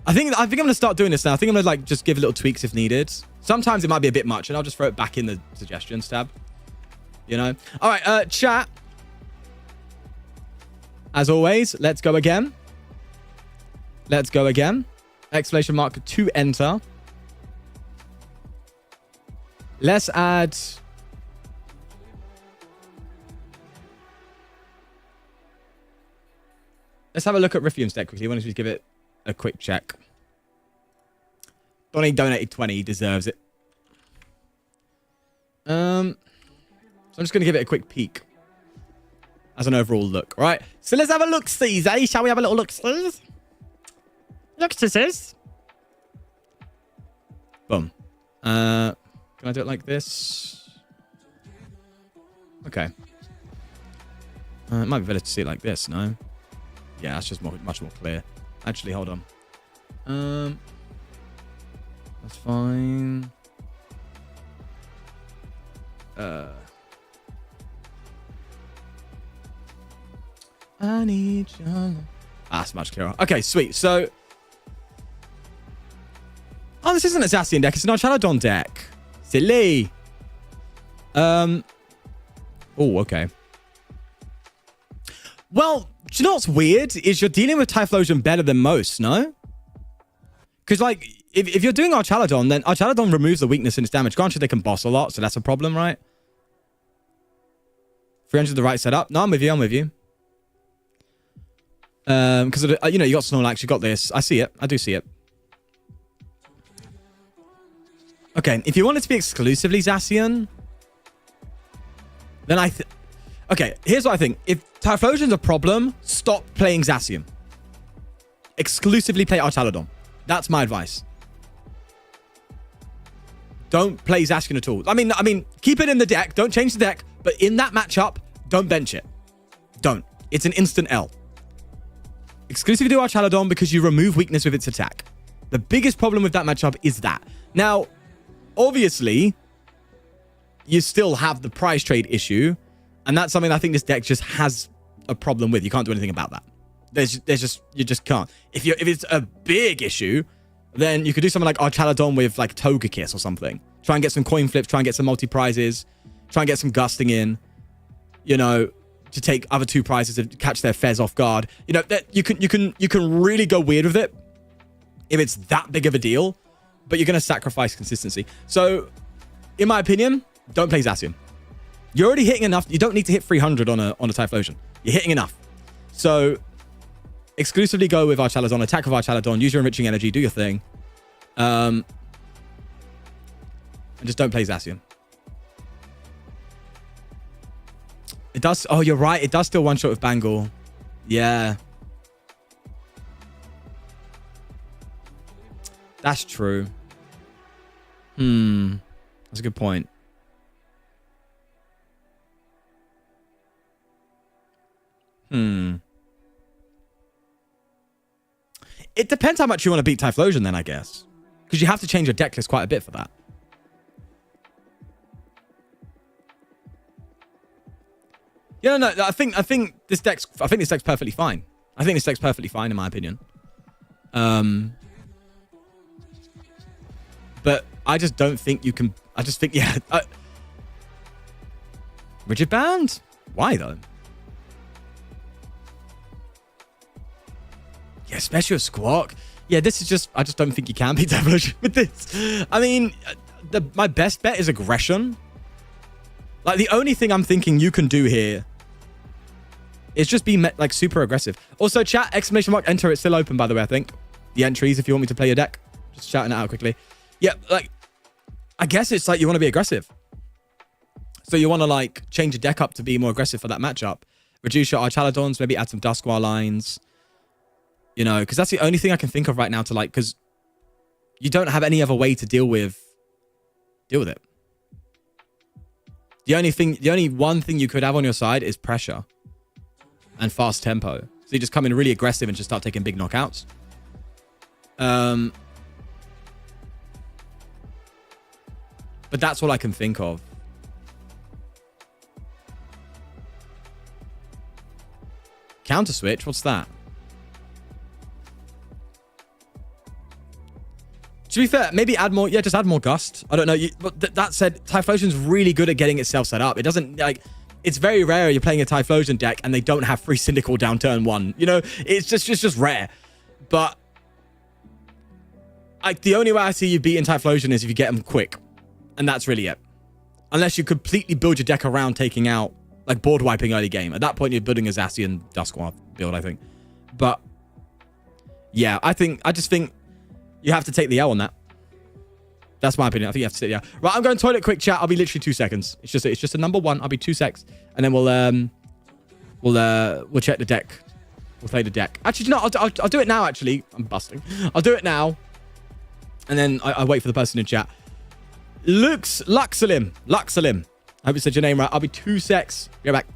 I think I'm gonna start doing this now. I think I'm gonna like just give little tweaks if needed. Sometimes it might be a bit much, and I'll just throw it back in the suggestions tab. You know. All right, chat. As always, let's go again. Let's go again. Exclamation mark to enter. Let's add... Let's have a look at Riffium's deck quickly. Why don't we just give it a quick check? Donnie donated 20. He deserves it. So I'm just going to give it a quick peek. As an overall look. All right. So let's have a look-sees, eh? Shall we have a little look-sees? Look-sees. Boom. Can I do it like this? Okay. It might be better to see it like this, no? Yeah, that's just much more clear. Actually, hold on. That's fine. I need you. That's much clearer. Okay, sweet. So... Oh, this isn't a Zacian deck. It's an Archanodon deck. Silly. Oh, okay. Well, do you know what's weird? Is you're dealing with Typhlosion better than most, no? Because, like, if you're doing Archaladon, then Archaladon removes the weakness in its damage. Granted, they can boss a lot, so that's a problem, right? 300 the right setup. No, I'm with you. I'm with you. Because, you know, you got Snorlax, you got this. I see it. I do see it. Okay, if you want it to be exclusively Zacian, then okay, here's what I think. If Typhlosion's a problem, stop playing Zacian. Exclusively play Archaladon. That's my advice. Don't play Zacian at all. I mean, keep it in the deck. Don't change the deck. But in that matchup, don't bench it. Don't. It's an instant L. Exclusively do Archaladon because you remove weakness with its attack. The biggest problem with that matchup is that. Now, obviously, you still have the prize trade issue. And that's something I think this deck just has a problem with. You can't do anything about that. You just can't. If it's a big issue, then you could do something like Archaladon with like Togekiss or something. Try and get some coin flips, try and get some multi-prizes, try and get some gusting in, you know, to take other 2 prizes to catch their Fez off guard. You know, that you can really go weird with it if it's that big of a deal, but you're going to sacrifice consistency. So, in my opinion, don't play Zacian. You're already hitting enough. You don't need to hit 300 on a Typhlosion. You're hitting enough. So, exclusively go with Archaladon, attack with Archaladon, use your enriching energy, do your thing. And just don't play Zacian. It does... Oh, you're right. It does still one-shot with Bangle. Yeah. That's true. That's a good point. It depends how much you want to beat Typhlosion then, I guess. Because you have to change your deck list quite a bit for that. Yeah, no, I think this deck's perfectly fine. I think this deck's perfectly fine in my opinion. But I just don't think you can. I just think, yeah. Rigid Band? Why though? Yeah, especially with Squawk. Yeah, this is just... I just don't think you can beat Typhlosion with this. I mean, my best bet is aggression. Like, the only thing I'm thinking you can do here is just be, like, super aggressive. Also, chat, exclamation mark, enter. It's still open, by the way, I think. The entries, if you want me to play your deck. Just shouting it out quickly. Yeah, like, I guess it's like you want to be aggressive. So you want to, like, change your deck up to be more aggressive for that matchup. Reduce your Archaladons, maybe add some Dusknoir lines. You know, because that's the only thing I can think of right now to, like, because you don't have any other way to deal with it. The only one thing you could have on your side is pressure and fast tempo. So you just come in really aggressive and just start taking big knockouts. But that's all I can think of. Counter switch? What's that? To be fair, maybe add more... Yeah, just add more Gust. I don't know. But that said, Typhlosion's really good at getting itself set up. It doesn't, like... It's very rare you're playing a Typhlosion deck and they don't have free Cyndaquil down turn 1. You know? It's just rare. But... the only way I see you beating Typhlosion is if you get them quick. And that's really it. Unless you completely build your deck around taking out... Like, board wiping early game. At that point, you're building a Zacian Dusknoir build, I think. But... Yeah, I just think... You have to take the L on that. That's my opinion. I think you have to take the L. Right, I'm going toilet quick, chat. I'll be literally 2 seconds. It's just a number 1. I'll be 2 secs. And then we'll check the deck. We'll play the deck. Actually, no, I'll do it now, actually. I'm busting. I'll do it now. And then I wait for the person in chat. Luxalim. I hope you said your name right. I'll be 2 secs. Go back.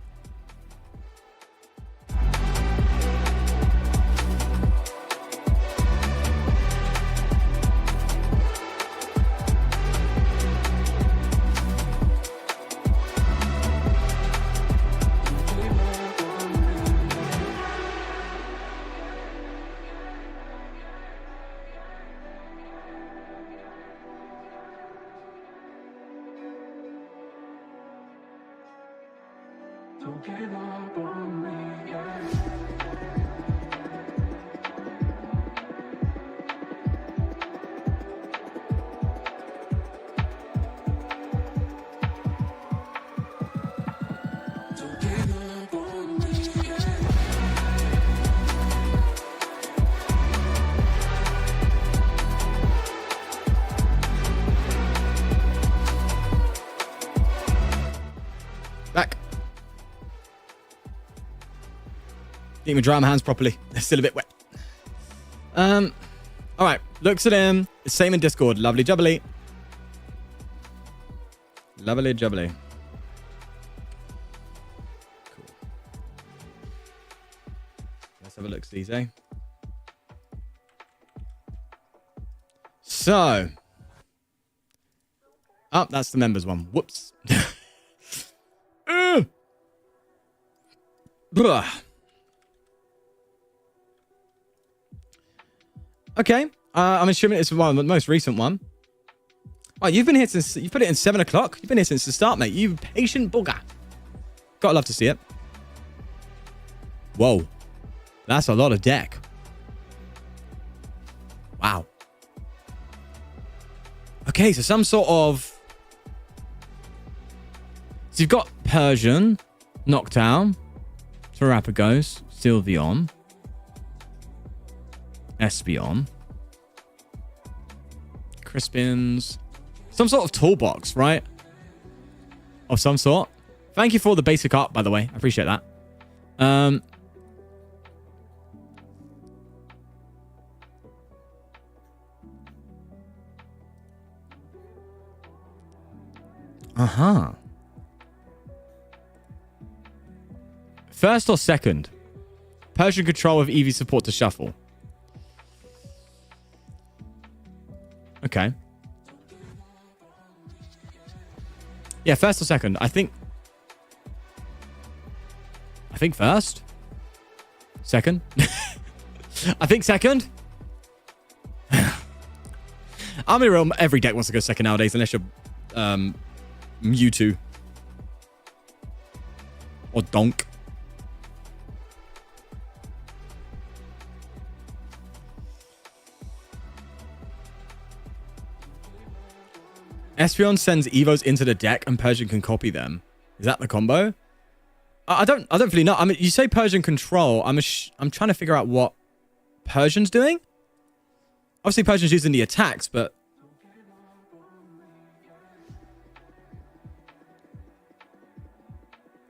Back. Didn't even dry my hands properly. They're still a bit wet. All right. Looks at him. It's same in Discord. Lovely jubbly. Lovely jubbly. Cool. Let's have a look, see, eh? So. Oh, that's the members one. Whoops. Okay. I'm assuming it's the most recent one. Oh, you've been here since... You put it in 7 o'clock? You've been here since the start, mate. You patient bugger. Gotta love to see it. Whoa. That's a lot of deck. Wow. Okay, so some sort of... So you've got Persian, Noctowl, Terrapagos, Sylveon, Espeon, Crispins, some sort of toolbox, right? Of some sort. Thank you for the basic art, by the way. I appreciate that. Uh-huh. First or second? Persian control with Eevee support to shuffle. Okay. Yeah, first or second? I think first. Second. I think second. I'll be real, every deck wants to go second nowadays, unless you're Mewtwo. Or Donk. Espeon sends Evos into the deck and Persian can copy them. Is that the combo? I don't really know. I mean, you say Persian control. I'm trying to figure out what Persian's doing. Obviously, Persian's using the attacks, but...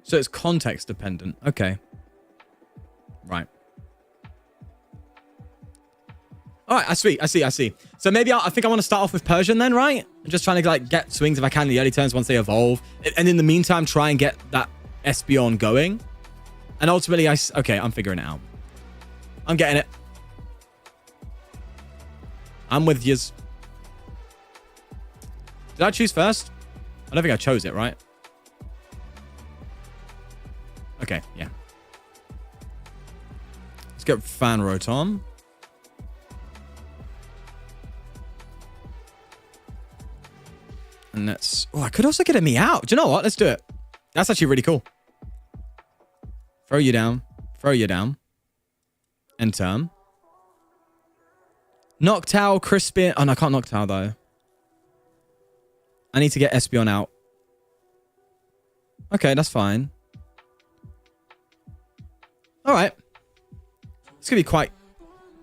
So it's context dependent. Okay. Right. All right, I see. So maybe I think I want to start off with Persian then, right? I'm just trying to like get swings if I can in the early turns once they evolve. And in the meantime, try and get that Espeon going. And ultimately, okay, I'm figuring it out. I'm getting it. I'm with yous. Did I choose first? I don't think I chose it, right? Okay, yeah. Let's get Fan Rotom. And let's... Oh, I could also get a Meow. Do you know what? Let's do it. That's actually really cool. Throw you down. Throw you down. End turn. Noctowl, Crispin... Oh, no, I can't Noctowl, though. I need to get Espeon out. Okay, that's fine. All right. It's going to be quite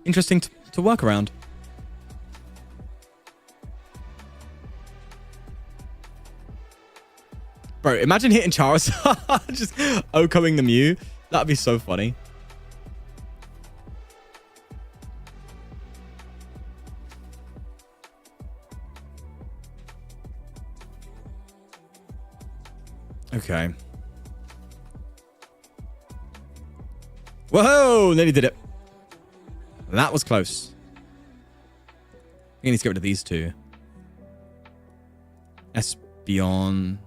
interesting to work around. Bro, imagine hitting Charizard. Just OHKOing the Mew. That'd be so funny. Okay. Whoa! Nearly did it. That was close. I need to get rid of these two. Espeon.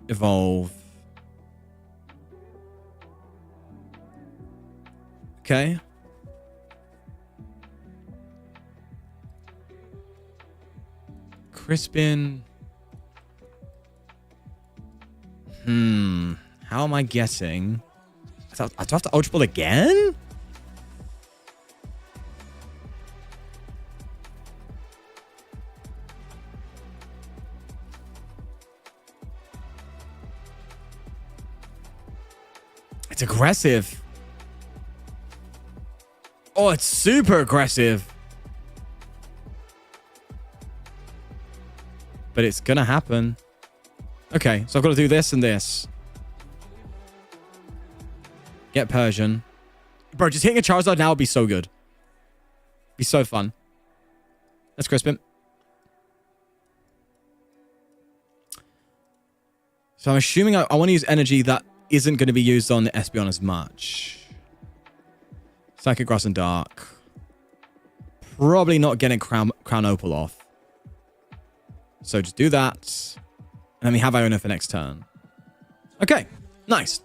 Evolve. Okay. Crispin. How am I getting... Do I have to Ultra Ball again? It's aggressive. Oh, it's super aggressive. But it's gonna happen. Okay, so I've got to do this and this. Get Persian. Bro, just hitting a Charizard now would be so good. Be so fun. Let's crisp him. So I'm assuming I want to use energy that isn't going to be used on the Espeon as much. Psychic Grass and Dark. Probably not getting Crown Opal off. So just do that. And then we have Iona for next turn. Okay, nice.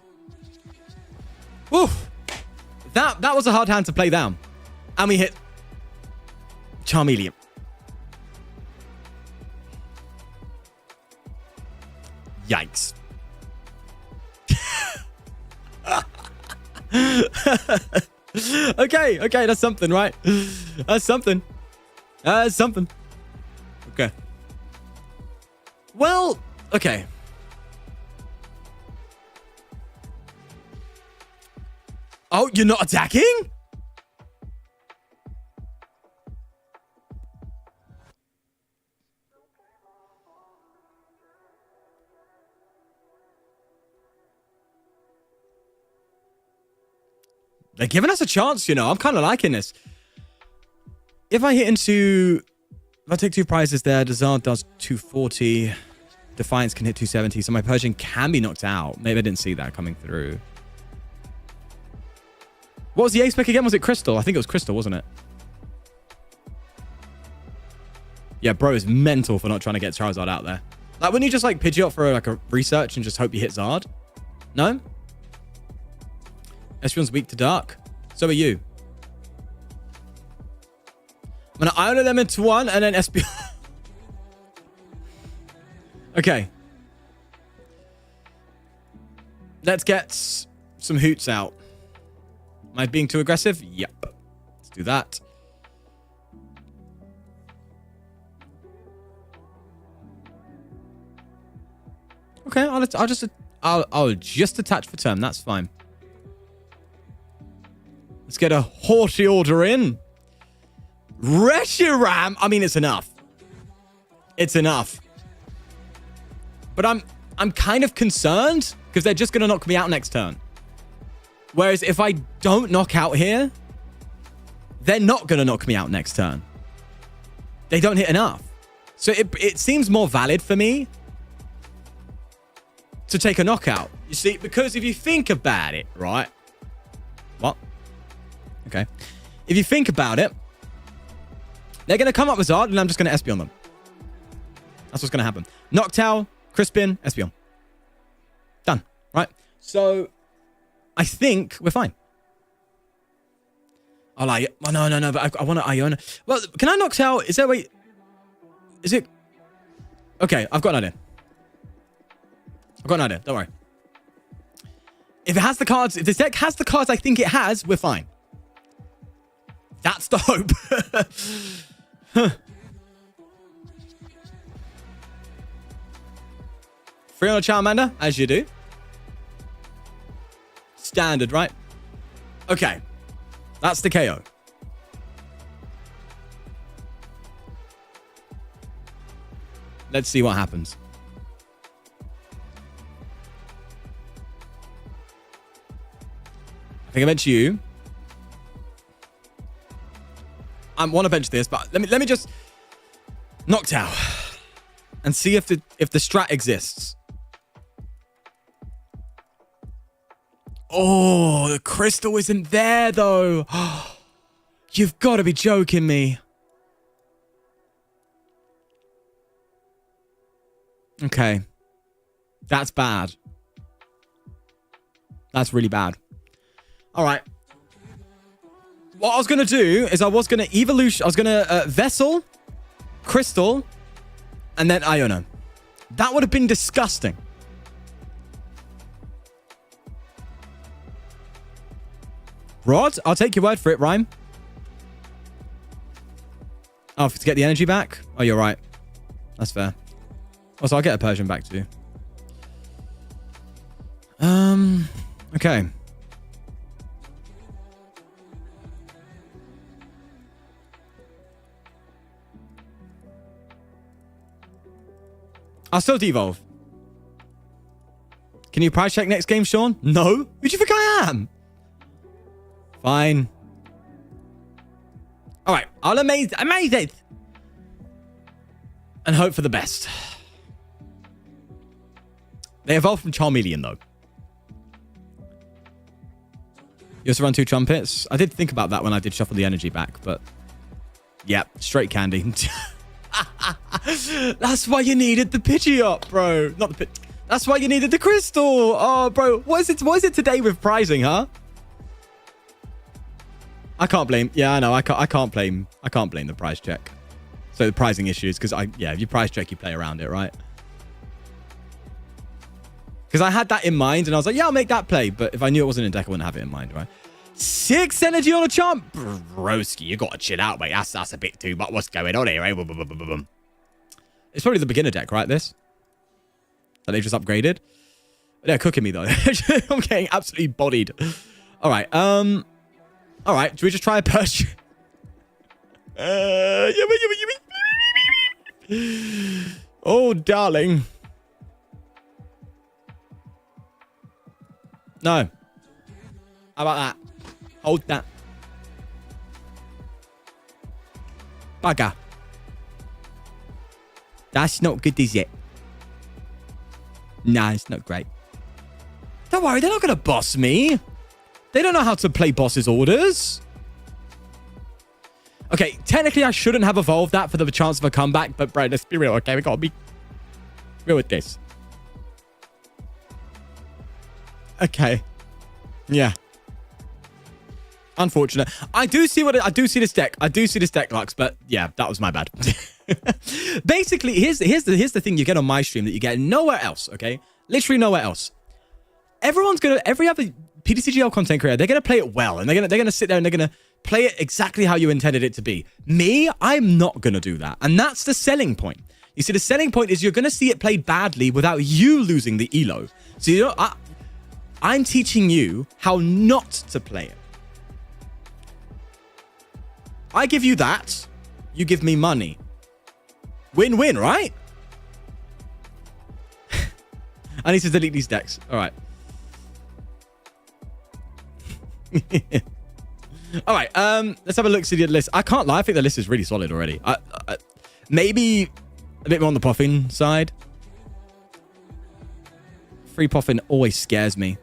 Woo! That was a hard hand to play down. And we hit Charmeleon. Yikes. Okay, that's something, right? That's something. That's something. Okay. Well, okay. Oh, you're not attacking? They're giving us a chance, you know. I'm kind of liking this. If I hit into... If I take 2 prizes there, Desart does 240. Defiance can hit 270. So my Persian can be knocked out. Maybe I didn't see that coming through. What was the A-spec again? Was it Crystal? I think it was Crystal, wasn't it? Yeah, bro is mental for not trying to get Charizard out there. Like, wouldn't you just, like, Pidgeot for, like, a research and just hope you hit Zard? No? Espeon's weak to Dark. So are you. I'm going to Iona them into 1 and then Espeon... Okay. Let's get some hoots out. Am I being too aggressive? Yep. Let's do that. Okay, I'll just attach for turn. That's fine. Let's get a haughty order in. Reshiram. I mean, it's enough. It's enough. But I'm kind of concerned because they're just going to knock me out next turn. Whereas if I don't knock out here, they're not going to knock me out next turn. They don't hit enough. So it seems more valid for me to take a knockout. You see, because if you think about it, right? What? Okay. If you think about it, they're going to come up with Zard and I'm just going to Espeon them. That's what's going to happen. Noctowl, Crispin, Espeon. Done. Right? So... I think we're fine. I'll Iona. Oh, no. But I want to Iona. Well, can I knock out? Is there a way? Is it? Okay, I've got an idea. Don't worry. If it has the cards, if this deck has the cards I think it has, we're fine. That's the hope. Huh. 3 on a Charmander, as you do. Standard, right? Okay. That's the KO. Let's see what happens. I think I bench you. I want to bench this, but let me just Noctowl and see if the strat exists. Oh, the crystal isn't there, though. You've got to be joking me. Okay. That's bad. That's really bad. All right. What I was going to do is I was going to evolution. I was going to Vessel, Crystal, and then Iona. That would have been disgusting. Rod, I'll take your word for it, Rhyme. Oh, to get the energy back? Oh, you're right. That's fair. Also, I'll get a Persian back too. Okay. I'll still devolve. Can you price check next game, Sean? No. Who do you think I am? Fine. All right. I'll amaze it. And hope for the best. They evolved from Charmeleon, though. You also run 2 trumpets. I did think about that when I did shuffle the energy back, but... yeah, straight candy. That's why you needed the Pidgeot, bro. Not the Pidgeot. That's why you needed the crystal. Oh, bro. What is it today with prizing, huh? I can't blame. Yeah, I know. I can't blame the prize check. So the pricing issues, because if you prize check, you play around it, right? Because I had that in mind, and I was like, yeah, I'll make that play. But if I knew it wasn't in deck, I wouldn't have it in mind, right? 6 energy on a chump. Broski, you got to chill out, mate. That's a bit too much. What's going on here, eh? It's probably the beginner deck, right, this? That they just upgraded. They're cooking me, though. I'm getting absolutely bodied. All right. All right. Should we just try a Persian? Oh, darling. No. How about that? Hold that. Bugger. That's not good, is it? Nah, it's not great. Don't worry, they're not going to boss me. They don't know how to play boss's orders. Okay, technically I shouldn't have evolved that for the chance of a comeback, but bro, let's be real, okay? We got to be real with this. Okay. Yeah. Unfortunate. I do see this deck. I do see this deck, Lux, but yeah, that was my bad. Basically, here's the thing you get on my stream that you get nowhere else, okay? Literally nowhere else. Every other ptcgl content creator, they're gonna play it well, and they're gonna sit there and they're gonna play it exactly how you intended it to be. Me, I'm not gonna do that, and that's the selling point. You see, the selling point is you're gonna see it played badly without you losing the elo. So you know, I'm teaching you how not to play it. I give you that, you give me money. Win-win, right? I need to delete these decks. All right. All right. Let's have a look at the list. I can't lie. I think the list is really solid already. Maybe a bit more on the Puffin side. Free Puffin always scares me.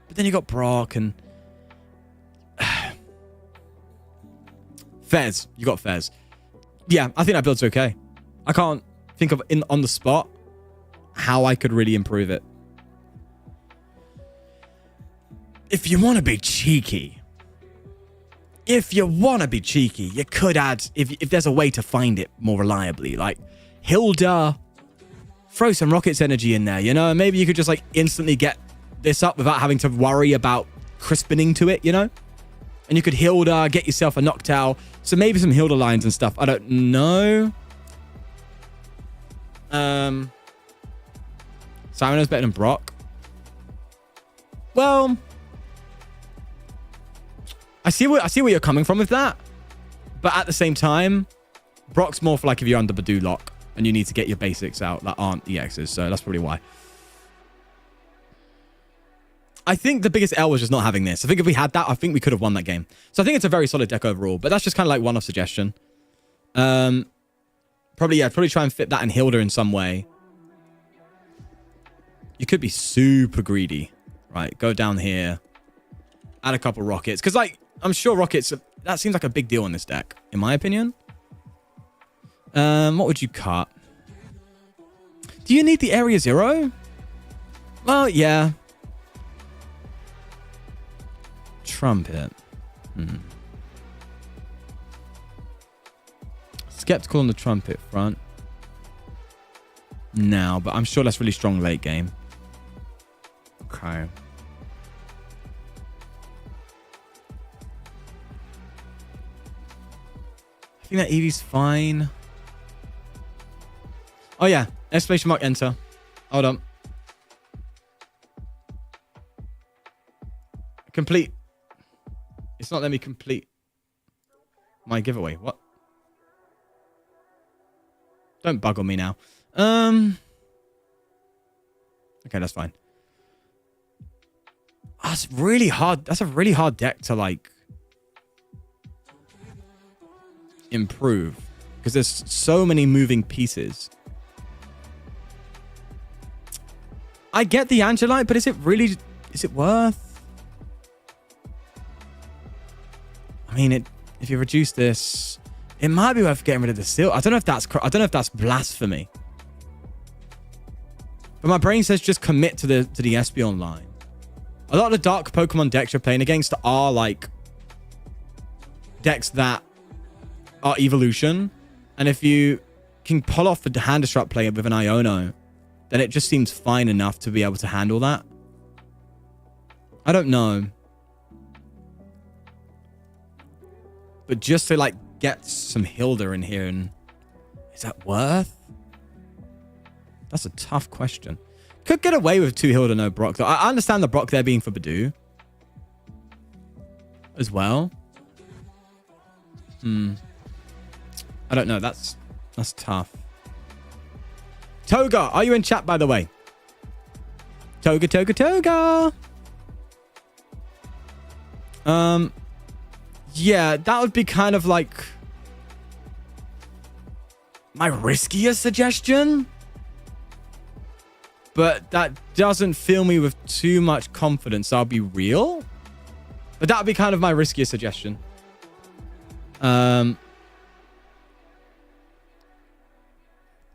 But then you got Brock and... Fez. You got Fez. Yeah, I think that build's okay. I can't think of on the spot how I could really improve it. If you want to be cheeky, you could add, if there's a way to find it more reliably, like Hilda, throw some Rockets energy in there, you know? Maybe you could just like instantly get this up without having to worry about crispening to it, you know? And you could Hilda, get yourself a Noctowl. So maybe some Hilda lines and stuff. I don't know. Simono's better than Brock. Well, I see where you're coming from with that. But at the same time, Brock's more for like if you're under Badoo lock and you need to get your basics out that aren't EXs. So that's probably why. I think the biggest L was just not having this. I think if we had that, I think we could have won that game. So I think it's a very solid deck overall, but that's just kind of like one-off suggestion. Probably try and fit that in Hilda in some way. You could be super greedy, right? Go down here, add a couple rockets. Because like, I'm sure rockets, that seems like a big deal in this deck, in my opinion. What would you cut? Do you need the area 0? Well, yeah. Trumpet. Skeptical on the trumpet front. Now, but I'm sure that's really strong late game. Okay. I think that Eevee's fine. Oh, yeah. Exclamation mark, enter. Hold on. Complete. It's not letting me complete my giveaway. What? Don't bug on me now. Okay, that's fine. That's really hard. That's a really hard deck to, like, improve. Because there's so many moving pieces. I get the Angelite, but is it really... Is it worth... I mean, if you reduce this... It might be worth getting rid of the seal. I don't know if that's blasphemy. But my brain says just commit to the Espeon line. A lot of the dark Pokemon decks you're playing against are like decks that are evolution. And if you can pull off the hand disrupt play with an Iono, then it just seems fine enough to be able to handle that. I don't know. But just to like get some Hilda in here, and is that worth? That's a tough question. Could get away with 2 Hilda, no Brock, though. I understand the Brock there being for Badoo as well. I don't know. That's tough. Toga, are you in chat, by the way? Toga. Yeah, that would be kind of like my riskiest suggestion. But that doesn't fill me with too much confidence, I'll be real. But that would be kind of my riskiest suggestion.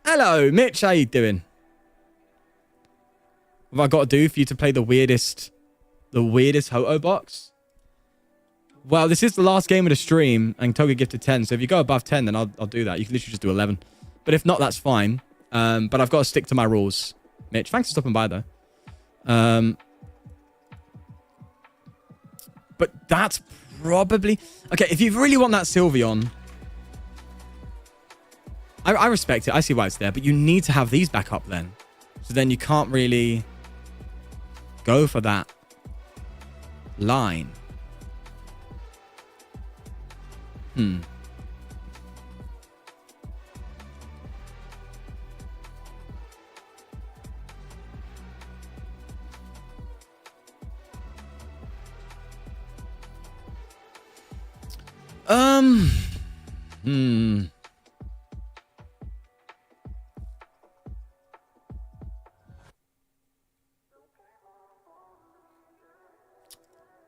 Hello, Mitch. How you doing? What have I got to do for you to play the weirdest Ho-Oh box? Well, this is the last game of the stream, and Toga gifted 10. So if you go above 10, then I'll do that. You can literally just do 11. But if not, that's fine. But I've got to stick to my rules. Mitch, thanks for stopping by, though. But that's probably... Okay, if you really want that Sylveon... I respect it. I see why it's there. But you need to have these back up then. So then you can't really go for that line.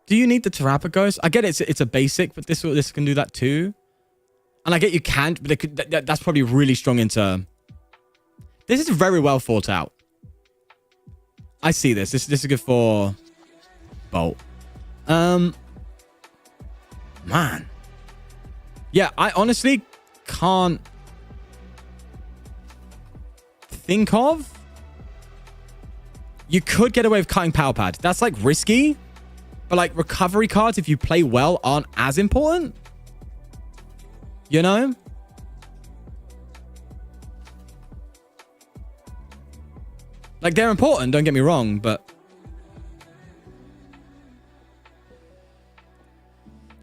Do you need the Terrapagos? I get it's a basic, but this can do that too. And I get you can't, but that's probably really strong into... This is very well thought out. I see this. This is good for Bolt. Man. Yeah, I honestly can't think of... You could get away with cutting Power Pad. That's like risky. But like recovery cards, if you play well, aren't as important. You know? Like, they're important, don't get me wrong, but...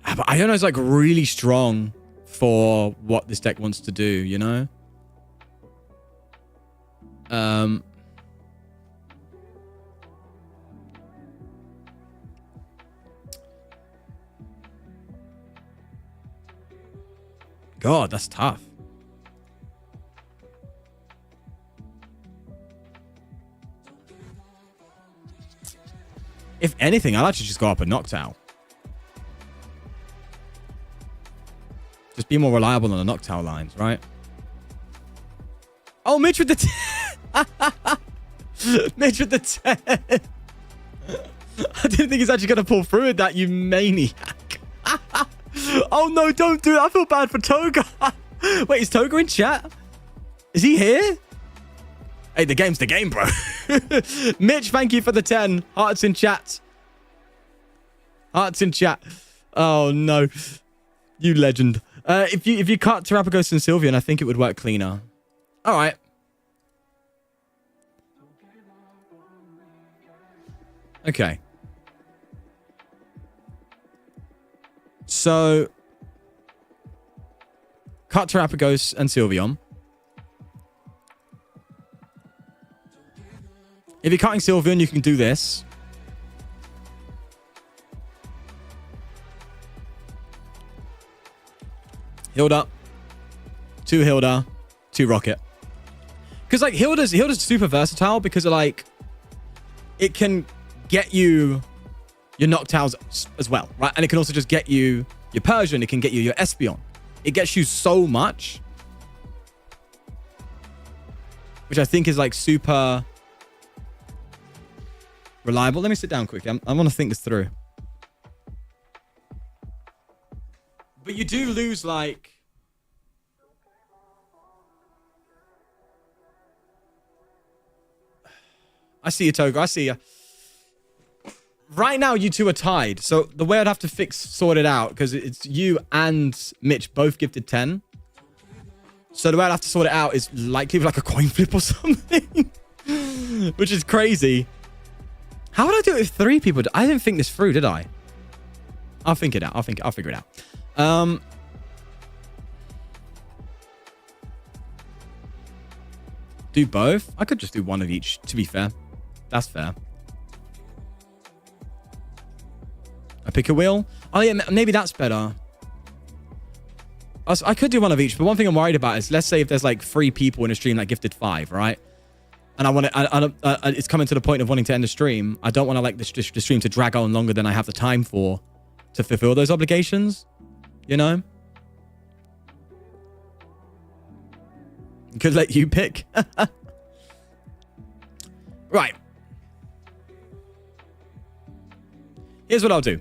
But I don't know, it's like really strong for what this deck wants to do, you know? God, that's tough. If anything, I'd actually just go up a Noctowl. Just be more reliable on the Noctowl lines, right? Oh, Mitch with the 10. Mitch with the 10. I didn't think he's actually going to pull through with that, you maniac. Oh no, don't do it. I feel bad for Toga. Wait, is Toga in chat? Is he here? Hey, the game's the game, bro. Mitch, thank you for the 10. Hearts in chat. Hearts in chat. Oh no. You legend. If you cut Terrapagos and Sylveon, I think it would work cleaner. All right. Okay. So, cut Terrapagos and Sylveon. If you're cutting Sylveon, you can do this. Hilda. 2 Hilda. 2 Rocket. Because, like, Hilda's super versatile because, like, it can get you your Noctowls as well, right? And it can also just get you your Persian. It can get you your Espeon. It gets you so much. Which I think is, like, super reliable. Let me sit down quickly. I want to think this through. But you do lose, like... I see you, Toga. I see you. Right now, you two are tied. So the way I'd have to sort it out, because it's you and Mitch both gifted 10. So the way I'd have to sort it out is likely like a coin flip or something. Which is crazy. How would I do it if 3 people... I didn't think this through, did I? I'll think it out. I'll figure it out. Do both? I could just do one of each, to be fair. That's fair. I pick a wheel. Oh, yeah, maybe that's better. I could do one of each, but one thing I'm worried about is, let's say if there's like 3 people in a stream that gifted 5, right? And I want to, it's coming to the point of wanting to end the stream. I don't want to like the stream to drag on longer than I have the time for to fulfill those obligations, you know? Could let you pick. Right. Here's what I'll do.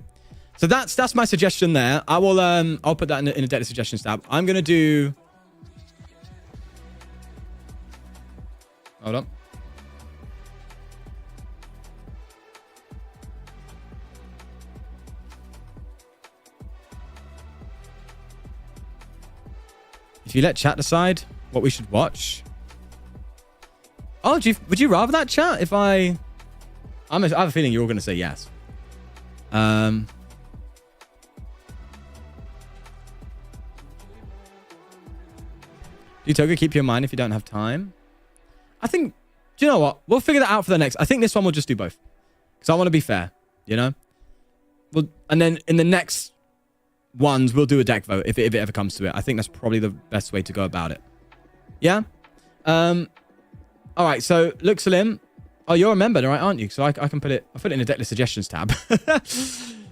So that's my suggestion there. I will I'll put that in the deck suggestions tab. I'm gonna do. Hold on. If you let chat decide what we should watch. Oh, would you rather that, chat? If I have a feeling you're all going to say yes. Do you, Toga, keep your mind if you don't have time? I think, do you know what? We'll figure that out for the next. I think this one we'll just do both. Because I want to be fair, you know? And then in the next ones, we'll do a deck vote if it ever comes to it. I think that's probably the best way to go about it. Yeah? All right, so look, Salim. Oh, you're a member, right, aren't you? So I can put it. I put it in the decklist suggestions tab.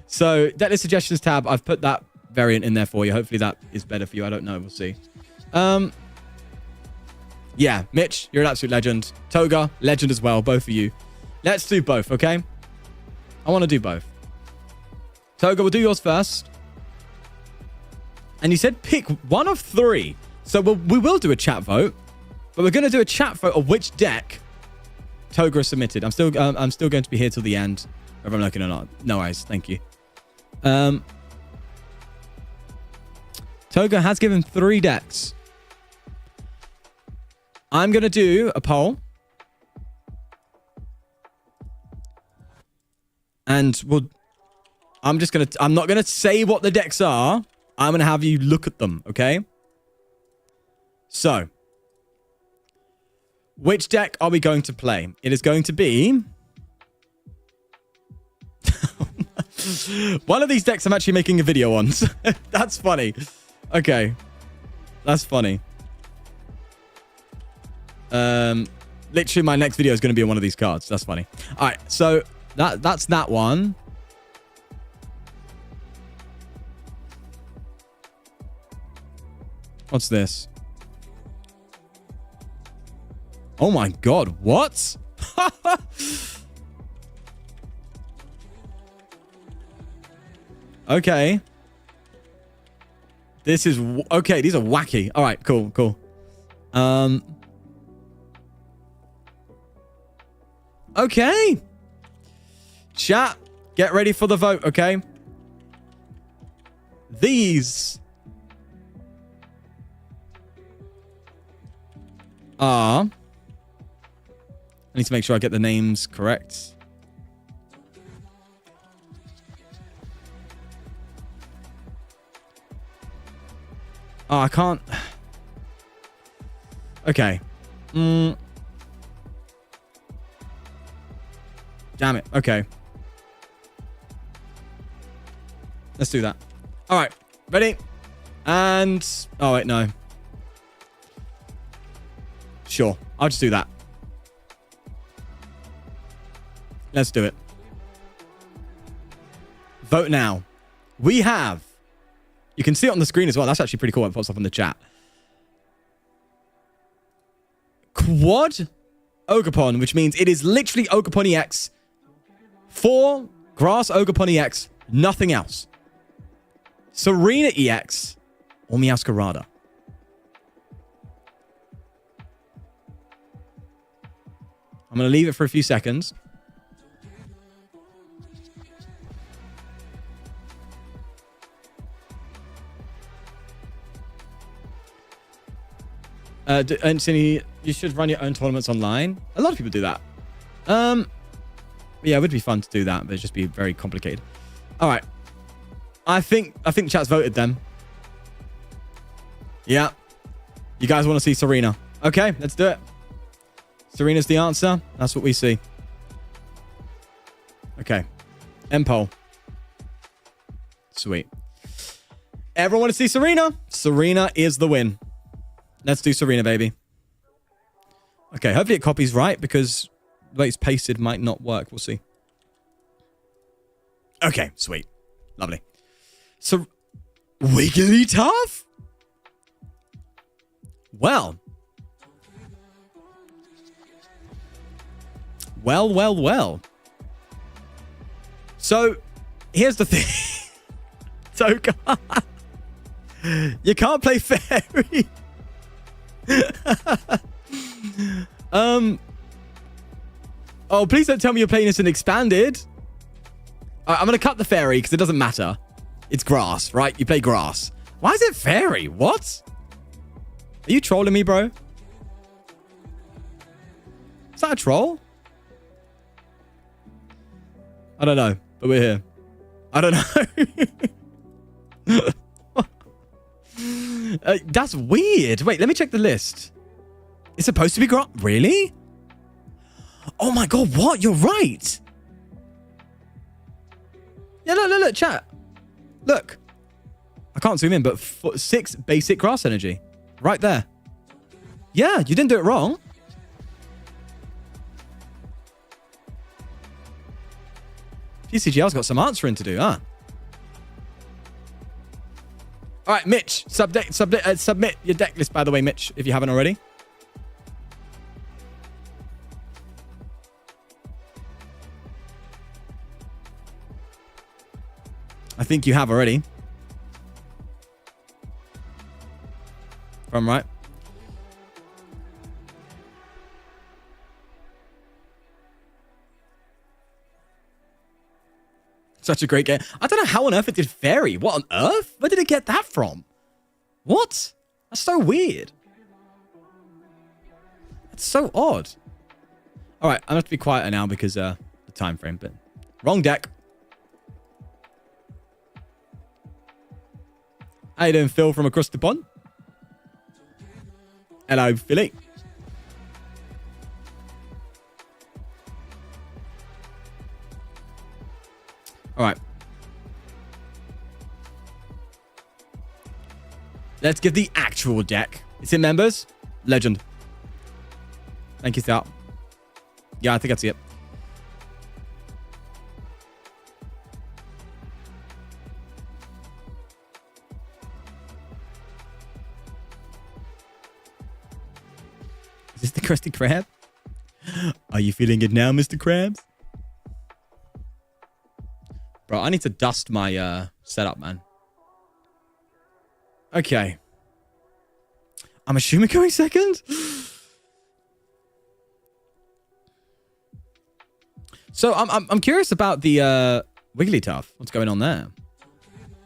So decklist suggestions tab. I've put that variant in there for you. Hopefully that is better for you. I don't know. We'll see. Yeah, Mitch, you're an absolute legend. Toga, legend as well. Both of you. Let's do both, okay? I want to do both. Toga, we'll do yours first. And you said pick one of 3. So we will do a chat vote. But we're going to do a chat vote of which deck Toga has submitted. I'm still going to be here till the end, whether I'm looking or not. No worries. Thank you. Toga has given 3 decks. I'm going to do a poll. And I'm not going to say what the decks are. I'm going to have you look at them, okay? So, which deck are we going to play? It is going to be... one of these decks I'm actually making a video on. That's funny. Okay. That's funny. Literally my next video is going to be on one of these cards. That's funny. All right. So that's that one. What's this? Oh my God. What? Okay. This is... Okay, these are wacky. All right, cool, cool. Okay. Chat, get ready for the vote, okay? These are... I need to make sure I get the names correct. Oh, I can't... Okay. Damn it. Okay. Let's do that. All right. Ready? And... Oh, wait, no. Sure. I'll just do that. Let's do it. Vote now. We have... You can see it on the screen as well. That's actually pretty cool. It pops up in the chat. Quad Ogerpon, which means it is literally Ogerpon EX. 4 Grass Ogerpon EX. Nothing else. Serena EX or Meowscarada. I'm going to leave it for a few seconds. Anthony, you should run your own tournaments online. A lot of people do that. Yeah, it would be fun to do that, but it'd just be very complicated. All right. I think chat's voted them. Yeah. You guys want to see Serena? Okay, let's do it. Serena's the answer. That's what we see. Okay. End poll. Sweet. Everyone want to see Serena? Serena is the win. Let's do Serena, baby. Okay, hopefully it copies right, because the way it's pasted might not work. We'll see. Okay, sweet. Lovely. So, Wigglytuff? Well. Well. So, here's the thing. So, you can't play Fairy. Oh, please don't tell me you're playing this in Expanded. I'm going to cut the Fairy because it doesn't matter. It's grass, right? You play grass. Why is it Fairy? What? Are you trolling me, bro? Is that a troll? I don't know, but we're here. I don't know. That's weird. Wait, let me check the list. It's supposed to be grass. Really? Oh my god, what? You're right. Yeah, look, chat. Look. I can't zoom in, but 6 basic grass energy. Right there. Yeah, you didn't do it wrong. tcgl's got some answering to do, huh? All right, Mitch, submit your deck list, by the way, Mitch, if you haven't already. I think you have already. If I'm right. Such a great game. I don't know how on earth it did Fairy. What on earth? Where did it get that from? What? That's so weird. That's so odd. All right, I'm going to have to be quieter now because the time frame, but wrong deck. How you doing, Phil, from across the pond? Hello, Philly. All right. Let's get the actual deck. It's in members. Legend. Thank you, Sal. Yeah, I think I see it. Is this the Krusty Krab? Are you feeling it now, Mr. Krabs? Bro, I need to dust my setup, man. Okay. I'm assuming going second. So I'm curious about the Wigglytuff. What's going on there?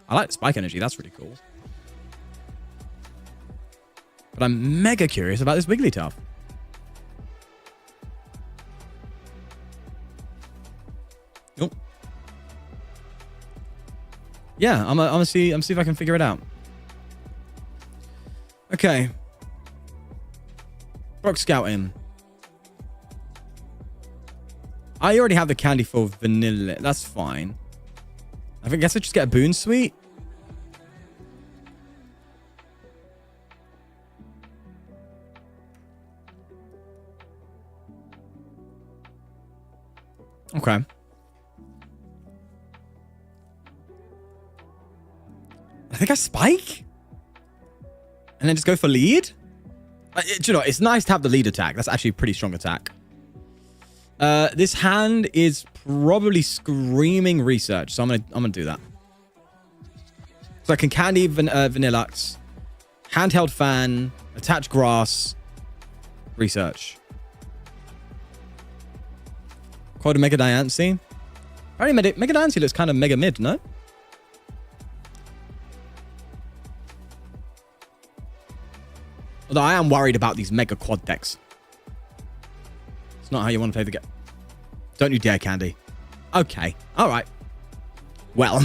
I like the spike energy. That's really cool. But I'm mega curious about this Wigglytuff. Oh. Yeah, I'm gonna see if I can figure it out. Okay. Rock Scouting. I already have the candy for vanilla. That's fine. I guess I just get a boon sweet. Okay. I think I spike. And then just go for lead. Do you know, it's nice to have the lead attack. That's actually a pretty strong attack. This hand is probably screaming research, so I'm gonna do that. So I can candy Vanillux, handheld fan, attach grass, research. Quote a Mega Diancie. Apparently Mega Diancie looks kind of mega mid, no? Although I am worried about these mega quad decks. It's not how you want to play the game. Don't you dare, Candy. Okay. All right. Well,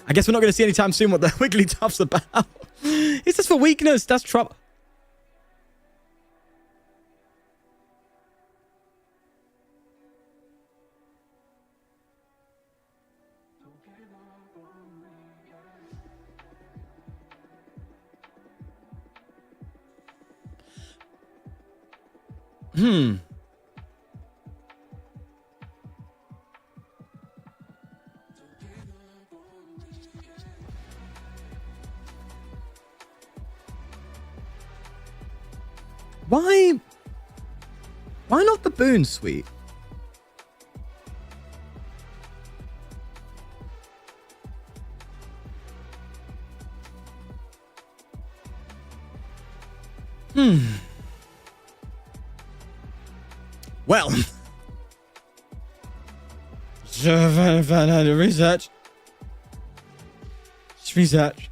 I guess we're not going to see anytime soon what the Wigglytuff's about. Is this for weakness? That's trouble. Why not the boon suite? Well. Research. Research.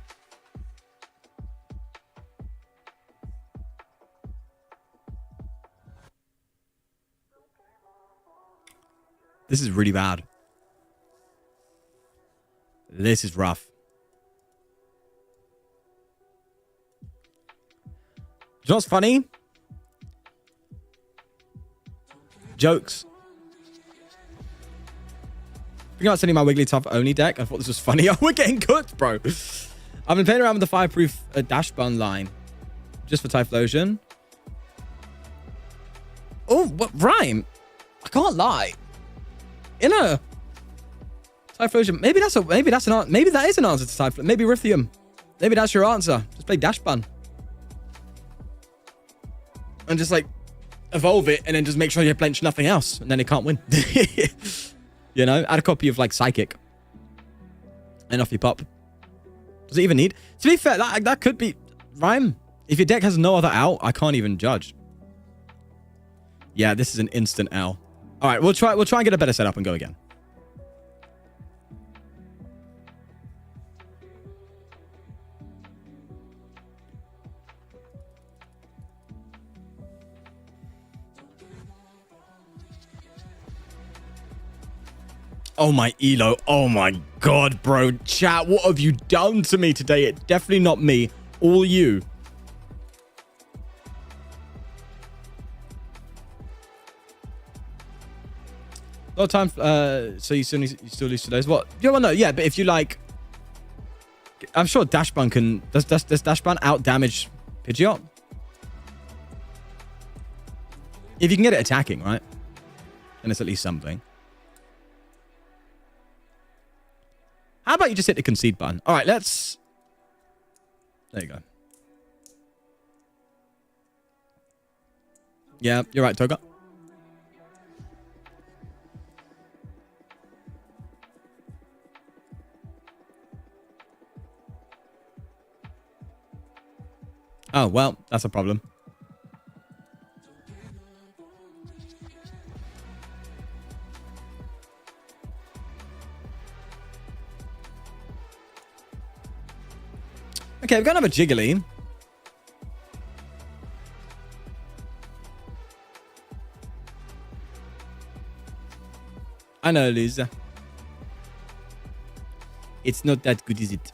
This is really bad. This is rough. You know what's funny? Jokes. Thinking about sending my Wigglytuff only deck. I thought this was funny. Oh, we're getting cooked, bro. I've been playing around with the fireproof dash bun line. Just for Typhlosion. Oh, what rhyme? I can't lie. Inner Typhlosion. Maybe that is an answer to Typhlosion. Maybe Rithium. Maybe that's your answer. Just play dash bun. And just like evolve it and then just make sure you blench nothing else. And then it can't win. You know, add a copy of like Psychic. And off you pop. Does it even need? To be fair, that could be rhyme. If your deck has no other out, I can't even judge. Yeah, this is an instant L. All right, we'll try and get a better setup and go again. Oh my Elo. Oh my god, bro. Chat, what have you done to me today? It's definitely not me. All you. A lot of time, so you still lose to those. What? Yeah, well, no, yeah, but if you like, I'm sure Dashbun can. Does Dashbun out damage Pidgeot? If you can get it attacking, right? Then it's at least something. How about you just hit the concede button? All right, let's. There you go. Yeah, you're right, Toga. Oh, well, that's a problem. Okay, we're going to have a Jiggly. I know, Lisa. It's not that good, is it?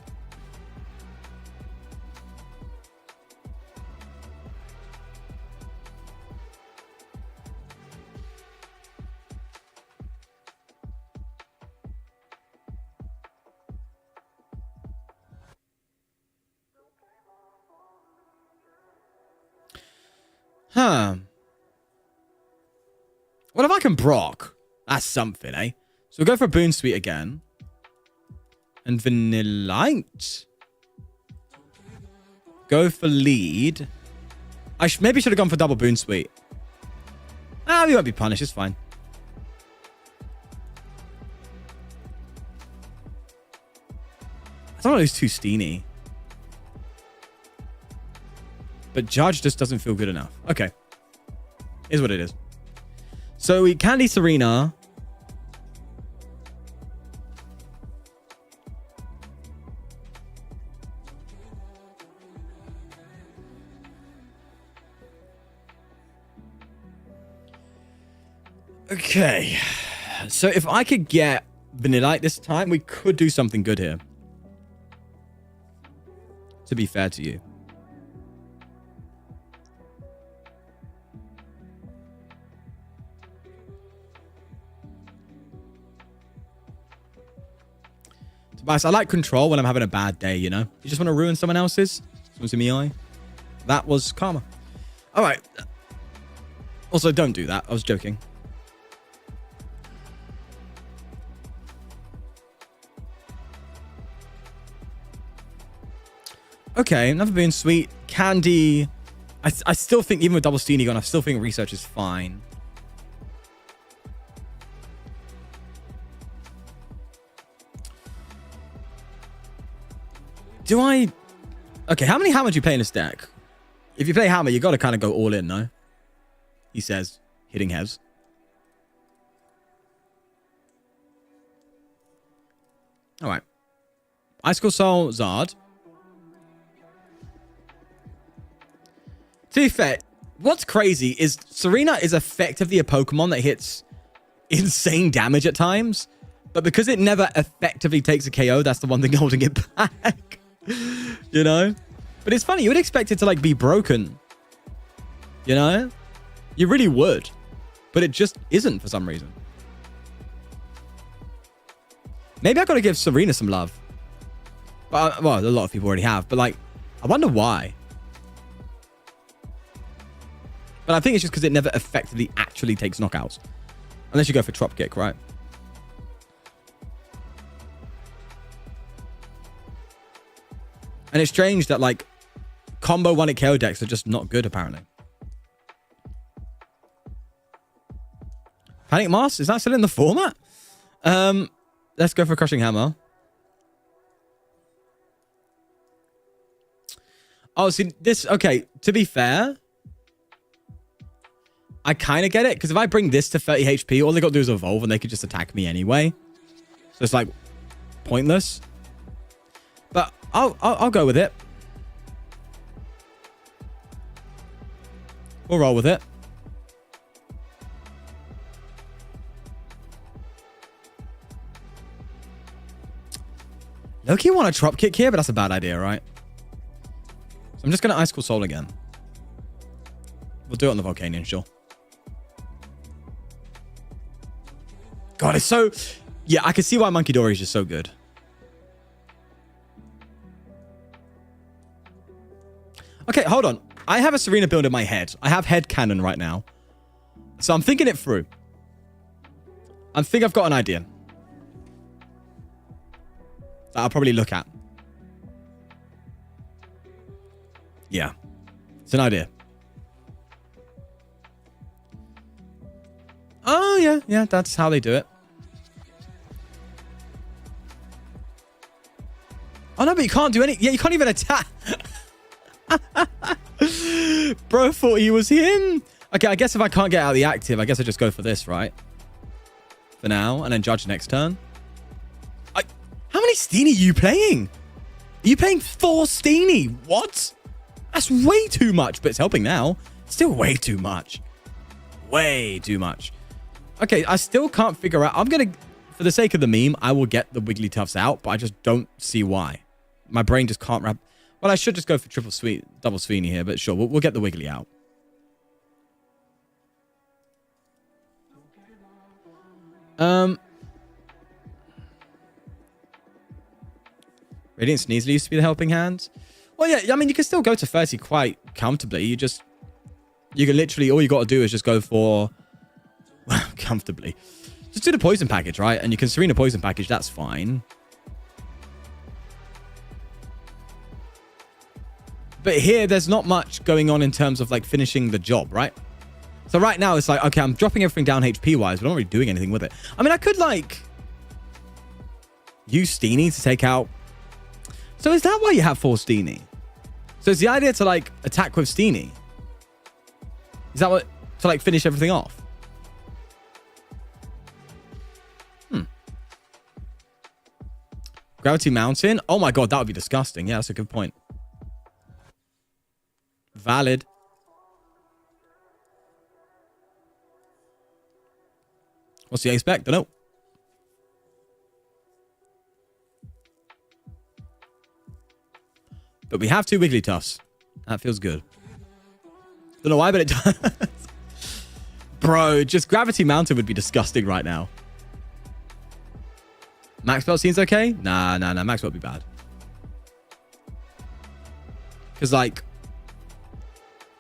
Huh. What if I can Brock? That's something, eh? So we'll go for Boon Sweet again. And Vanillite. Go for lead. I maybe should have gone for double Boon Sweet. Ah, we won't be punished. It's fine. I don't want to lose too Steeny. But Judge just doesn't feel good enough. Okay. Is what it is. So we Candy Serena. Okay. So if I could get Vanillite this time, we could do something good here. To be fair to you. Tobias, I like control when I'm having a bad day, you know? You just want to ruin someone else's? Someone's in my eye. That was karma. All right. Also, don't do that. I was joking. Okay, never been sweet. Candy. I still think, even with double Steeny gone, I still think research is fine. Do I... Okay, how many Hammer do you play in this deck? If you play Hammer, you got to kind of go all in, no? He says, hitting heads. All right. Icicle Soul, Zard. To be fair, what's crazy is Serena is effectively a Pokemon that hits insane damage at times. But because it never effectively takes a KO, that's the one thing holding it back. You know? But it's funny, you would expect it to like be broken. You know? You really would. But it just isn't for some reason. Maybe I gotta give Serena some love. But, well, a lot of people already have. But like, I wonder why. But I think it's just because it never effectively actually takes knockouts. Unless you go for Trop Kick, right? And it's strange that, like, combo 1-hit KO decks are just not good, apparently. Panic Mask? Is that still in the format? Let's go for Crushing Hammer. Oh, see, this... Okay, to be fair... I kind of get it, because if I bring this to 30 HP, all they got to do is evolve, and they could just attack me anyway. So it's, like, pointless. But I'll go with it. We'll roll with it. Loki want a Trop Kick here, but that's a bad idea, right? So I'm just going to Icicle Soul again. We'll do it on the Volcanion, sure. God, it's so... Yeah, I can see why Monkey Dory is just so good. Okay, hold on. I have a Serena build in my head. I have head cannon right now. So I'm thinking it through. I think I've got an idea. That I'll probably look at. Yeah. It's an idea. Oh, yeah. Yeah, that's how they do it. Oh, no, but you can't do any... Yeah, you can't even attack... Bro thought he was him. Okay, I guess if I can't get out of the active, I guess I just go for this, right? For now, and then judge next turn. How many Steeny are you playing? Are you playing 4 Steeny? What? That's way too much, but it's helping now. Still way too much. Way too much. Okay, I still can't figure out. I'm going to for the sake of the meme, I will get the Wigglytuffs out, but I just don't see why. My brain just can't wrap. Well, I should just go for double Sweeney here, but sure, we'll get the Wiggly out. Radiant Sneasel used to be the helping hand. Well, yeah, I mean, you can still go to 30 quite comfortably. You can literally, all you got to do is just go for, well, comfortably. Just do the poison package, right? And you can Serena poison package, that's fine. But here, there's not much going on in terms of like finishing the job, right? So right now, it's like, okay, I'm dropping everything down HP-wise, but I'm not really doing anything with it. I mean, I could like use Steenie to take out. So is that why you have 4 Steenie? So is the idea to like attack with Steenie? Is that what, to like finish everything off? Gravity Mountain? Oh my god, that would be disgusting. Yeah, that's a good point. Valid. What's the expect? Don't know. But we have 2 Wigglytuffs. That feels good. Don't know why, but it does. Bro, just Gravity Mountain would be disgusting right now. Max Belt seems okay? Nah. Max Belt would be bad. Because, like,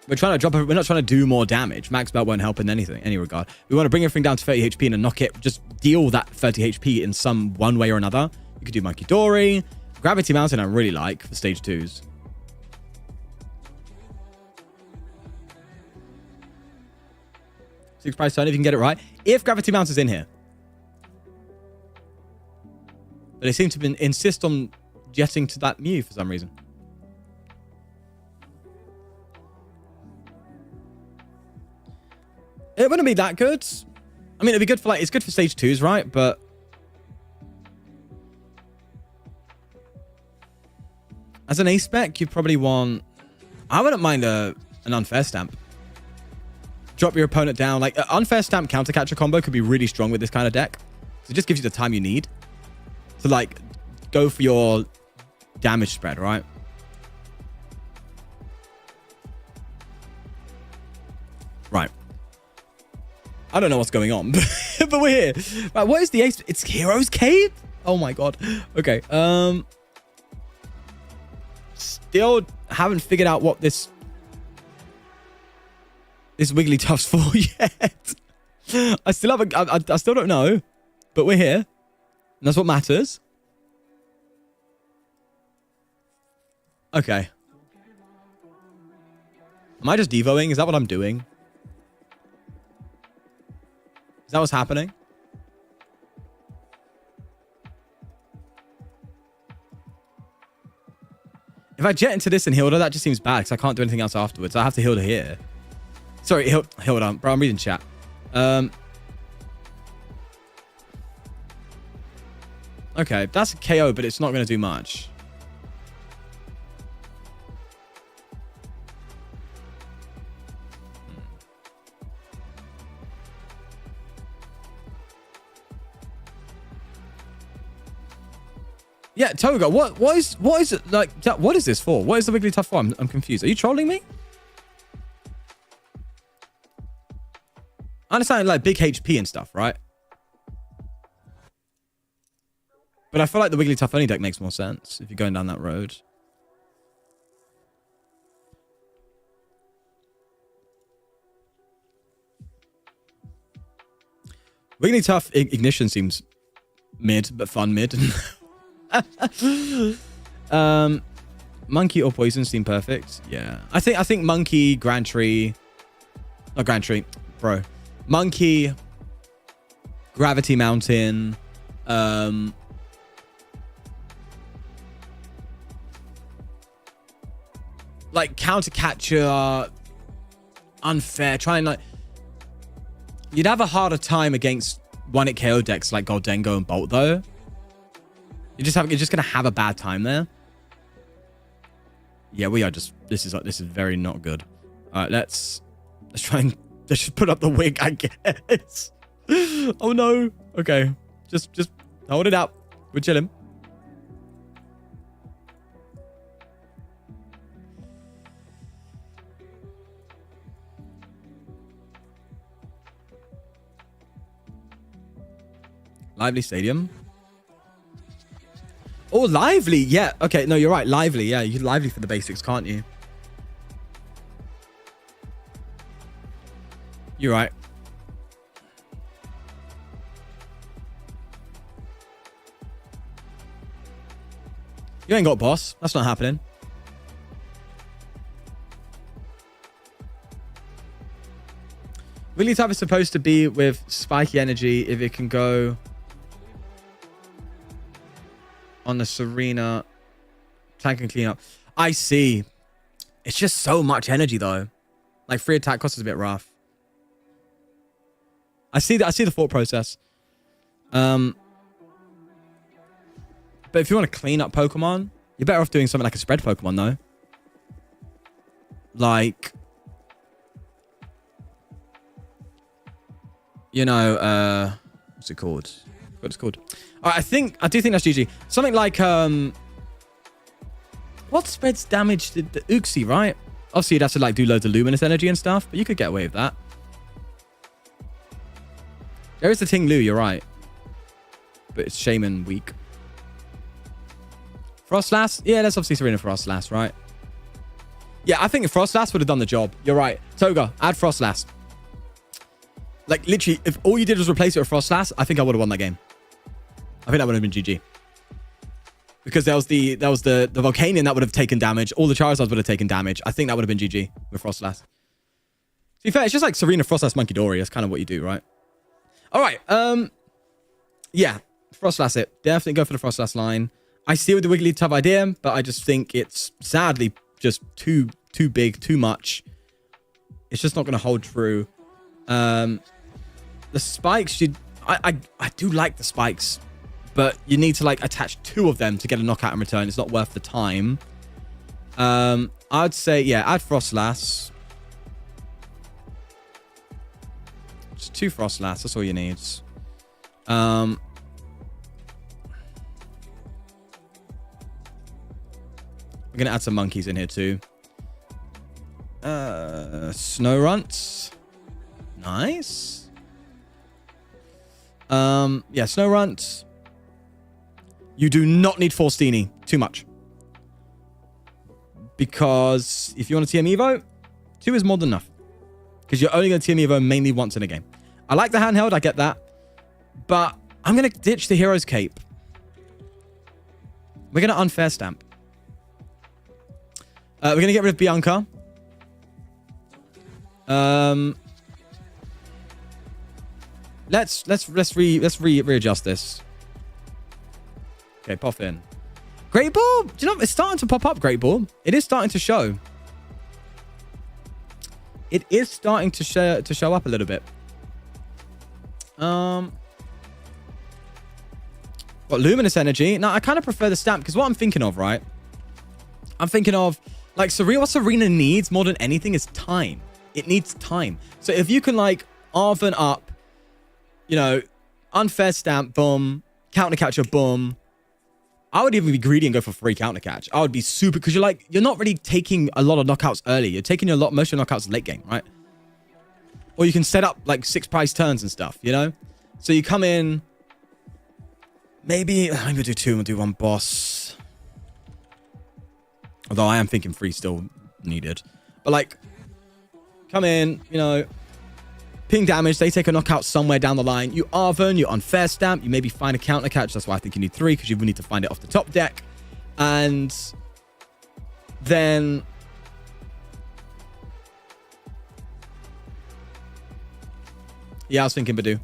we're trying to drop it. We're not trying to do more damage. Max Belt won't help in any regard. We want to bring everything down to 30 HP and knock it. Just deal that 30 HP in some one way or another. You could do Monkey Dory. Gravity Mountain I really like for stage 2s. Six price turn if you can get it right. If Gravity Mountain's in here. But they seem to insist on jetting to that Mew for some reason. It wouldn't be that good. I mean, it'd be good for like, it's good for stage 2s, right? But as an ace spec, you'd probably want, I wouldn't mind an unfair stamp. Drop your opponent down. Like, an unfair stamp counter catcher combo could be really strong with this kind of deck. So it just gives you the time you need to like go for your damage spread, right? Right. I don't know what's going on, but we're here. Right, what is the ace? It's Hero's Cave? Oh my god. Okay. Still haven't figured out what this Wigglytuff's for yet. I still haven't. I still don't know, but we're here, and that's what matters. Okay. Am I just devoing? Is that what I'm doing? Is that what's happening? If I jet into this and heal her, that just seems bad because I can't do anything else afterwards. I have to heal her here. Sorry, heal on. Bro, I'm reading chat. Okay, that's a KO, but it's not going to do much. Yeah, Toga, what is it like? What is this for? What is the Wigglytuff for? I'm confused. Are you trolling me? I understand like big HP and stuff, right? But I feel like the Wigglytuff only deck makes more sense if you're going down that road. Wigglytuff Ignition seems mid, but fun mid. Monkey or Poison seem perfect. Yeah. I think Monkey, Grand Tree. Not Grand Tree, bro. Monkey, Gravity Mountain, like counter catcher, unfair, trying like you'd have a harder time against one hit KO decks like Goldengo and Bolt though. You're just gonna have a bad time there. Yeah, we are just this is very not good. Alright, let's try and let's just put up the wig, I guess. Oh no. Okay. Just hold it out. We're chilling. Lively Stadium. Oh, Lively. Yeah. Okay. No, you're right. Lively. Yeah. You can Lively for the basics, can't you? You're right. You ain't got boss. That's not happening. Willy type is supposed to be with spiky energy if it can go on the Serena. Tank and clean up. I see. It's just so much energy though. Like free attack cost is a bit rough. I see that. I see the thought process. But if you want to clean up Pokemon, you're better off doing something like a spread Pokemon though. Like, you know, what's it called? What it's called? I do think that's GG. Something like what spreads damage to the Uxie, right? Obviously, you'd have to like do loads of luminous energy and stuff, but you could get away with that. There is the Ting Lu, you're right, but it's Shaman weak. Frostlass, yeah, that's obviously Serena Frostlass, right? Yeah, I think Frostlass would have done the job. You're right. Toga, add Frostlass. Like literally, if all you did was replace it with Frostlass, I think I would have won that game. I think that would have been GG. Because there was the Volcanion that would have taken damage. All the Charizards would have taken damage. I think that would have been GG with Frostlass. To be fair, it's just like Serena Frostlass Monkey Dory. That's kind of what you do, right? All right. Yeah, Frostlass it. Definitely go for the Frostlass line. I see with the Wigglytuff idea, but I just think it's sadly just too big, too much. It's just not going to hold true. The spikes, I do like the spikes, but you need to like attach 2 of them to get a knockout in return. It's not worth the time. I'd say, yeah, add Frostlass. Just 2 Frostlass, that's all you need. We're going to add some monkeys in here too. Snow Runts. Nice. Yeah, Snow Runts. You do not need Forstini. Too much. Because if you want to TM Evo, 2 is more than enough. Because you're only going to TM Evo mainly once in a game. I like the handheld, I get that. But I'm going to ditch the Hero's Cape. We're going to Unfair Stamp. We're going to get rid of Bianca. Let's readjust this. Okay, pop in. Great Ball. Do you know, it's starting to pop up, Great Ball. It is starting to show. It is starting to show up a little bit. Got Luminous Energy. Now, I kind of prefer the stamp because what I'm thinking of, right? I'm thinking of, like, what Serena needs more than anything is time. It needs time. So if you can, like, Arven up, you know, Unfair Stamp, boom, Counter Catcher, boom. I would even be greedy and go for free Counter Catch. I would be super, because you're not really taking a lot of knockouts early. You're taking most of your knockouts late game, right? Or you can set up, like, 6 prize turns and stuff, you know? So you come in, maybe we'll do 2 and we'll do 1 boss. Although I am thinking 3 still needed. But, like, come in, you know, ping damage. They take a knockout somewhere down the line. You Arven, you Unfair Stamp. You maybe find a Counter Catch. That's why I think you need 3, because you will need to find it off the top deck. And then yeah, I was thinking Badoo.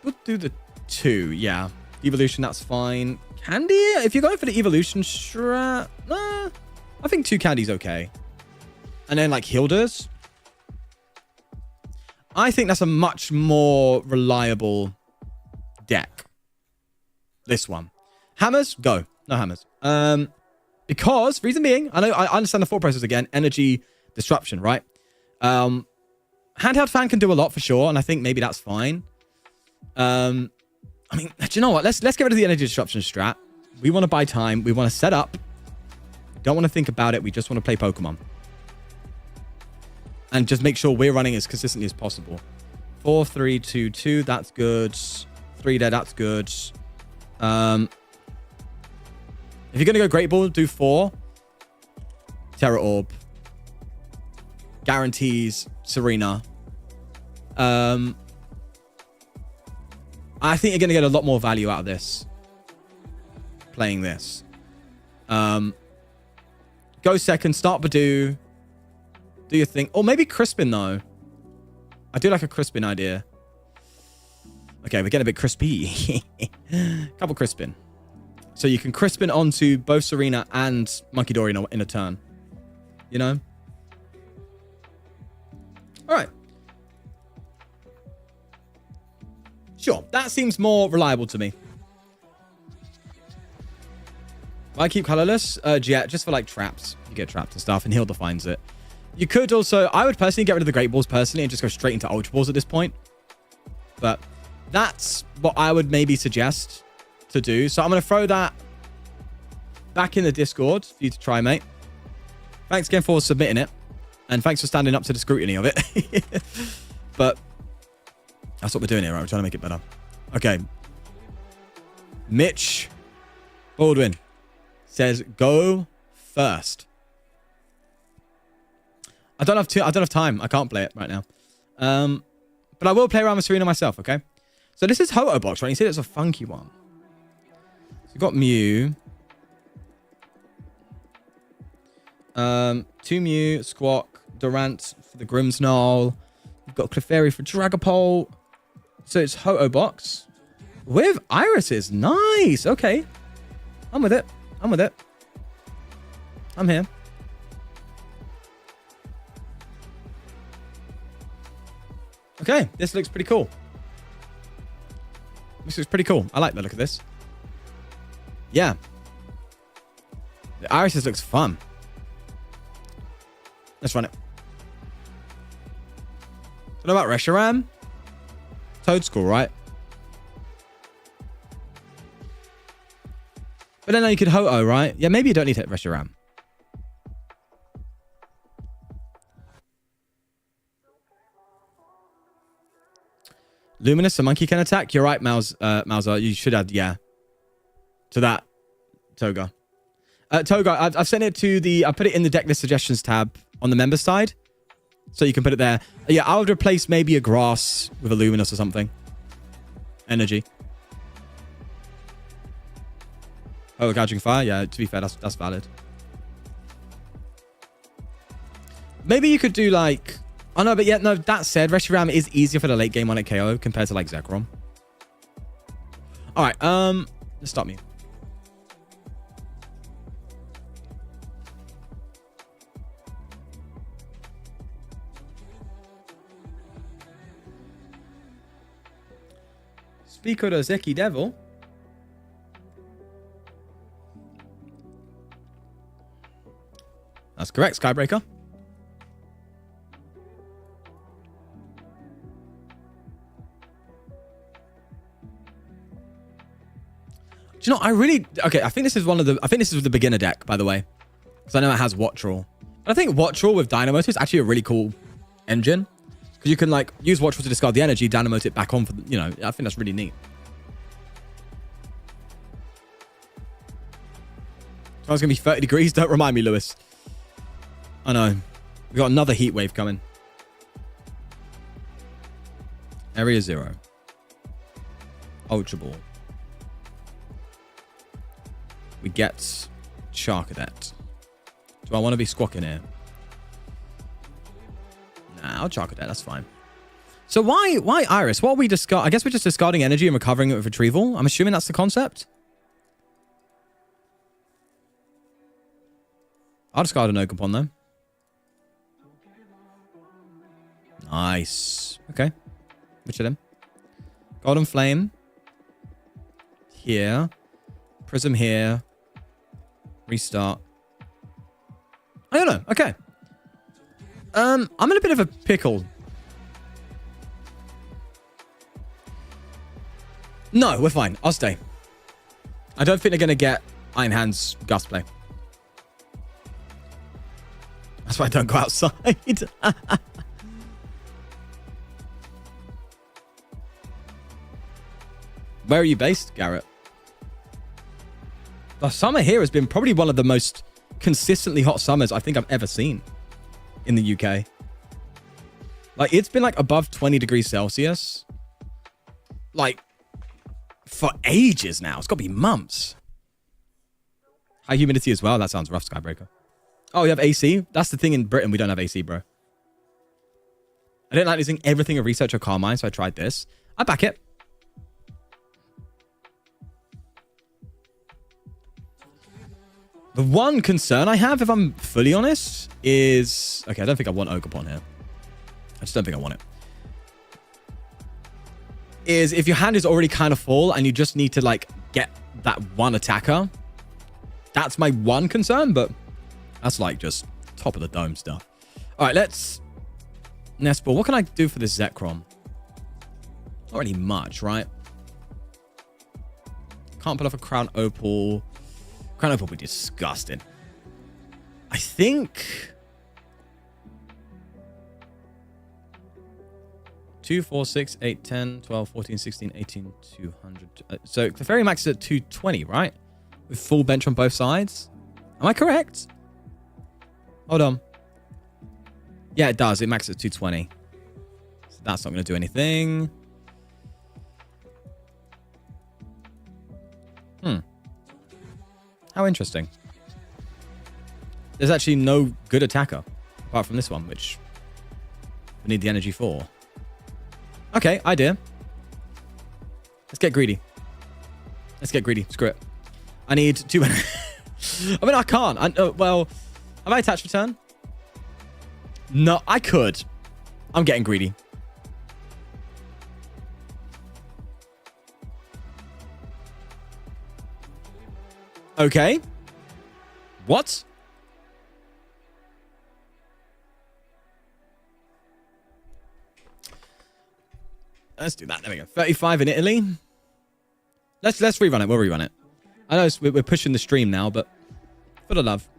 We'll do the 2. Yeah, Evolution, that's fine. Candy, if you're going for the Evolution strat, I think 2 Candy's okay. And then, like, Hilders. I think that's a much more reliable deck. This one. Hammers, go. No hammers. Because, reason being, I understand the thought process again. Energy disruption, right? Handheld Fan can do a lot for sure, and I think maybe that's fine. I mean, do you know what? Let's get rid of the energy disruption strat. We want to buy time. We want to set up. Don't want to think about it. We just want to play Pokemon. And just make sure we're running as consistently as possible. 4, 3, 2, 2. That's good. 3 there. That's good. If you're going to go Great Ball, do 4. Terra Orb. Guarantees Serena. I think you're going to get a lot more value out of this. Playing this. Go second. Start Badoo. Do your thing. Or maybe Crispin, though. I do like a Crispin idea. Okay, we're getting a bit crispy. Couple Crispin. So you can Crispin onto both Serena and Monkey Dory in a turn. You know? All right. Sure. That seems more reliable to me. Why keep colorless? Yeah, just for like traps. You get trapped and stuff, and Heal defines it. You could also, I would personally get rid of the Great Balls personally and just go straight into Ultra Balls at this point. But that's what I would maybe suggest to do. So I'm going to throw that back in the Discord for you to try, mate. Thanks again for submitting it. And thanks for standing up to the scrutiny of it. But that's what we're doing here, right? We're trying to make it better. Okay. Mitch Baldwin says, go first. I don't have time. I can't play it right now. But I will play around with Serena myself, okay? So this is Hoto Box, right? You said it's a funky one. So you've got Mew. 2 Mew, Squawk, Durant for the Grimmsnarl. You've got Clefairy for Dragapult. So it's Hoto Box with irises. Nice. Okay. I'm with it. I'm with it. I'm here. Okay. This looks pretty cool. This looks pretty cool. I like the look of this. Yeah. The irises looks fun. Let's run it. What about Reshiram? Toadschool, right? But then you could Hoto, right? Yeah, maybe you don't need to hit Reshiram. Luminous, a monkey can attack? You're right, Mauser. You should add, yeah. To that, Toga. Toga, I've sent it to the... I put it in the deck list suggestions tab on the members side. So you can put it there. Yeah, I would replace maybe a grass with a Luminous or something. Energy. Oh, catching fire? Yeah, to be fair, that's valid. Maybe you could do like... Oh, no, but yeah, no, that said, Reshiram is easier for the late game on it KO compared to like Zekrom. All right, let's stop me. Speak of the Zeki Devil. That's correct, Skybreaker. Do you know, I really... Okay, I think this is the beginner deck, by the way. Because I know it has Wattrel. But I think Wattrel with Dynamote is actually a really cool engine. Because you can, like, use Wattrel to discard the energy, Dynamote it back on for... You know, I think that's really neat. Tomorrow's going to be 30 degrees. Don't remind me, Lewis. I know. We've got another heat wave coming. Area 0. Ultra Ball. We get Charcadet. Do I want to be squawking here? Nah, I'll Charcadet. That's fine. So why Iris? What are we discard? I guess we're just discarding energy and recovering it with retrieval. I'm assuming that's the concept. I'll discard an Oakapon though. Nice. Okay. Which of them? Golden Flame. Here. Prism here. Restart. I don't know. Okay. I'm in a bit of a pickle. No, we're fine. I'll stay. I don't think they're going to get Iron Hands Gust play. That's why I don't go outside. Where are you based, Garrett? The summer here has been probably one of the most consistently hot summers I think I've ever seen in the UK. Like, it's been like above 20 degrees Celsius. Like, for ages now. It's got to be months. High humidity as well. That sounds rough, Skybreaker. Oh, you have AC? That's the thing in Britain. We don't have AC, bro. I didn't like using everything of Research or Carmine, so I tried this. I back it. The one concern I have, if I'm fully honest, is... Okay, I don't think I want Ogerpon here. I just don't think I want it. Is if your hand is already kind of full and you just need to, like, get that one attacker. That's my one concern, but that's, like, just top of the dome stuff. All right, let's... Nespor, what can I do for this Zekrom? Not really much, right? Can't pull off a Crown Opal... Crown Opal would be disgusting. I think... 2, 4, 6, 8, 10, 12, 14, 16, 18, 200. So the Fairy Max is at 220, right? With full bench on both sides. Am I correct? Hold on. Yeah, it does. It maxes at 220. So that's not going to do anything. How interesting. There's actually no good attacker apart from this one, which we need the energy for. Okay, idea. Let's get greedy. Let's get greedy. Screw it. I need 2... I mean, I can't. Well, have I attached return? No, I could. I'm getting greedy. Okay. What? Let's do that. There we go. 35 in Italy. Let's rerun it. We'll rerun it. I know we're pushing the stream now, but for the love.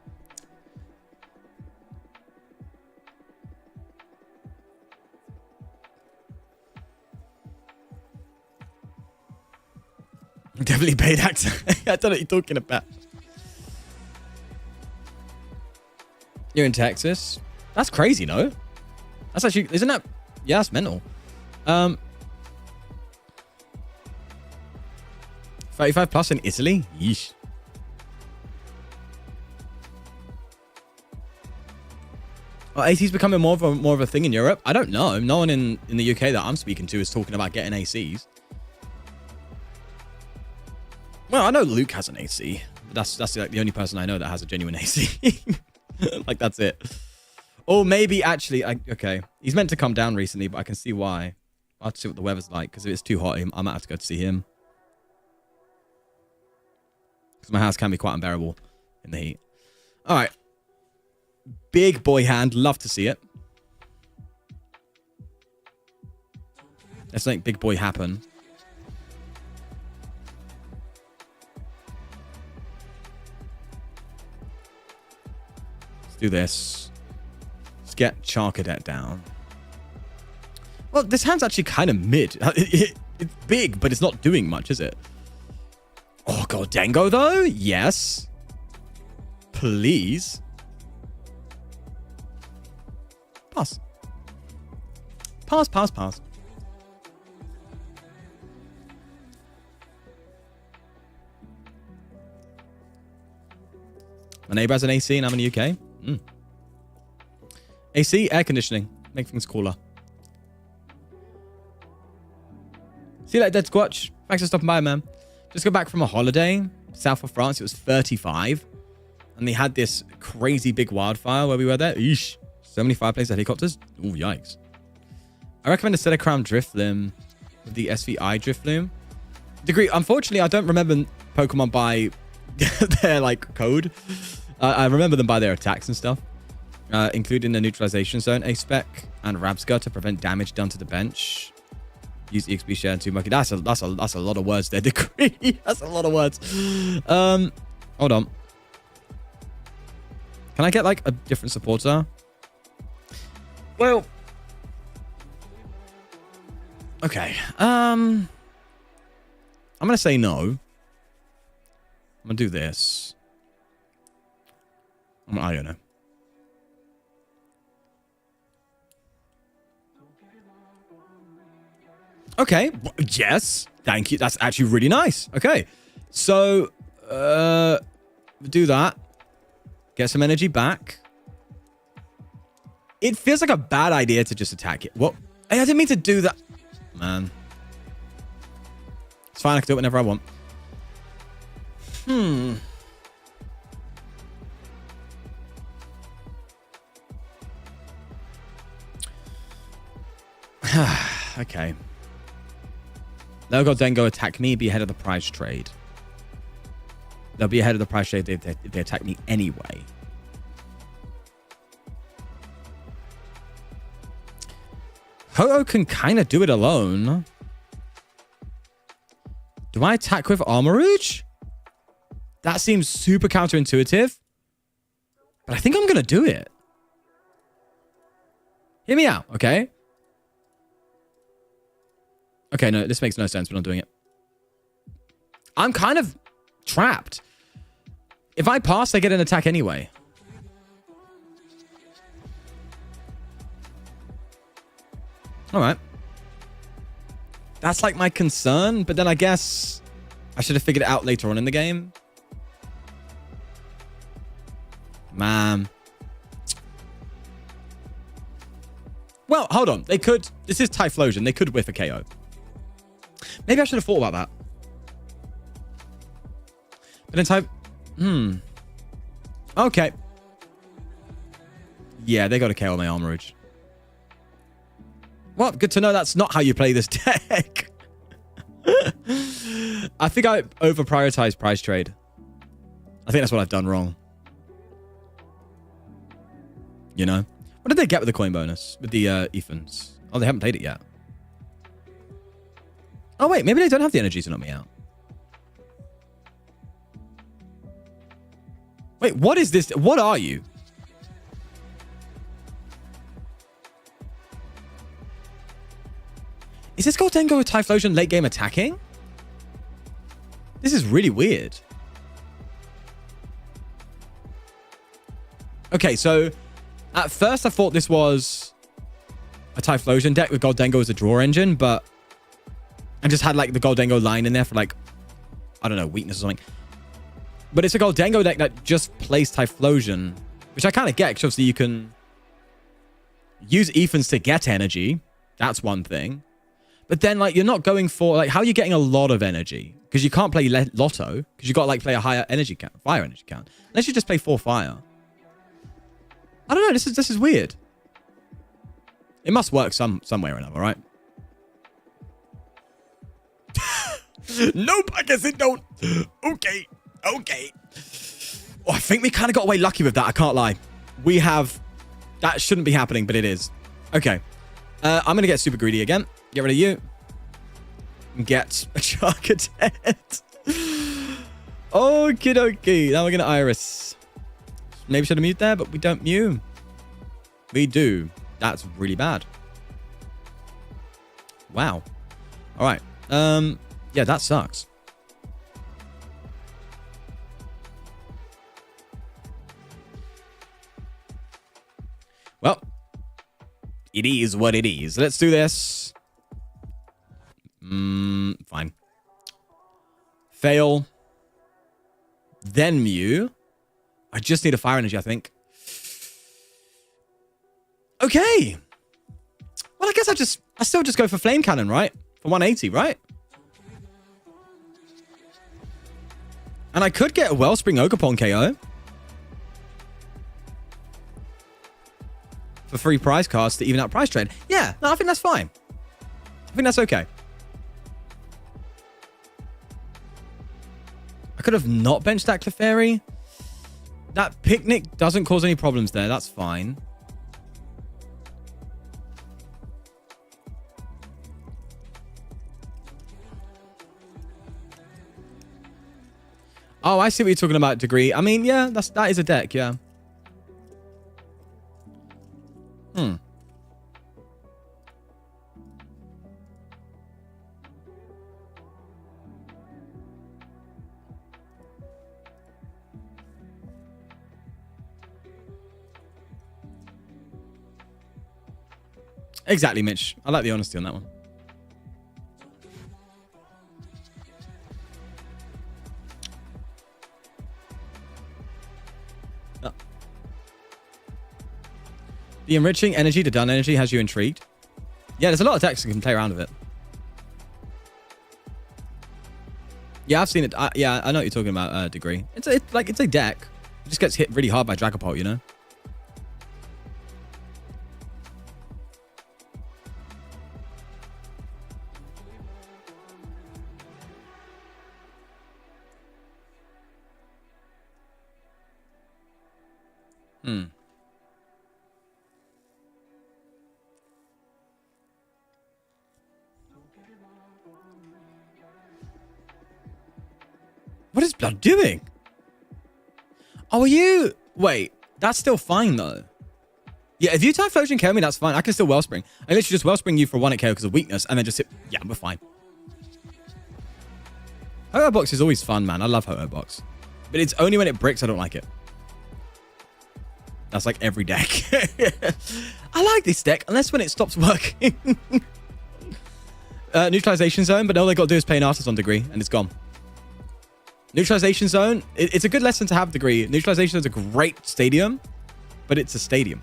Definitely paid actor. I don't know what you're talking about. You're in Texas? That's crazy, no? That's actually... Isn't that... Yeah, that's mental. 35 plus in Italy? Yeesh. Well, AC's becoming more of a thing in Europe? I don't know. No one in the UK that I'm speaking to is talking about getting ACs. Well, I know Luke has an AC. That's like the only person I know that has a genuine AC. Like, that's it. Or maybe, actually... okay. He's meant to come down recently, but I can see why. I'll have to see what the weather's like, because if it's too hot, I might have to go to see him. Because my house can be quite unbearable in the heat. All right. Big boy hand. Love to see it. Let's make big boy happen. Let's do this. Let's get Charcadet down. Well, this hand's actually kind of mid. It's big, but it's not doing much, is it? Oh, God, Dengo, though? Yes. Please. Pass. Pass, pass, pass. My neighbor has an AC and I'm in the UK. AC, air conditioning. Make things cooler. See you later, Dead Squatch. Thanks for stopping by, man. Just got back from a holiday, south of France. It was 35. And they had this crazy big wildfire where we were there. Eesh. So many fireplace helicopters. Ooh, yikes. I recommend a set of Crown Drifloon with the SVI Drifloon. Degree. Unfortunately, I don't remember Pokemon by their, like, code. I remember them by their attacks and stuff. Including the neutralization zone A-Spec and Rabsca to prevent damage done to the bench. Use EXP share and 2 monkey. That's a lot of words there. Decree. That's a lot of words. Hold on. Can I get like a different supporter? Well. Okay. I'm gonna say no. I'm gonna do this. I don't know. Okay. Yes. Thank you. That's actually really nice. Okay. So, do that. Get some energy back. It feels like a bad idea to just attack it. What? I didn't mean to do that. Man. It's fine. I can do it whenever I want. Okay. They'll go then go attack me, be ahead of the prize trade. They'll be ahead of the prize trade if they attack me anyway. Ho-Oh can kind of do it alone. Do I attack with Armor Rouge? That seems super counterintuitive. But I think I'm going to do it. Hear me out, okay? Okay, no, this makes no sense, but I'm doing it. I'm kind of trapped. If I pass, I get an attack anyway. All right. That's like my concern, but then I guess I should have figured it out later on in the game. Man. Well, hold on. They could... This is Typhlosion. They could whiff a KO. Maybe I should have thought about that. But then Okay. Yeah, they got a KO my Armor Rouge. Well, good to know that's not how you play this deck. I think I over-prioritized prize trade. I think that's what I've done wrong. You know? What did they get with the coin bonus? With the Ethans? Oh, they haven't played it yet. Oh, wait. Maybe they don't have the energy to knock me out. Wait, what is this? What are you? Is this Goldengo with Typhlosion late game attacking? This is really weird. Okay, so at first I thought this was a Typhlosion deck with Goldengo as a draw engine, but I just had like the Goldengo line in there for like, I don't know, weakness or something. But it's a Goldengo deck that just plays Typhlosion, which I kind of get, because obviously you can use Ethans to get energy. That's one thing. But then, like, you're not going for... Like, how are you getting a lot of energy? Because you can't play Lotto. Because you got to, like, play a higher energy count. Fire energy count. Unless you just play 4 fire. I don't know. This is weird. It must work some way or another, right? Nope. I guess it don't. Okay. Okay. Oh, I think we kind of got away lucky with that. I can't lie. We have... That shouldn't be happening, but it is. Okay. I'm going to get super greedy again. Get rid of you. Get a Charcadet. Okie dokie. Now we're going to Iris. Maybe should have mute there, but we don't mute. We do. That's really bad. Wow. All right. Yeah, that sucks. Well, it is what it is. Let's do this. Fine. Fail. Then Mew. I just need a fire energy, I think. Okay. Well, I guess I still just go for Flame Cannon, right? For 180, right? And I could get a Wellspring Ogerpon KO. For free prize cards to even out price trade. Yeah, no, I think that's fine. I think that's okay. I could have not benched that Clefairy. That Picnic doesn't cause any problems there. That's fine. Oh, I see what you're talking about, Degree. I mean, yeah, that is a deck, yeah. Exactly, Mitch. I like the honesty on that one. The enriching energy, the done energy, has you intrigued. Yeah, there's a lot of decks that can play around with it. Yeah, I've seen it. Yeah, I know what you're talking about, Degree. It's a deck. It just gets hit really hard by Dragapult, you know? What is Blood doing? Oh, are you... Wait, that's still fine, though. Yeah, if you type Floating KO me, that's fine. I can still Wellspring. I literally just Wellspring you for 1 at KO because of weakness, and then just hit... Yeah, we're fine. Ho-Oh Box is always fun, man. I love Ho-Oh Box. But it's only when it bricks I don't like it. That's like every deck. I like this deck, unless when it stops working. Neutralization Zone, but all they got to do is play an Artisan Degree, and it's gone. Neutralization Zone, it's a good lesson to have, Degree. Neutralization is a great stadium, but it's a stadium.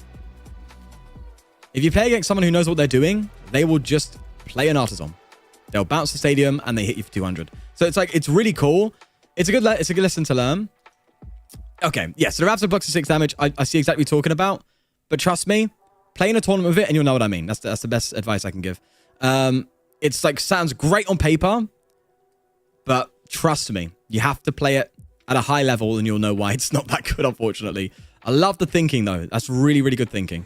If you play against someone who knows what they're doing, they will just play an Artisan. They'll bounce the stadium and they hit you for 200. So it's like, it's really cool. It's a good lesson to learn. Okay, yeah, so the Raffle blocks are 6 damage. I see exactly what you're talking about. But trust me, play in a tournament with it and you'll know what I mean. That's the best advice I can give. It's like, sounds great on paper, but trust me, you have to play it at a high level and you'll know why it's not that good, unfortunately. I love the thinking, though. That's really, really good thinking.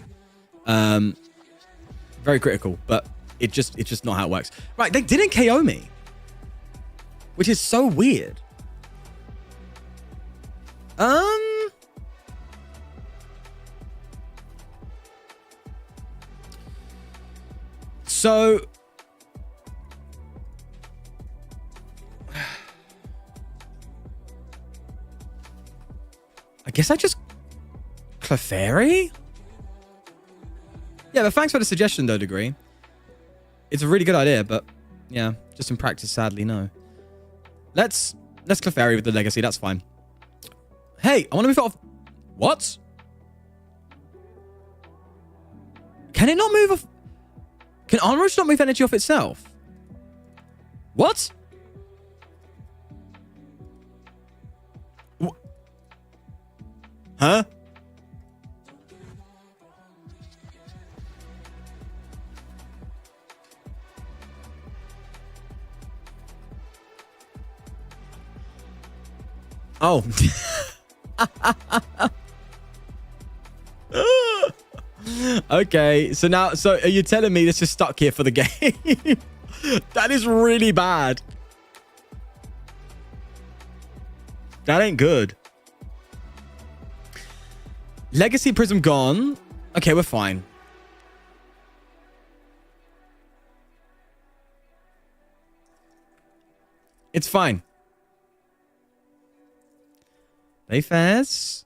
Very critical, but it's just not how it works. Right, they didn't KO me, which is so weird. So... I guess I just... Clefairy? Yeah, but thanks for the suggestion, though, Degree. It's a really good idea, but... Yeah, just in practice, sadly, no. Let's Clefairy with the Legacy, that's fine. Hey, I want to move it off... What? Can it not move off... Can Armorage not move energy off itself? What? Huh? Oh. Okay, so now, so are you telling me this is stuck here for the game? That is really bad. That ain't good. Legacy Prism gone. Okay, we're fine. It's fine. They fares.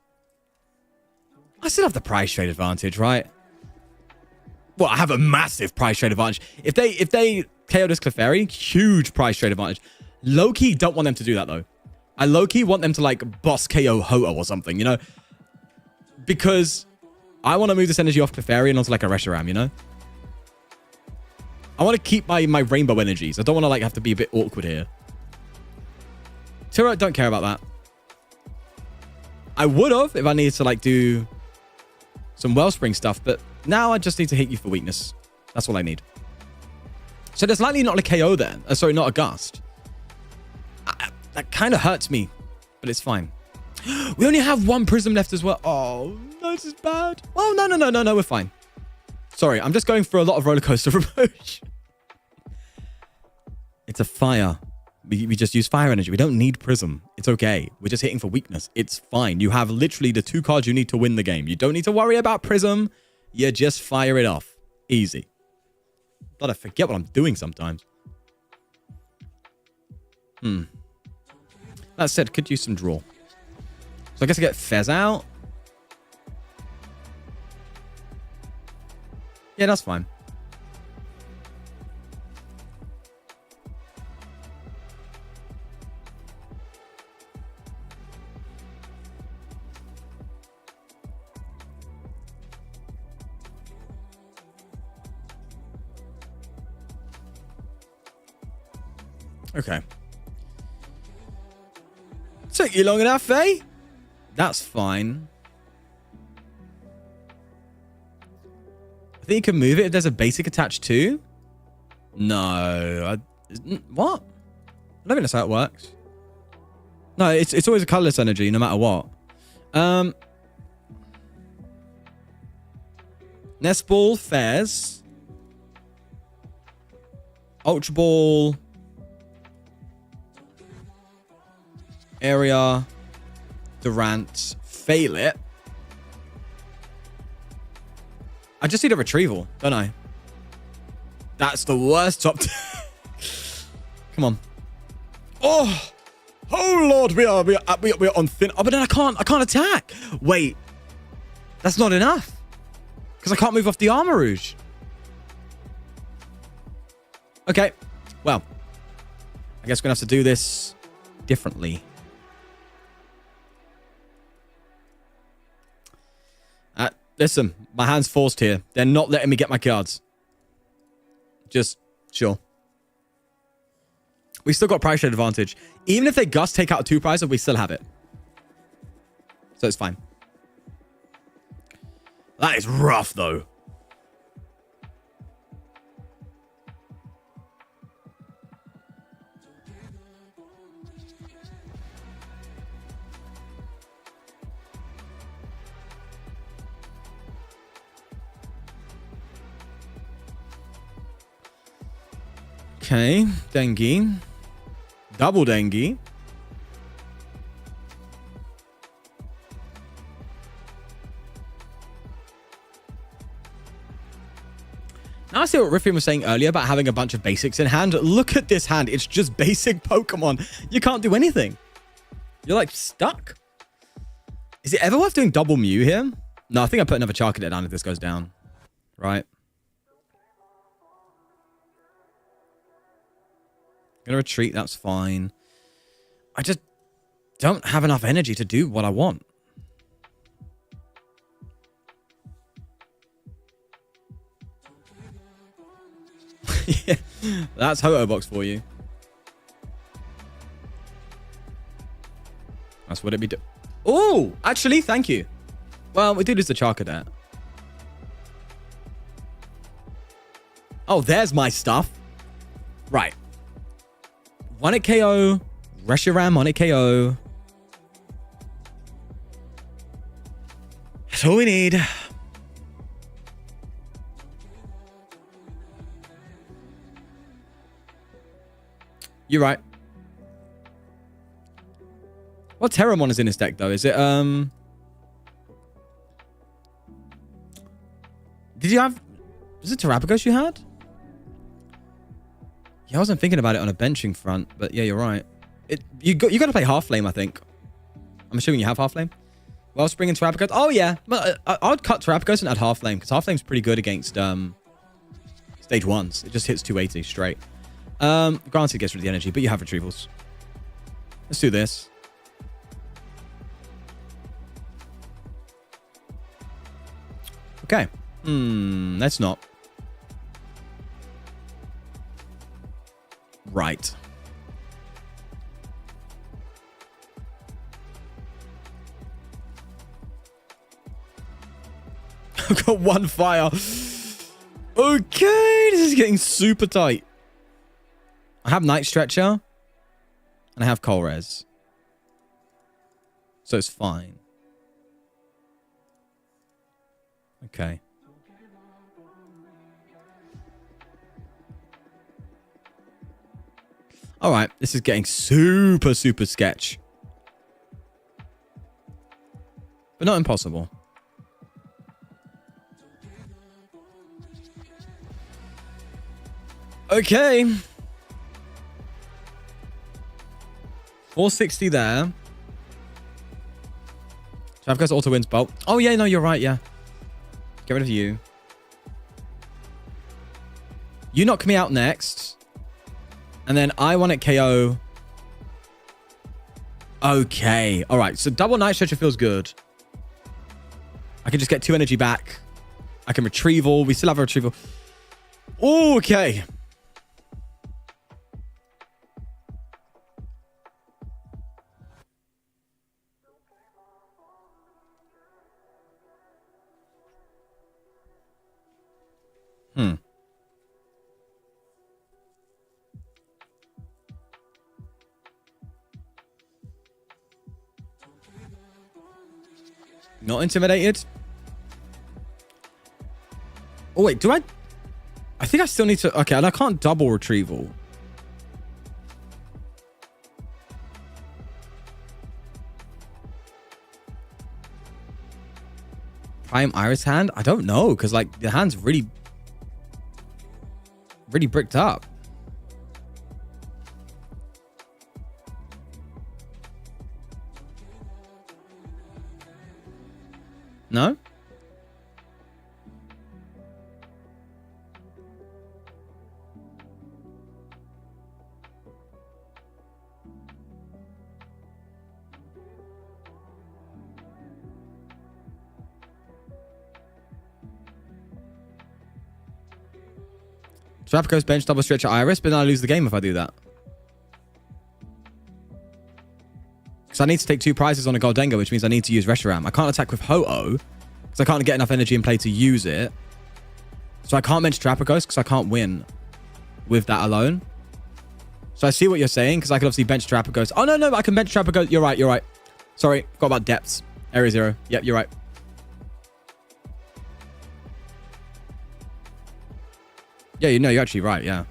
I still have the price trade advantage, right? Well, I have a massive price trade advantage. If they KO this Clefairy, huge price trade advantage. Low-key don't want them to do that, though. I low-key want them to, like, boss KO Ho-Oh or something, you know? Because I want to move this energy off Clefairy and onto, like, a Reshiram, you know? I want to keep my rainbow energies. I don't want to, like, have to be a bit awkward here. Turo, don't care about that. I would have if I needed to, like, do some Wellspring stuff, but now I just need to hit you for weakness. That's all I need. So there's likely not a KO there. Sorry, not a Gust. That kind of hurts me, but it's fine. We only have 1 Prism left as well. Oh, no, this is bad. Oh, no, we're fine. Sorry, I'm just going through a lot of roller coaster emotion. It's a fire. We just use fire energy. We don't need prism. It's okay. We're just hitting for weakness. It's fine. You have literally the 2 cards you need to win the game. You don't need to worry about prism. You just fire it off. Easy. But I forget what I'm doing sometimes. That said, could use some draw. So I guess I get Fez out. Yeah, that's fine. Okay. Took you long enough, eh? That's fine. I think you can move it if there's a basic attached too. No. What? I don't think that's how it works. No, it's always a colorless energy, no matter what. Nest Ball, Fairs. Ultra Ball. Area. Durant. Fail it. I just need a retrieval, don't I? That's the worst top. Come on. Oh Lord, we are on thin. Oh, but then I can't attack. Wait, that's not enough because I can't move off the Armor Rouge. Okay, well, I guess we're gonna have to do this differently. Listen, my hand's forced here. They're not letting me get my cards. Just, sure. We still got price trade advantage. Even if they Gust take out a 2 prize, we still have it. So it's fine. That is rough, though. Okay, Dengue. Double Dengue. Now I see what Riffin was saying earlier about having a bunch of basics in hand. Look at this hand. It's just basic Pokemon. You can't do anything. You're like stuck. Is it ever worth doing double Mew here? No, I think I put another Charcadet down if this goes down. Right. Gonna retreat, that's fine. I just don't have enough energy to do what I want. Yeah, that's Hotobox for you. That's what it be do. Oh, actually, thank you. Well, we do lose the Charcadet. Oh, there's my stuff. Right. 1-hit KO. Reshiram 1-hit KO. That's all we need. You're right. What Terramon is in his deck, though? Is it, Did you have... Was it Terrapagos you had? Yeah, I wasn't thinking about it on a benching front, but yeah, you're right. You got to play Half Flame, I think. I'm assuming you have Half Flame. Wellspring and Terrapagos. Oh yeah, but I would cut Terrapagos and add Half Flame because Half Flame's pretty good against stage 1s. It just hits 280 straight. Granted, it gets rid of the energy, but you have retrievals. Let's do this. Okay. Let's not. Right. I've got 1 fire. Okay, this is getting super tight. I have Night Stretcher. And I have Colrez. So it's fine. Okay. All right. This is getting super, super sketch. But not impossible. Okay. 460 there. Trafficus auto wins bolt. Oh, yeah, no, you're right, yeah. Get rid of you. You knock me out next. And then I want it KO. Okay. All right, so double Night Stretcher feels good. I can just get 2 energy back. I can retrieval. We still have a retrieval. Okay. Not intimidated. Oh, wait. Do I think I still need to... Okay, and I can't double retrieval. Prime Iris hand? I don't know, because, like, the hand's really bricked up. No? Trapco's bench double stretcher Iris, but then I lose the game if I do that. Because I need to take 2 prizes on a Goldengo, which means I need to use Reshiram. I can't attack with Ho-Oh, because I can't get enough energy in play to use it. So I can't bench Trapagos, because I can't win with that alone. So I see what you're saying, because I could obviously bench Trapagos. Oh, no, I can bench Trapagos. You're right. Sorry, forgot about depths. Area 0. Yep, you're right. Yeah, you're actually right, yeah.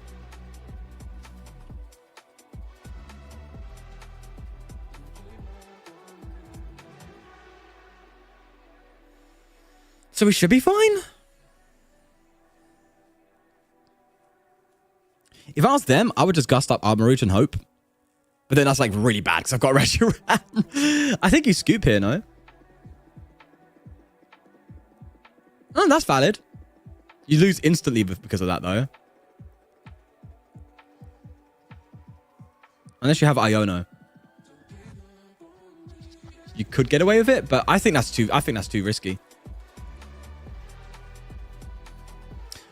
So we should be fine? If I was them, I would just gust up Armorroot and hope. But then that's like really bad because I've got Reshiram. I think you scoop here, no? Oh, that's valid. You lose instantly because of that, though. Unless you have Iono. You could get away with it, but I think that's too risky.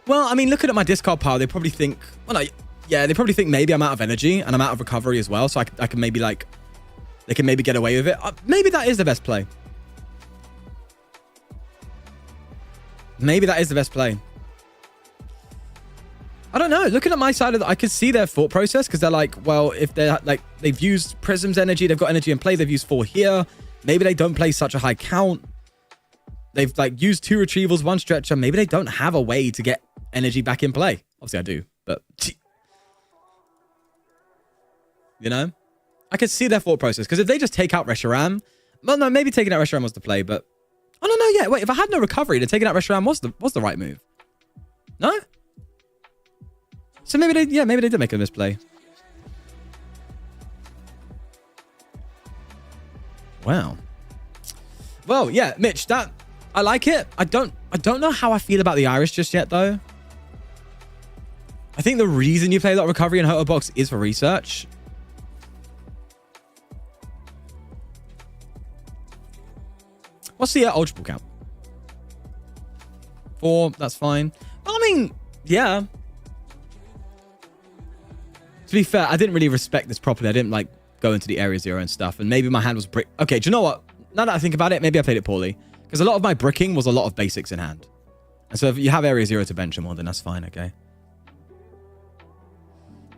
Well, I mean, looking at my discard pile, they probably think... Well, no, yeah, they probably think maybe I'm out of energy and I'm out of recovery as well, so I can maybe, like... They can maybe get away with it. Maybe that is the best play. Maybe that is the best play. I don't know. Looking at my side of I could see their thought process because they're like, well, if they're like, they've used Prism's energy, they've got energy in play, they've used 4 here. Maybe they don't play such a high count. They've like used 2 retrievals, 1 stretcher. Maybe they don't have a way to get energy back in play. Obviously, I do, but you know, I could see their thought process because if they just take out Reshiram, well, no, maybe taking out Reshiram was the play, but oh no, yeah, wait, if I had no recovery, then taking out Reshiram was the right move. No. So maybe they did make a misplay. Wow. Well, yeah, Mitch, that I like it. I don't know how I feel about the Iris just yet, though. I think the reason you play a lot of recovery in Hoto Box is for research. What's the Ultra Ball count? 4, that's fine. I mean, yeah. To be fair, I didn't really respect this properly. I didn't like go into the area 0 and stuff. And maybe my hand was brick. Okay, do you know what? Now that I think about it, maybe I played it poorly. Because a lot of my bricking was a lot of basics in hand. And so if you have area 0 to bench them on, then that's fine, okay?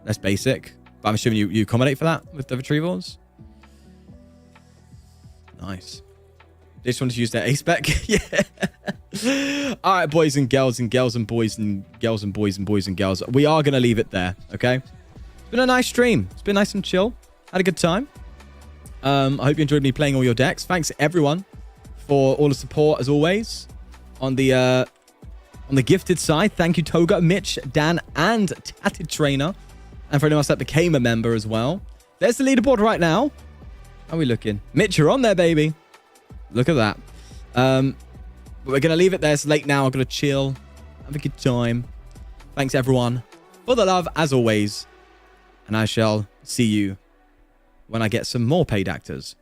That's basic. But I'm assuming you accommodate for that with the retrievals. Nice. They just wanted to use their ace spec. Yeah. All right, boys and girls and girls and boys and girls and boys and boys and girls. We are going to leave it there, okay? been a nice stream. It's been nice and chill. Had a good time. I hope you enjoyed me playing all your decks. Thanks everyone for all the support as always. On the gifted side, thank you Toga, Mitch, Dan, and Tatted Trainer. And for anyone else that became a member as well. There's the leaderboard right now. How are we looking? Mitch, you're on there, baby. Look at that. But we're going to leave it there. It's late now. I'm going to chill. Have a good time. Thanks, everyone, for the love, as always. And I shall see you when I get some more paid actors.